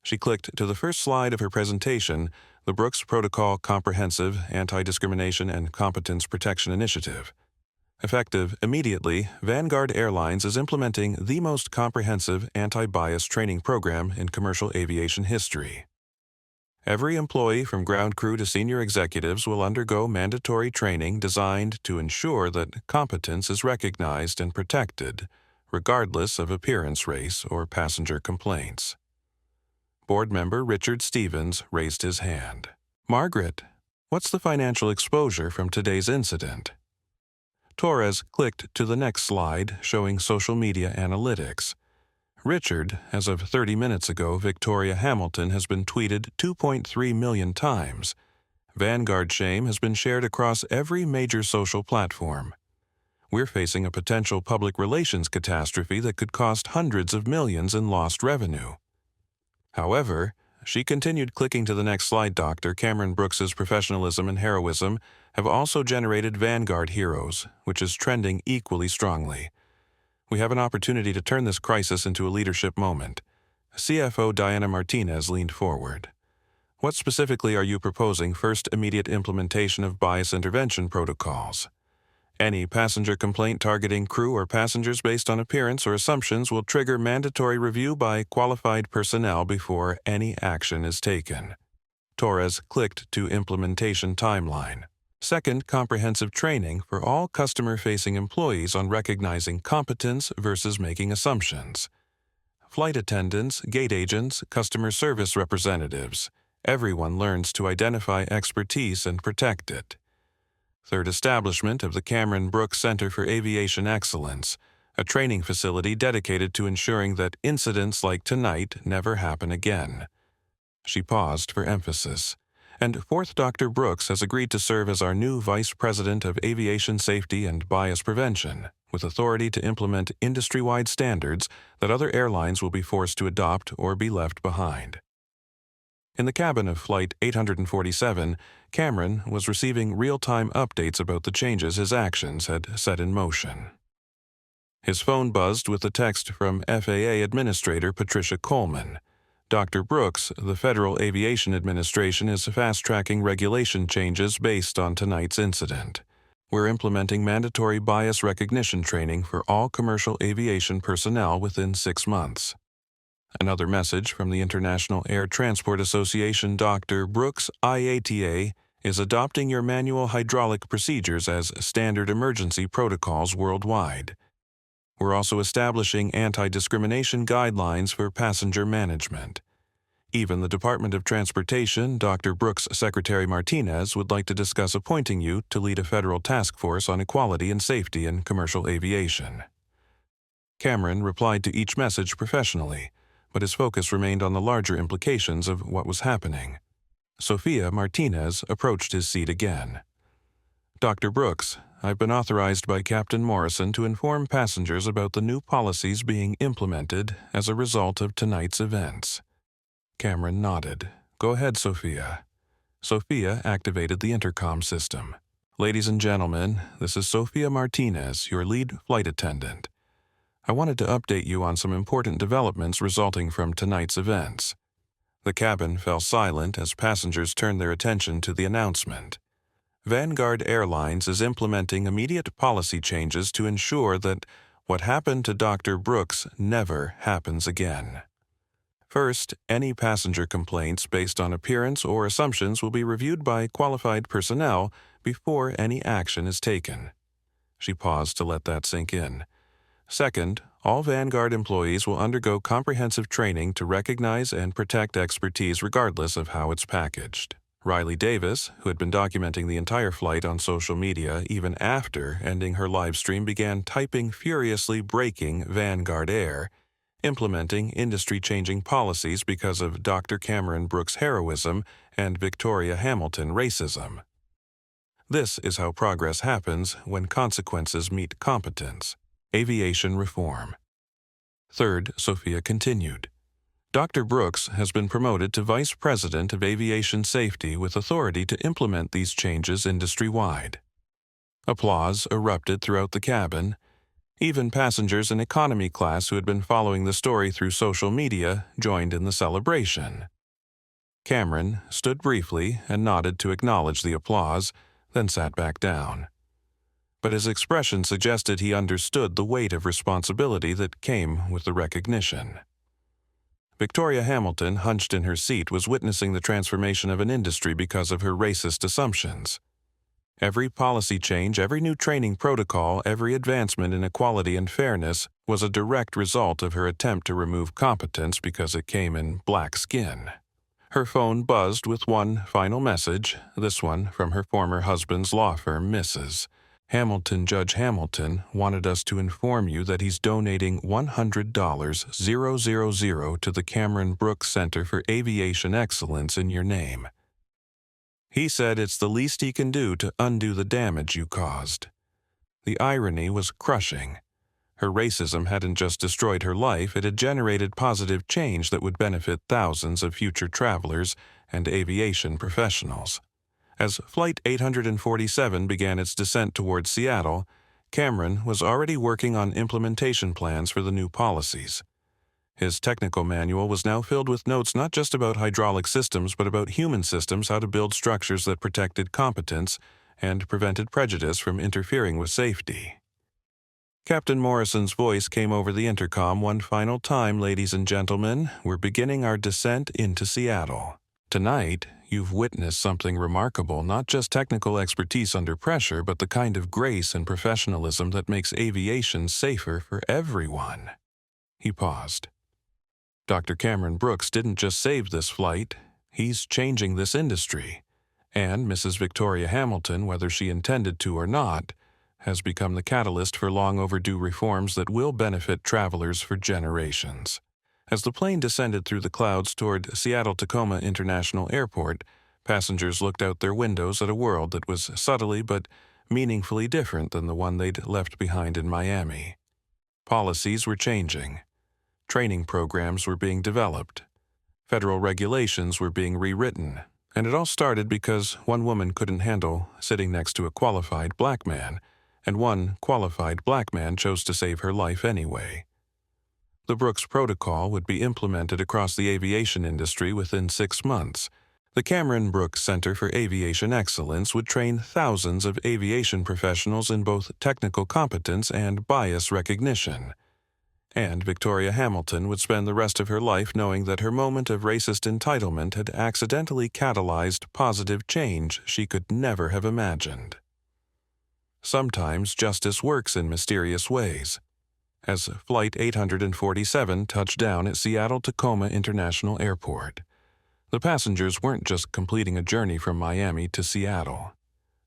She clicked to the first slide of her presentation, the Brooks Protocol Comprehensive Anti-Discrimination and Competence Protection Initiative. Effective immediately, Vanguard Airlines is implementing the most comprehensive anti-bias training program in commercial aviation history. Every employee from ground crew to senior executives will undergo mandatory training designed to ensure that competence is recognized and protected, regardless of appearance, race, or passenger complaints. Board member Richard Stevens raised his hand. "Margaret, what's the financial exposure from today's incident?" Torres clicked to the next slide, showing social media analytics. "Richard, as of 30 minutes ago, Victoria Hamilton has been tweeted 2.3 million times. Vanguard shame has been shared across every major social platform. We're facing a potential public relations catastrophe that could cost hundreds of millions in lost revenue." However, she continued clicking to the next slide, Dr. Cameron Brooks's professionalism and heroism have also generated Vanguard heroes, which is trending equally strongly. We have an opportunity to turn this crisis into a leadership moment. CFO Diana Martinez leaned forward. "What specifically are you proposing first immediate implementation of bias intervention protocols? Any passenger complaint targeting crew or passengers based on appearance or assumptions will trigger mandatory review by qualified personnel before any action is taken." Torres clicked to implementation timeline. "Second, comprehensive training for all customer-facing employees on recognizing competence versus making assumptions. Flight attendants, gate agents, customer service representatives. Everyone learns to identify expertise and protect it. Third, establishment of the Cameron Brooks Center for Aviation Excellence, a training facility dedicated to ensuring that incidents like tonight never happen again." She paused for emphasis. "And fourth, Dr. Brooks has agreed to serve as our new Vice President of Aviation Safety and Bias Prevention, with authority to implement industry-wide standards that other airlines will be forced to adopt or be left behind." In the cabin of Flight 847, Cameron was receiving real-time updates about the changes his actions had set in motion. His phone buzzed with a text from FAA Administrator Patricia Coleman. Dr. Brooks, the Federal Aviation Administration is fast-tracking regulation changes based on tonight's incident. We're implementing mandatory bias recognition training for all commercial aviation personnel within 6 months. Another message from the International Air Transport Association. Dr. Brooks, IATA, is adopting your manual hydraulic procedures as standard emergency protocols worldwide. We're also establishing anti-discrimination guidelines for passenger management. Even the Department of Transportation, Dr. Brooks' Secretary Martinez, would like to discuss appointing you to lead a federal task force on equality and safety in commercial aviation. Cameron replied to each message professionally, but his focus remained on the larger implications of what was happening. Sophia Martinez approached his seat again. Dr. Brooks, I've been authorized by Captain Morrison to inform passengers about the new policies being implemented as a result of tonight's events. Cameron nodded. Go ahead, Sophia. Sophia activated the intercom system. Ladies and gentlemen, this is Sophia Martinez, your lead flight attendant. I wanted to update you on some important developments resulting from tonight's events. The cabin fell silent as passengers turned their attention to the announcement. Vanguard Airlines is implementing immediate policy changes to ensure that what happened to Dr. Brooks never happens again. First, any passenger complaints based on appearance or assumptions will be reviewed by qualified personnel before any action is taken. She paused to let that sink in. Second, all Vanguard employees will undergo comprehensive training to recognize and protect expertise regardless of how it's packaged. Riley Davis, who had been documenting the entire flight on social media even after ending her live stream, began typing furiously breaking Vanguard Air, implementing industry-changing policies because of Dr. Cameron Brooks' heroism and Victoria Hamilton racism. This is how progress happens when consequences meet competence. Aviation reform. Third, Sophia continued. Dr. Brooks has been promoted to Vice President of Aviation Safety with authority to implement these changes industry-wide. Applause erupted throughout the cabin. Even passengers in economy class who had been following the story through social media joined in the celebration. Cameron stood briefly and nodded to acknowledge the applause, then sat back down. But his expression suggested he understood the weight of responsibility that came with the recognition. Victoria Hamilton, hunched in her seat, was witnessing the transformation of an industry because of her racist assumptions. Every policy change, every new training protocol, every advancement in equality and fairness was a direct result of her attempt to remove competence because it came in black skin. Her phone buzzed with one final message, this one from her former husband's law firm, Mrs. Hamilton. Judge Hamilton wanted us to inform you that he's donating $100,000 to the Cameron Brooks Center for Aviation Excellence in your name. He said it's the least he can do to undo the damage you caused. The irony was crushing. Her racism hadn't just destroyed her life, it had generated positive change that would benefit thousands of future travelers and aviation professionals. As Flight 847 began its descent towards Seattle, Cameron was already working on implementation plans for the new policies. His technical manual was now filled with notes not just about hydraulic systems but about human systems, how to build structures that protected competence and prevented prejudice from interfering with safety. Captain Morrison's voice came over the intercom one final time. Ladies and gentlemen, we're beginning our descent into Seattle. Tonight, you've witnessed something remarkable, not just technical expertise under pressure, but the kind of grace and professionalism that makes aviation safer for everyone. He paused. Dr. Cameron Brooks didn't just save this flight, he's changing this industry. And Mrs. Victoria Hamilton, whether she intended to or not, has become the catalyst for long overdue reforms that will benefit travelers for generations. As the plane descended through the clouds toward Seattle-Tacoma International Airport, passengers looked out their windows at a world that was subtly but meaningfully different than the one they'd left behind in Miami. Policies were changing. Training programs were being developed. Federal regulations were being rewritten. And it all started because one woman couldn't handle sitting next to a qualified black man, and one qualified black man chose to save her life anyway. The Brooks Protocol would be implemented across the aviation industry within 6 months. The Cameron Brooks Center for Aviation Excellence would train thousands of aviation professionals in both technical competence and bias recognition. And Victoria Hamilton would spend the rest of her life knowing that her moment of racist entitlement had accidentally catalyzed positive change she could never have imagined. Sometimes justice works in mysterious ways. As Flight 847 touched down at Seattle-Tacoma International Airport, the passengers weren't just completing a journey from Miami to Seattle.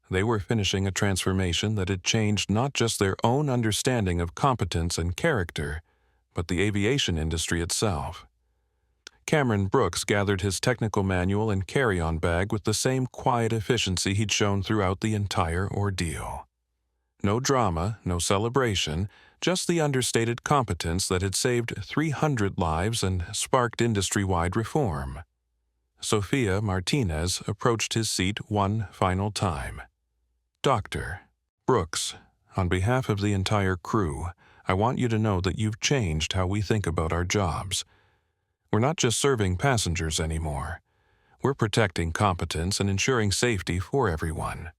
They were finishing a transformation that had changed not just their own understanding of competence and character, but the aviation industry itself. Cameron Brooks gathered his technical manual and carry-on bag with the same quiet efficiency he'd shown throughout the entire ordeal. No drama, no celebration, just the understated competence that had saved 300 lives and sparked industry-wide reform. Sophia Martinez approached his seat one final time. "Dr. Brooks, on behalf of the entire crew, I want you to know that you've changed how we think about our jobs. We're not just serving passengers anymore. We're protecting competence and ensuring safety for everyone."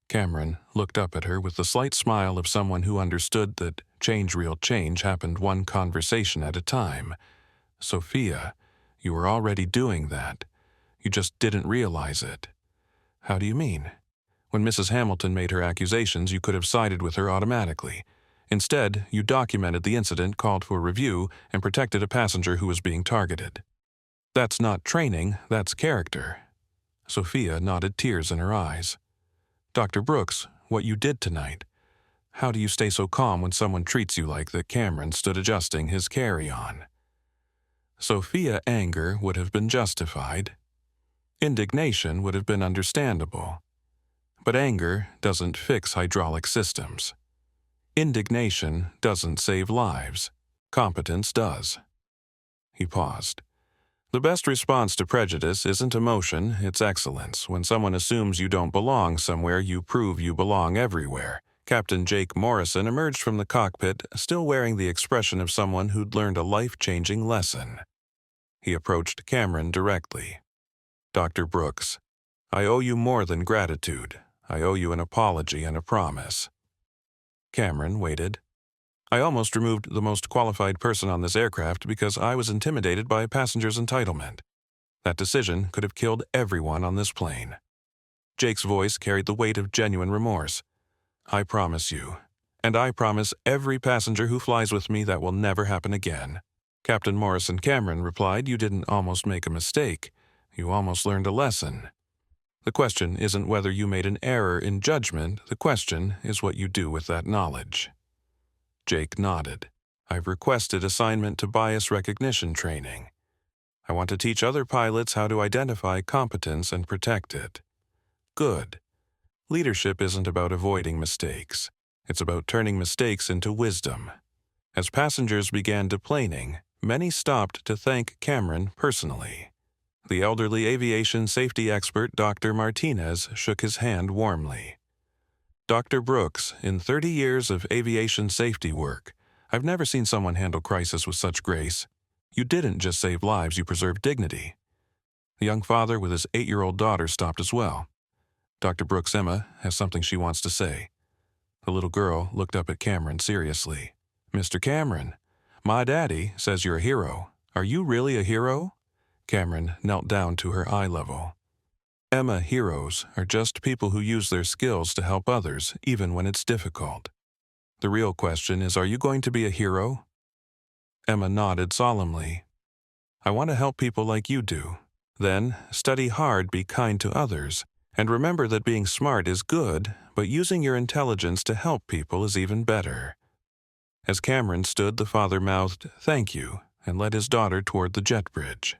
Cameron looked up at her with the slight smile of someone who understood that real change happened one conversation at a time. "Sophia, you were already doing that. You just didn't realize it." "How do you mean?" "When Mrs. Hamilton made her accusations, you could have sided with her automatically. Instead, you documented the incident, called for review, and protected a passenger who was being targeted. That's not training, that's character." Sophia nodded, tears in her eyes. "Dr. Brooks, what you did tonight. How do you stay so calm when someone treats you like that?" Cameron stood adjusting his carry-on. Sophia's anger would have been justified. Indignation would have been understandable. But anger doesn't fix hydraulic systems. Indignation doesn't save lives. Competence does. He paused. The best response to prejudice isn't emotion, it's excellence. When someone assumes you don't belong somewhere, you prove you belong everywhere. Captain Jake Morrison emerged from the cockpit, still wearing the expression of someone who'd learned a life-changing lesson. He approached Cameron directly. "Dr. Brooks, I owe you more than gratitude. I owe you an apology and a promise." Cameron waited. "I almost removed the most qualified person on this aircraft because I was intimidated by a passenger's entitlement. That decision could have killed everyone on this plane." Jake's voice carried the weight of genuine remorse. "I promise you, and I promise every passenger who flies with me that will never happen again." Captain Morrison. Cameron replied, "You didn't almost make a mistake. You almost learned a lesson. The question isn't whether you made an error in judgment, the question is what you do with that knowledge." Jake nodded. "I've requested assignment to bias recognition training. I want to teach other pilots how to identify competence and protect it." "Good. Leadership isn't about avoiding mistakes. It's about turning mistakes into wisdom." As passengers began deplaning, many stopped to thank Cameron personally. The elderly aviation safety expert Dr. Martinez shook his hand warmly. "Dr. Brooks, in 30 years of aviation safety work, I've never seen someone handle crisis with such grace. You didn't just save lives, you preserved dignity." The young father with his 8-year-old daughter stopped as well. "Dr. Brooks, Emma has something she wants to say." The little girl looked up at Cameron seriously. "Mr. Cameron, my daddy says you're a hero. Are you really a hero?" Cameron knelt down to her eye level. "Emma, heroes are just people who use their skills to help others, even when it's difficult. The real question is, are you going to be a hero?" Emma nodded solemnly. "I want to help people like you do. Then, study hard, be kind to others, and remember that being smart is good, but using your intelligence to help people is even better." As Cameron stood, the father mouthed, "Thank you," and led his daughter toward the jet bridge.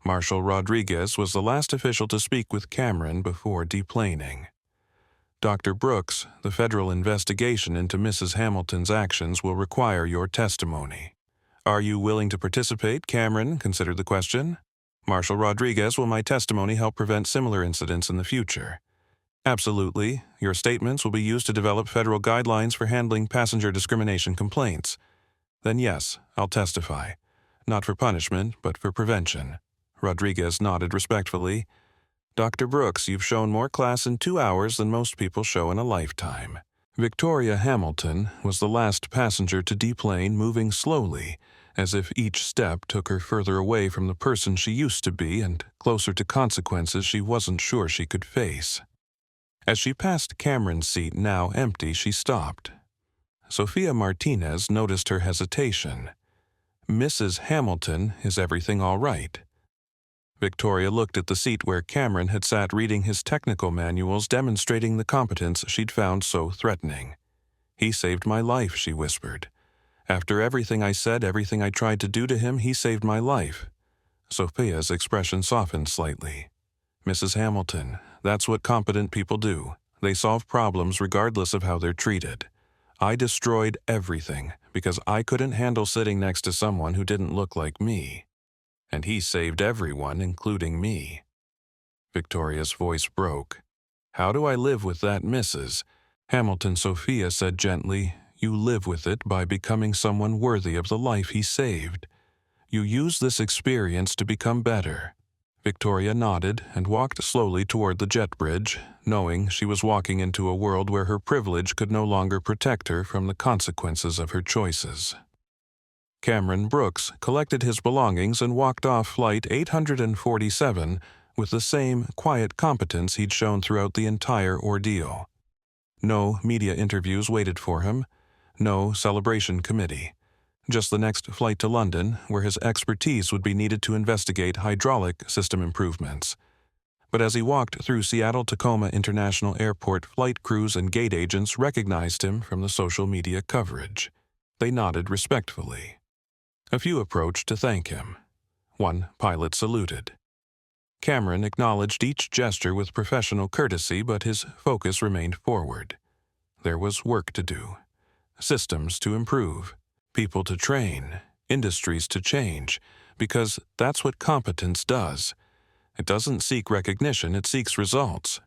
Marshal Rodriguez was the last official to speak with Cameron before deplaning. "Dr. Brooks, the federal investigation into Mrs. Hamilton's actions will require your testimony. Are you willing to participate?" Cameron considered the question. "Marshal Rodriguez, will my testimony help prevent similar incidents in the future?" Absolutely. Your statements will be used to develop federal guidelines for handling passenger discrimination complaints. Then yes, I'll testify. Not for punishment, but for prevention. Rodriguez nodded respectfully. Dr. Brooks, you've shown more class in 2 hours than most people show in a lifetime. Victoria Hamilton was the last passenger to deplane, moving slowly, as if each step took her further away from the person she used to be and closer to consequences she wasn't sure she could face. As she passed Cameron's seat, now empty, she stopped. Sophia Martinez noticed her hesitation. "Mrs. Hamilton, is everything all right?" Victoria looked at the seat where Cameron had sat reading his technical manuals demonstrating the competence she'd found so threatening. "He saved my life," she whispered. "After everything I said, everything I tried to do to him, he saved my life." Sophia's expression softened slightly. "Mrs. Hamilton, that's what competent people do. They solve problems regardless of how they're treated. I destroyed everything because I couldn't handle sitting next to someone who didn't look like me. And he saved everyone, including me." Victoria's voice broke. "How do I live with that, Mrs. Hamilton?" Sophia said gently. "You live with it by becoming someone worthy of the life he saved. You use this experience to become better." Victoria nodded and walked slowly toward the jet bridge, knowing she was walking into a world where her privilege could no longer protect her from the consequences of her choices. Cameron Brooks collected his belongings and walked off Flight 847 with the same quiet competence he'd shown throughout the entire ordeal. No media interviews waited for him, no celebration committee. Just the next flight to London, where his expertise would be needed to investigate hydraulic system improvements. But as he walked through Seattle-Tacoma International Airport, flight crews and gate agents recognized him from the social media coverage. They nodded respectfully. A few approached to thank him. One pilot saluted. Cameron acknowledged each gesture with professional courtesy, but his focus remained forward. There was work to do, systems to improve, people to train, industries to change, because that's what competence does. It doesn't seek recognition, it seeks results.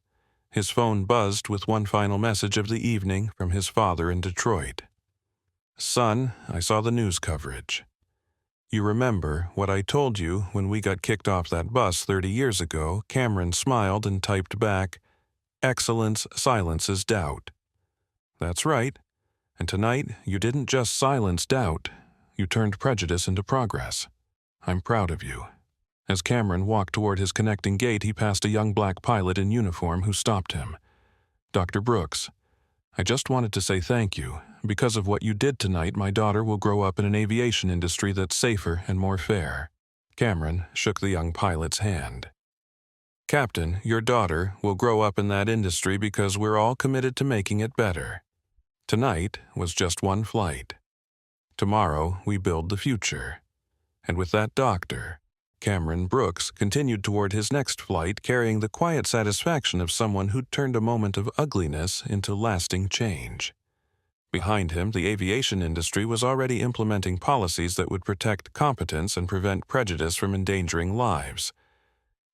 His phone buzzed with one final message of the evening from his father in Detroit. "Son, I saw the news coverage. You remember what I told you when we got kicked off that bus 30 years ago?" Cameron smiled and typed back, "Excellence silences doubt." "That's right. And tonight, you didn't just silence doubt, you turned prejudice into progress. I'm proud of you." As Cameron walked toward his connecting gate, he passed a young black pilot in uniform who stopped him. "Dr. Brooks, I just wanted to say thank you. Because of what you did tonight, my daughter will grow up in an aviation industry that's safer and more fair." Cameron shook the young pilot's hand. "Captain, your daughter will grow up in that industry because we're all committed to making it better. Tonight was just one flight. Tomorrow we build the future." And with that doctor, Cameron Brooks continued toward his next flight, carrying the quiet satisfaction of someone who'd turned a moment of ugliness into lasting change. Behind him, the aviation industry was already implementing policies that would protect competence and prevent prejudice from endangering lives.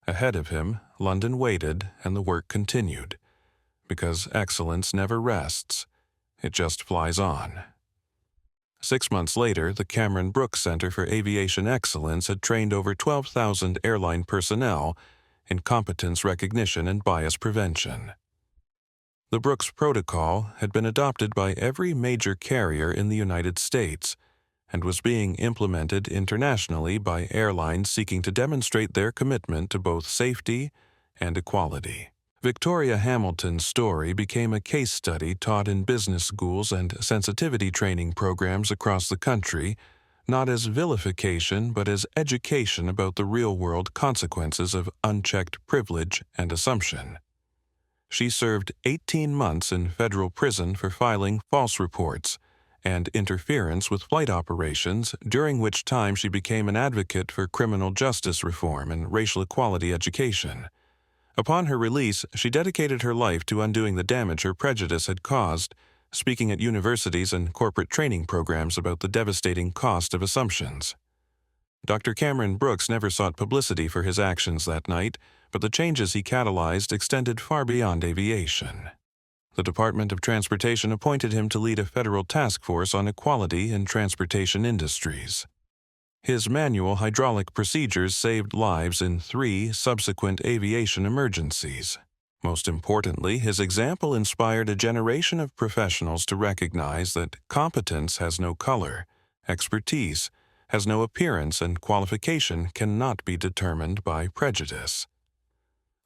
Ahead of him, London waited and the work continued. Because excellence never rests, it just flies on. 6 months later, the Cameron Brooks Center for Aviation Excellence had trained over 12,000 airline personnel in competence recognition and bias prevention. The Brooks Protocol had been adopted by every major carrier in the United States and was being implemented internationally by airlines seeking to demonstrate their commitment to both safety and equality. Victoria Hamilton's story became a case study taught in business schools and sensitivity training programs across the country, not as vilification but as education about the real-world consequences of unchecked privilege and assumption. She served 18 months in federal prison for filing false reports and interference with flight operations, during which time she became an advocate for criminal justice reform and racial equality education. Upon her release, she dedicated her life to undoing the damage her prejudice had caused, speaking at universities and corporate training programs about the devastating cost of assumptions. Dr. Cameron Brooks never sought publicity for his actions that night, but the changes he catalyzed extended far beyond aviation. The Department of Transportation appointed him to lead a federal task force on equality in transportation industries. His manual hydraulic procedures saved lives in 3 subsequent aviation emergencies. Most importantly, his example inspired a generation of professionals to recognize that competence has no color, expertise has no appearance, and qualification cannot be determined by prejudice.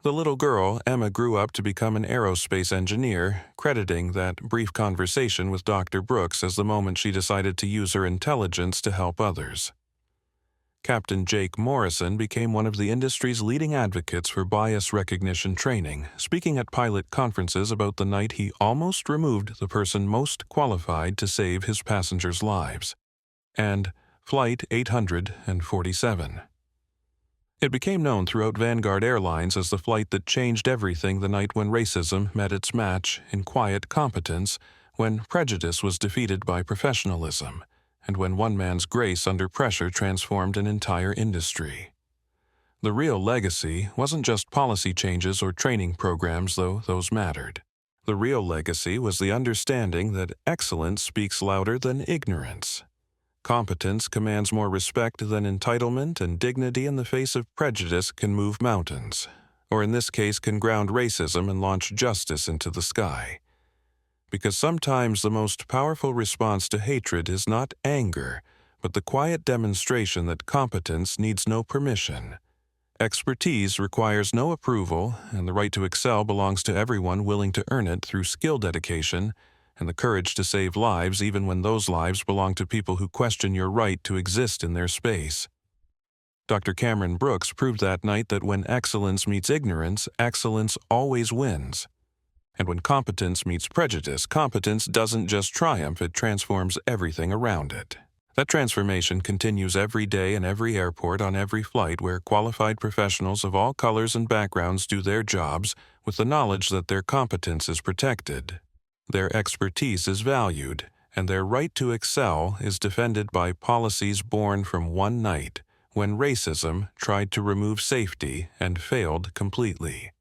The little girl, Emma, grew up to become an aerospace engineer, crediting that brief conversation with Dr. Brooks as the moment she decided to use her intelligence to help others. Captain Jake Morrison became one of the industry's leading advocates for bias recognition training, speaking at pilot conferences about the night he almost removed the person most qualified to save his passengers' lives, and Flight 847. It became known throughout Vanguard Airlines as the flight that changed everything the night when racism met its match in quiet competence, when prejudice was defeated by professionalism, and when one man's grace under pressure transformed an entire industry. The real legacy wasn't just policy changes or training programs, though those mattered. The real legacy was the understanding that excellence speaks louder than ignorance. Competence commands more respect than entitlement, and dignity in the face of prejudice can move mountains, or in this case can ground racism and launch justice into the sky. Because sometimes the most powerful response to hatred is not anger, but the quiet demonstration that competence needs no permission. Expertise requires no approval, and the right to excel belongs to everyone willing to earn it through skill dedication and the courage to save lives even when those lives belong to people who question your right to exist in their space. Dr. Cameron Brooks proved that night that when excellence meets ignorance, excellence always wins. And when competence meets prejudice, competence doesn't just triumph, it transforms everything around it. That transformation continues every day in every airport on every flight where qualified professionals of all colors and backgrounds do their jobs with the knowledge that their competence is protected, their expertise is valued, and their right to excel is defended by policies born from one night when racism tried to remove safety and failed completely.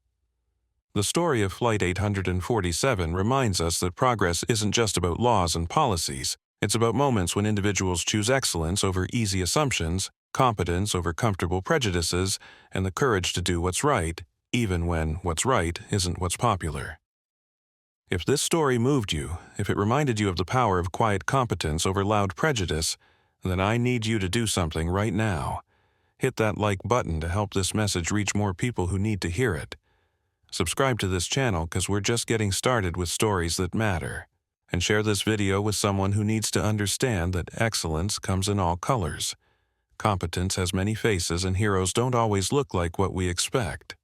The story of Flight 847 reminds us that progress isn't just about laws and policies. It's about moments when individuals choose excellence over easy assumptions, competence over comfortable prejudices, and the courage to do what's right, even when what's right isn't what's popular. If this story moved you, if it reminded you of the power of quiet competence over loud prejudice, then I need you to do something right now. Hit that like button to help this message reach more people who need to hear it. Subscribe to this channel because we're just getting started with stories that matter. And share this video with someone who needs to understand that excellence comes in all colors. Competence has many faces and heroes don't always look like what we expect.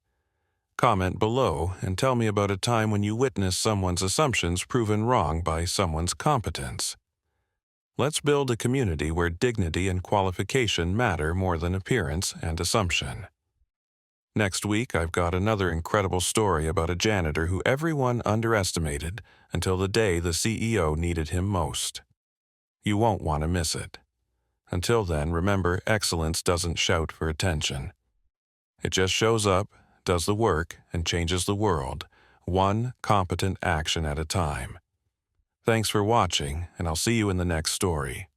Comment below and tell me about a time when you witnessed someone's assumptions proven wrong by someone's competence. Let's build a community where dignity and qualification matter more than appearance and assumption. Next week, I've got another incredible story about a janitor who everyone underestimated until the day the CEO needed him most. You won't want to miss it. Until then, remember, excellence doesn't shout for attention. It just shows up, does the work, and changes the world, one competent action at a time. Thanks for watching, and I'll see you in the next story.